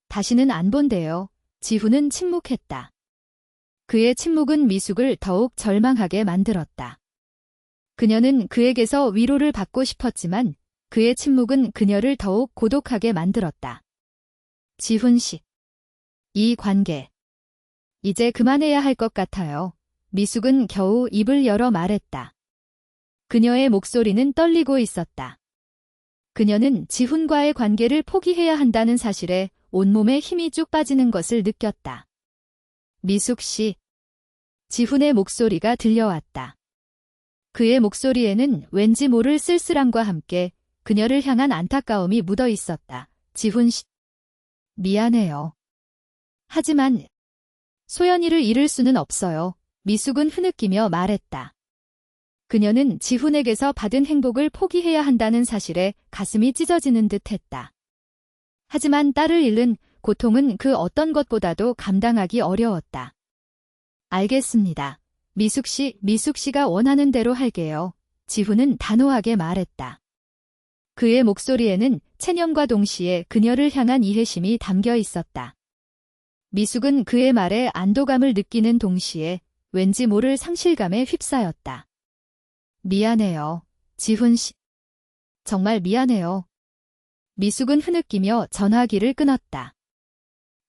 다시는 안 본대요. 지훈은 침묵했다. 그의 침묵은 미숙을 더욱 절망하게 만들었다. 그녀는 그에게서 위로를 받고 싶었지만 그의 침묵은 그녀를 더욱 고독하게 만들었다. 지훈 씨, 이 관계 이제 그만해야 할 것 같아요. 미숙은 겨우 입을 열어 말했다. 그녀의 목소리는 떨리고 있었다. 그녀는 지훈과의 관계를 포기해야 한다는 사실에 온몸에 힘이 쭉 빠지는 것을 느꼈다. 미숙 씨. 지훈의 목소리가 들려왔다. 그의 목소리에는 왠지 모를 쓸쓸함과 함께 그녀를 향한 안타까움이 묻어 있었다. 지훈 씨. 미안해요. 하지만 소연이를 잃을 수는 없어요. 미숙은 흐느끼며 말했다. 그녀는 지훈에게서 받은 행복을 포기해야 한다는 사실에 가슴이 찢어지는 듯 했다. 하지만 딸을 잃는 고통은 그 어떤 것보다도 감당하기 어려웠다. 알겠습니다. 미숙 씨가 원하는 대로 할게요. 지훈은 단호하게 말했다. 그의 목소리에는 체념과 동시에 그녀를 향한 이해심이 담겨 있었다. 미숙은 그의 말에 안도감을 느끼는 동시에 왠지 모를 상실감에 휩싸였다. 미안해요. 지훈 씨. 정말 미안해요. 미숙은 흐느끼며 전화기를 끊었다.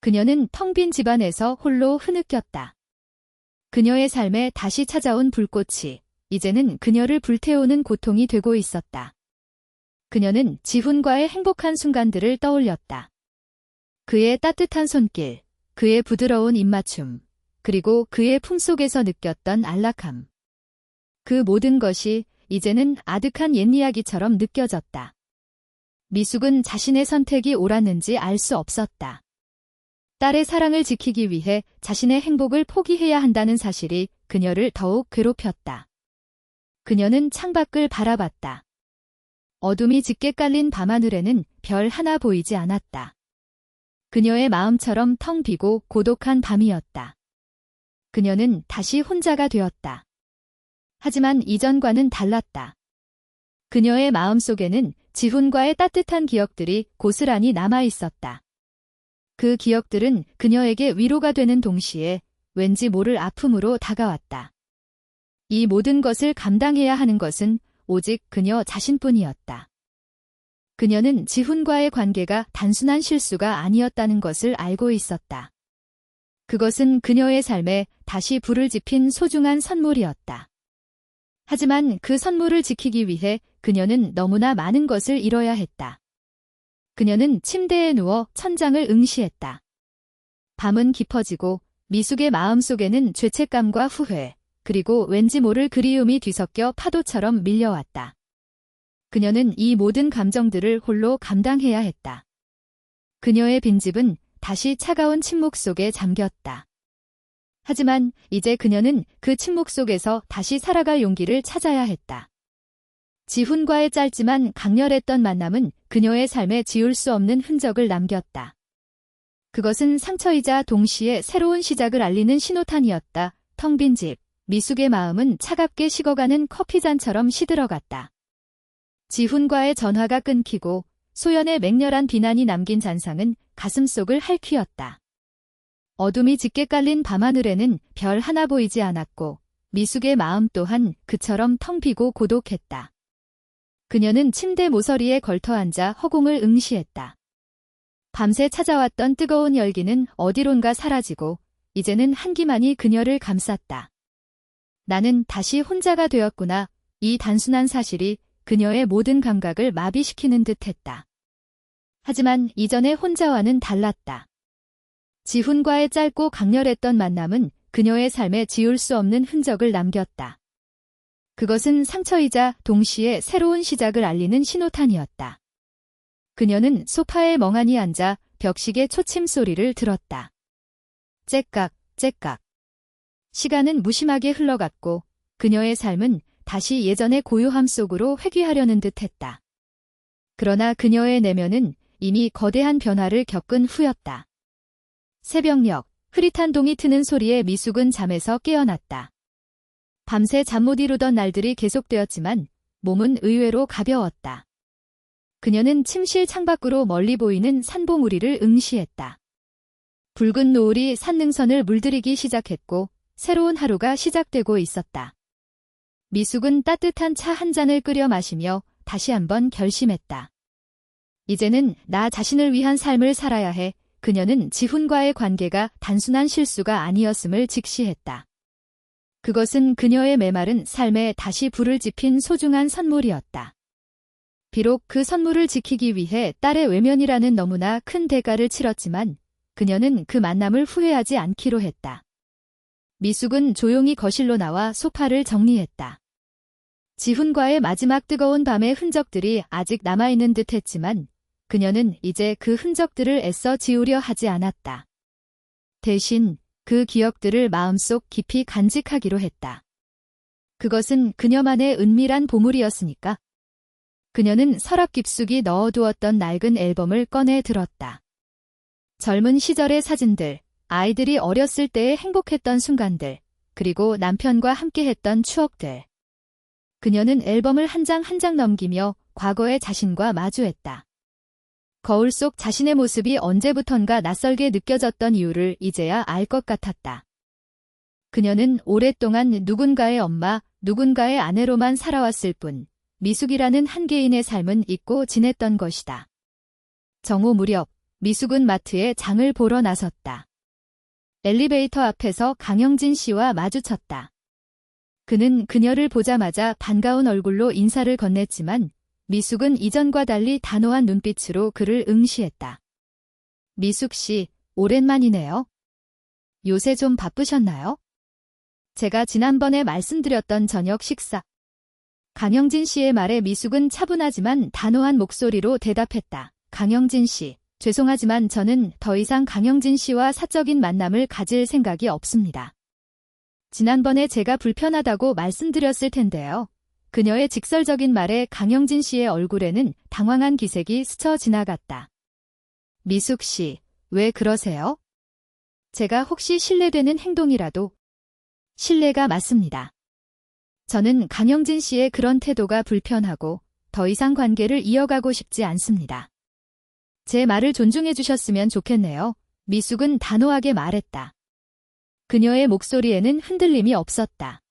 그녀는 텅 빈 집안에서 홀로 흐느꼈다. 그녀의 삶에 다시 찾아온 불꽃이 이제는 그녀를 불태우는 고통이 되고 있었다. 그녀는 지훈과의 행복한 순간들을 떠올렸다. 그의 따뜻한 손길, 그의 부드러운 입맞춤, 그리고 그의 품속에서 느꼈던 안락함. 그 모든 것이 이제는 아득한 옛 이야기처럼 느껴졌다. 미숙은 자신의 선택이 옳았는지 알 수 없었다. 딸의 사랑을 지키기 위해 자신의 행복을 포기해야 한다는 사실이 그녀를 더욱 괴롭혔다. 그녀는 창밖을 바라봤다. 어둠이 짙게 깔린 밤하늘에는 별 하나 보이지 않았다. 그녀의 마음처럼 텅 비고 고독한 밤이었다. 그녀는 다시 혼자가 되었다. 하지만 이전과는 달랐다. 그녀의 마음속에는 지훈과의 따뜻한 기억들이 고스란히 남아 있었다. 그 기억들은 그녀에게 위로가 되는 동시에 왠지 모를 아픔으로 다가왔다. 이 모든 것을 감당해야 하는 것은 오직 그녀 자신뿐이었다. 그녀는 지훈과의 관계가 단순한 실수가 아니었다는 것을 알고 있었다. 그것은 그녀의 삶에 다시 불을 지핀 소중한 선물이었다. 하지만 그 선물을 지키기 위해 그녀는 너무나 많은 것을 잃어야 했다. 그녀는 침대에 누워 천장을 응시했다. 밤은 깊어지고 미숙의 마음속에는 죄책감과 후회, 그리고 왠지 모를 그리움이 뒤섞여 파도처럼 밀려왔다. 그녀는 이 모든 감정들을 홀로 감당해야 했다. 그녀의 빈집은 다시 차가운 침묵 속에 잠겼다. 하지만 이제 그녀는 그 침묵 속에서 다시 살아갈 용기를 찾아야 했다. 지훈과의 짧지만 강렬했던 만남은 그녀의 삶에 지울 수 없는 흔적을 남겼다. 그것은 상처이자 동시에 새로운 시작을 알리는 신호탄이었다. 텅 빈 집, 미숙의 마음은 차갑게 식어가는 커피잔처럼 시들어갔다. 지훈과의 전화가 끊기고 소연의 맹렬한 비난이 남긴 잔상은 가슴속을 핥히었다. 어둠이 짙게 깔린 밤하늘에는 별 하나 보이지 않았고 미숙의 마음 또한 그처럼 텅 비고 고독했다. 그녀는 침대 모서리에 걸터앉아 허공을 응시했다. 밤새 찾아왔던 뜨거운 열기는 어디론가 사라지고 이제는 한기만이 그녀를 감쌌다. 나는 다시 혼자가 되었구나. 이 단순한 사실이 그녀의 모든 감각을 마비시키는 듯했다. 하지만 이전의 혼자와는 달랐다. 지훈과의 짧고 강렬했던 만남은 그녀의 삶에 지울 수 없는 흔적을 남겼다. 그것은 상처이자 동시에 새로운 시작을 알리는 신호탄이었다. 그녀는 소파에 멍하니 앉아 벽식의 초침 소리를 들었다. 째깍, 째깍. 시간은 무심하게 흘러갔고 그녀의 삶은 다시 예전의 고요함 속으로 회귀하려는 듯했다. 그러나 그녀의 내면은 이미 거대한 변화를 겪은 후였다. 새벽녘, 흐릿한 동이 트는 소리에 미숙은 잠에서 깨어났다. 밤새 잠 못 이루던 날들이 계속되었지만 몸은 의외로 가벼웠다. 그녀는 침실 창밖으로 멀리 보이는 산봉우리를 응시했다. 붉은 노을이 산능선을 물들이기 시작했고 새로운 하루가 시작되고 있었다. 미숙은 따뜻한 차 한 잔을 끓여 마시며 다시 한번 결심했다. 이제는 나 자신을 위한 삶을 살아야 해. 그녀는 지훈과의 관계가 단순한 실수가 아니었음을 직시했다. 그것은 그녀의 메마른 삶에 다시 불을 지핀 소중한 선물이었다. 비록 그 선물을 지키기 위해 딸의 외면이라는 너무나 큰 대가를 치렀지만 그녀는 그 만남을 후회하지 않기로 했다. 미숙은 조용히 거실로 나와 소파를 정리했다. 지훈과의 마지막 뜨거운 밤의 흔적들이 아직 남아있는 듯 했지만 그녀는 이제 그 흔적들을 애써 지우려 하지 않았다. 대신 그 기억들을 마음속 깊이 간직하기로 했다. 그것은 그녀만의 은밀한 보물이었으니까. 그녀는 서랍 깊숙이 넣어두었던 낡은 앨범을 꺼내 들었다. 젊은 시절의 사진들, 아이들이 어렸을 때의 행복했던 순간들, 그리고 남편과 함께했던 추억들. 그녀는 앨범을 한 장 한 장 넘기며 과거의 자신과 마주했다. 거울 속 자신의 모습이 언제부턴가 낯설게 느껴졌던 이유를 이제야 알 것 같았다. 그녀는 오랫동안 누군가의 엄마, 누군가의 아내로만 살아왔을 뿐 미숙이라는 한 개인의 삶은 잊고 지냈던 것이다. 정오 무렵 미숙은 마트에 장을 보러 나섰다. 엘리베이터 앞에서 강영진 씨와 마주쳤다. 그는 그녀를 보자마자 반가운 얼굴로 인사를 건넸지만 미숙은 이전과 달리 단호한 눈빛으로 그를 응시했다. 미숙 씨, 오랜만이네요. 요새 좀 바쁘셨나요? 제가 지난번에 말씀드렸던 저녁 식사. 강영진 씨의 말에 미숙은 차분하지만 단호한 목소리로 대답했다. 강영진 씨, 죄송하지만 저는 더 이상 강영진 씨와 사적인 만남을 가질 생각이 없습니다. 지난번에 제가 불편하다고 말씀드렸을 텐데요. 그녀의 직설적인 말에 강영진 씨의 얼굴에는 당황한 기색이 스쳐 지나갔다. 미숙 씨, 왜 그러세요? 제가 혹시 실례되는 행동이라도? 실례가 맞습니다. 저는 강영진 씨의 그런 태도가 불편하고 더 이상 관계를 이어가고 싶지 않습니다. 제 말을 존중해 주셨으면 좋겠네요. 미숙은 단호하게 말했다. 그녀의 목소리에는 흔들림이 없었다.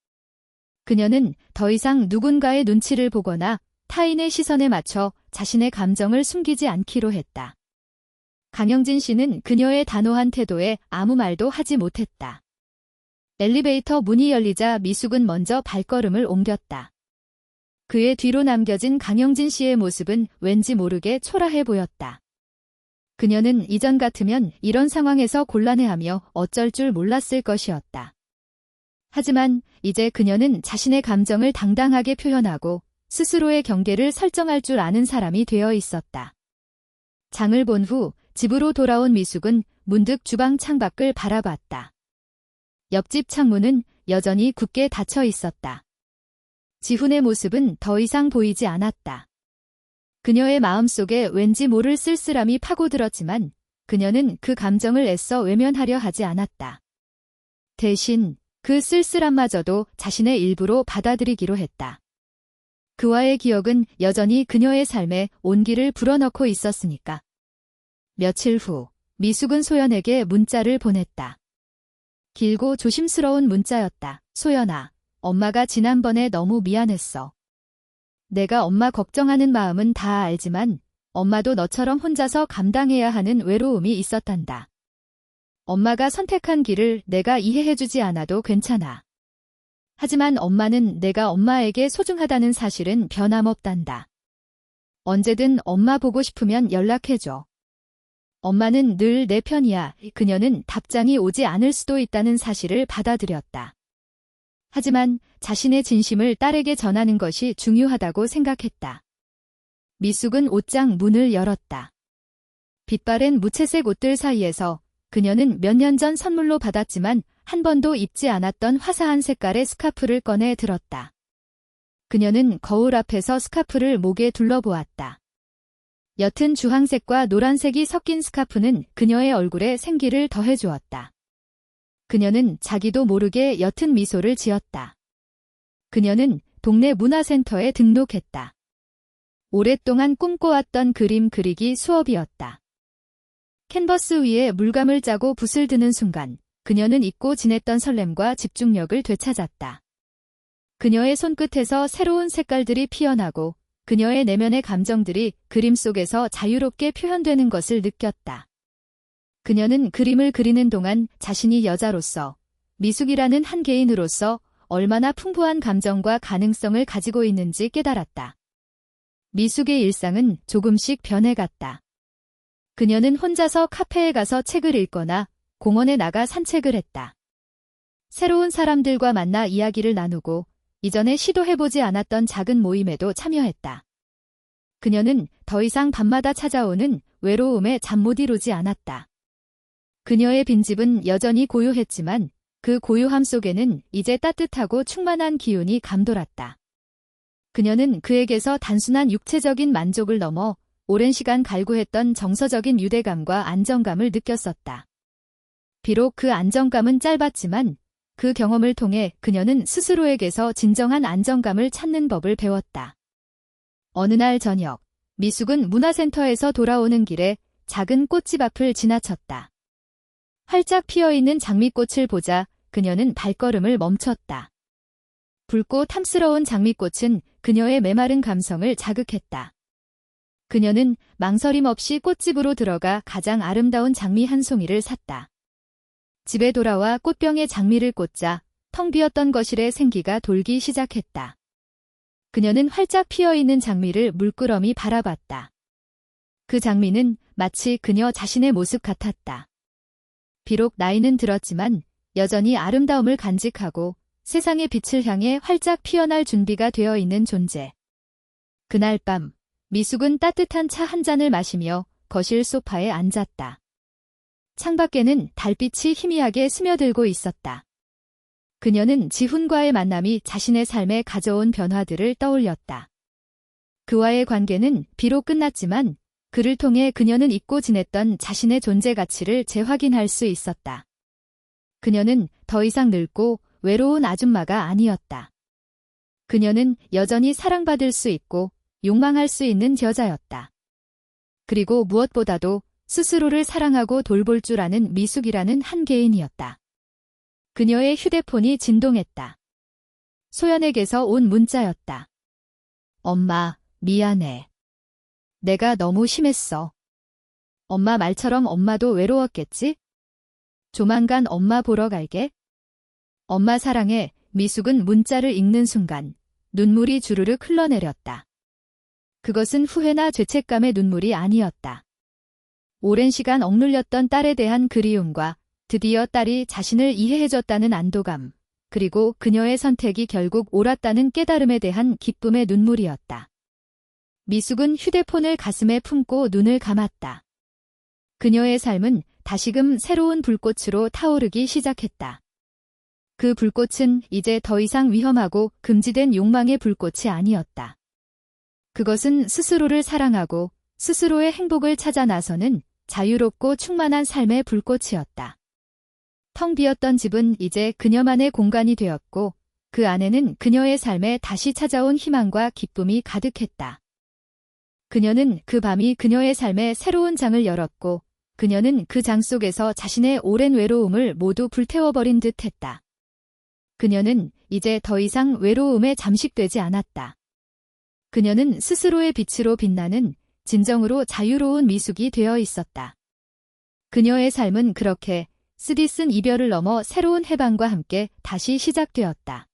그녀는 더 이상 누군가의 눈치를 보거나 타인의 시선에 맞춰 자신의 감정을 숨기지 않기로 했다. 강영진 씨는 그녀의 단호한 태도에 아무 말도 하지 못했다. 엘리베이터 문이 열리자 미숙은 먼저 발걸음을 옮겼다. 그의 뒤로 남겨진 강영진 씨의 모습은 왠지 모르게 초라해 보였다. 그녀는 이전 같으면 이런 상황에서 곤란해하며 어쩔 줄 몰랐을 것이었다. 하지만 이제 그녀는 자신의 감정을 당당하게 표현하고 스스로의 경계를 설정할 줄 아는 사람이 되어 있었다. 장을 본 후 집으로 돌아온 미숙은 문득 주방 창밖을 바라봤다. 옆집 창문은 여전히 굳게 닫혀 있었다. 지훈의 모습은 더 이상 보이지 않았다. 그녀의 마음속에 왠지 모를 쓸쓸함이 파고들었지만 그녀는 그 감정을 애써 외면하려 하지 않았다. 대신 그 쓸쓸함마저도 자신의 일부로 받아들이기로 했다. 그와의 기억은 여전히 그녀의 삶에 온기를 불어넣고 있었으니까. 며칠 후 미숙은 소연에게 문자를 보냈다. 길고 조심스러운 문자였다. 소연아, 엄마가 지난번에 너무 미안했어. 내가 엄마 걱정하는 마음은 다 알지만 엄마도 너처럼 혼자서 감당해야 하는 외로움이 있었단다. 엄마가 선택한 길을 내가 이해해주지 않아도 괜찮아. 하지만 엄마는 내가 엄마에게 소중하다는 사실은 변함없단다. 언제든 엄마 보고 싶으면 연락해줘. 엄마는 늘 내 편이야. 그녀는 답장이 오지 않을 수도 있다는 사실을 받아들였다. 하지만 자신의 진심을 딸에게 전하는 것이 중요하다고 생각했다. 미숙은 옷장 문을 열었다. 빛바랜 무채색 옷들 사이에서 그녀는 몇 년 전 선물로 받았지만 한 번도 입지 않았던 화사한 색깔의 스카프를 꺼내 들었다. 그녀는 거울 앞에서 스카프를 목에 둘러보았다. 옅은 주황색과 노란색이 섞인 스카프는 그녀의 얼굴에 생기를 더해주었다. 그녀는 자기도 모르게 옅은 미소를 지었다. 그녀는 동네 문화센터에 등록했다. 오랫동안 꿈꿔왔던 그림 그리기 수업이었다. 캔버스 위에 물감을 짜고 붓을 드는 순간 그녀는 잊고 지냈던 설렘과 집중력을 되찾았다. 그녀의 손끝에서 새로운 색깔들이 피어나고 그녀의 내면의 감정들이 그림 속에서 자유롭게 표현되는 것을 느꼈다. 그녀는 그림을 그리는 동안 자신이 여자로서, 미숙이라는 한 개인으로서 얼마나 풍부한 감정과 가능성을 가지고 있는지 깨달았다. 미숙의 일상은 조금씩 변해갔다. 그녀는 혼자서 카페에 가서 책을 읽거나 공원에 나가 산책을 했다. 새로운 사람들과 만나 이야기를 나누고 이전에 시도해보지 않았던 작은 모임에도 참여했다. 그녀는 더 이상 밤마다 찾아오는 외로움에 잠 못 이루지 않았다. 그녀의 빈집은 여전히 고요했지만 그 고요함 속에는 이제 따뜻하고 충만한 기운이 감돌았다. 그녀는 그에게서 단순한 육체적인 만족을 넘어 오랜 시간 갈구했던 정서적인 유대감과 안정감을 느꼈었다. 비록 그 안정감은 짧았지만 그 경험을 통해 그녀는 스스로에게서 진정한 안정감을 찾는 법을 배웠다. 어느 날 저녁, 미숙은 문화센터에서 돌아오는 길에 작은 꽃집 앞을 지나쳤다. 활짝 피어있는 장미꽃을 보자 그녀는 발걸음을 멈췄다. 붉고 탐스러운 장미꽃은 그녀의 메마른 감성을 자극했다. 그녀는 망설임 없이 꽃집으로 들어가 가장 아름다운 장미 한 송이를 샀다. 집에 돌아와 꽃병에 장미를 꽂자 텅 비었던 거실에 생기가 돌기 시작했다. 그녀는 활짝 피어있는 장미를 물끄러미 바라봤다. 그 장미는 마치 그녀 자신의 모습 같았다. 비록 나이는 들었지만 여전히 아름다움을 간직하고 세상의 빛을 향해 활짝 피어날 준비가 되어 있는 존재. 그날 밤, 미숙은 따뜻한 차 한 잔을 마시며 거실 소파에 앉았다. 창밖에는 달빛이 희미하게 스며들고 있었다. 그녀는 지훈과의 만남이 자신의 삶에 가져온 변화들을 떠올렸다. 그와의 관계는 비록 끝났지만 그를 통해 그녀는 잊고 지냈던 자신의 존재 가치를 재확인할 수 있었다. 그녀는 더 이상 늙고 외로운 아줌마가 아니었다. 그녀는 여전히 사랑받을 수 있고 욕망할 수 있는 여자였다. 그리고 무엇보다도 스스로를 사랑하고 돌볼 줄 아는 미숙이라는 한 개인이었다. 그녀의 휴대폰이 진동했다. 소연에게서 온 문자였다. 엄마, 미안해. 내가 너무 심했어. 엄마 말처럼 엄마도 외로웠겠지? 조만간 엄마 보러 갈게. 엄마 사랑해. 미숙은 문자를 읽는 순간 눈물이 주르륵 흘러내렸다. 그것은 후회나 죄책감의 눈물이 아니었다. 오랜 시간 억눌렸던 딸에 대한 그리움과 드디어 딸이 자신을 이해해줬다는 안도감, 그리고 그녀의 선택이 결국 옳았다는 깨달음에 대한 기쁨의 눈물이었다. 미숙은 휴대폰을 가슴에 품고 눈을 감았다. 그녀의 삶은 다시금 새로운 불꽃으로 타오르기 시작했다. 그 불꽃은 이제 더 이상 위험하고 금지된 욕망의 불꽃이 아니었다. 그것은 스스로를 사랑하고 스스로의 행복을 찾아 나서는 자유롭고 충만한 삶의 불꽃이었다. 텅 비었던 집은 이제 그녀만의 공간이 되었고 그 안에는 그녀의 삶에 다시 찾아온 희망과 기쁨이 가득했다. 그녀는 그 밤이 그녀의 삶의 새로운 장을 열었고 그녀는 그 장 속에서 자신의 오랜 외로움을 모두 불태워버린 듯 했다. 그녀는 이제 더 이상 외로움에 잠식되지 않았다. 그녀는 스스로의 빛으로 빛나는 진정으로 자유로운 미숙이 되어 있었다. 그녀의 삶은 그렇게 쓰디쓴 이별을 넘어 새로운 해방과 함께 다시 시작되었다.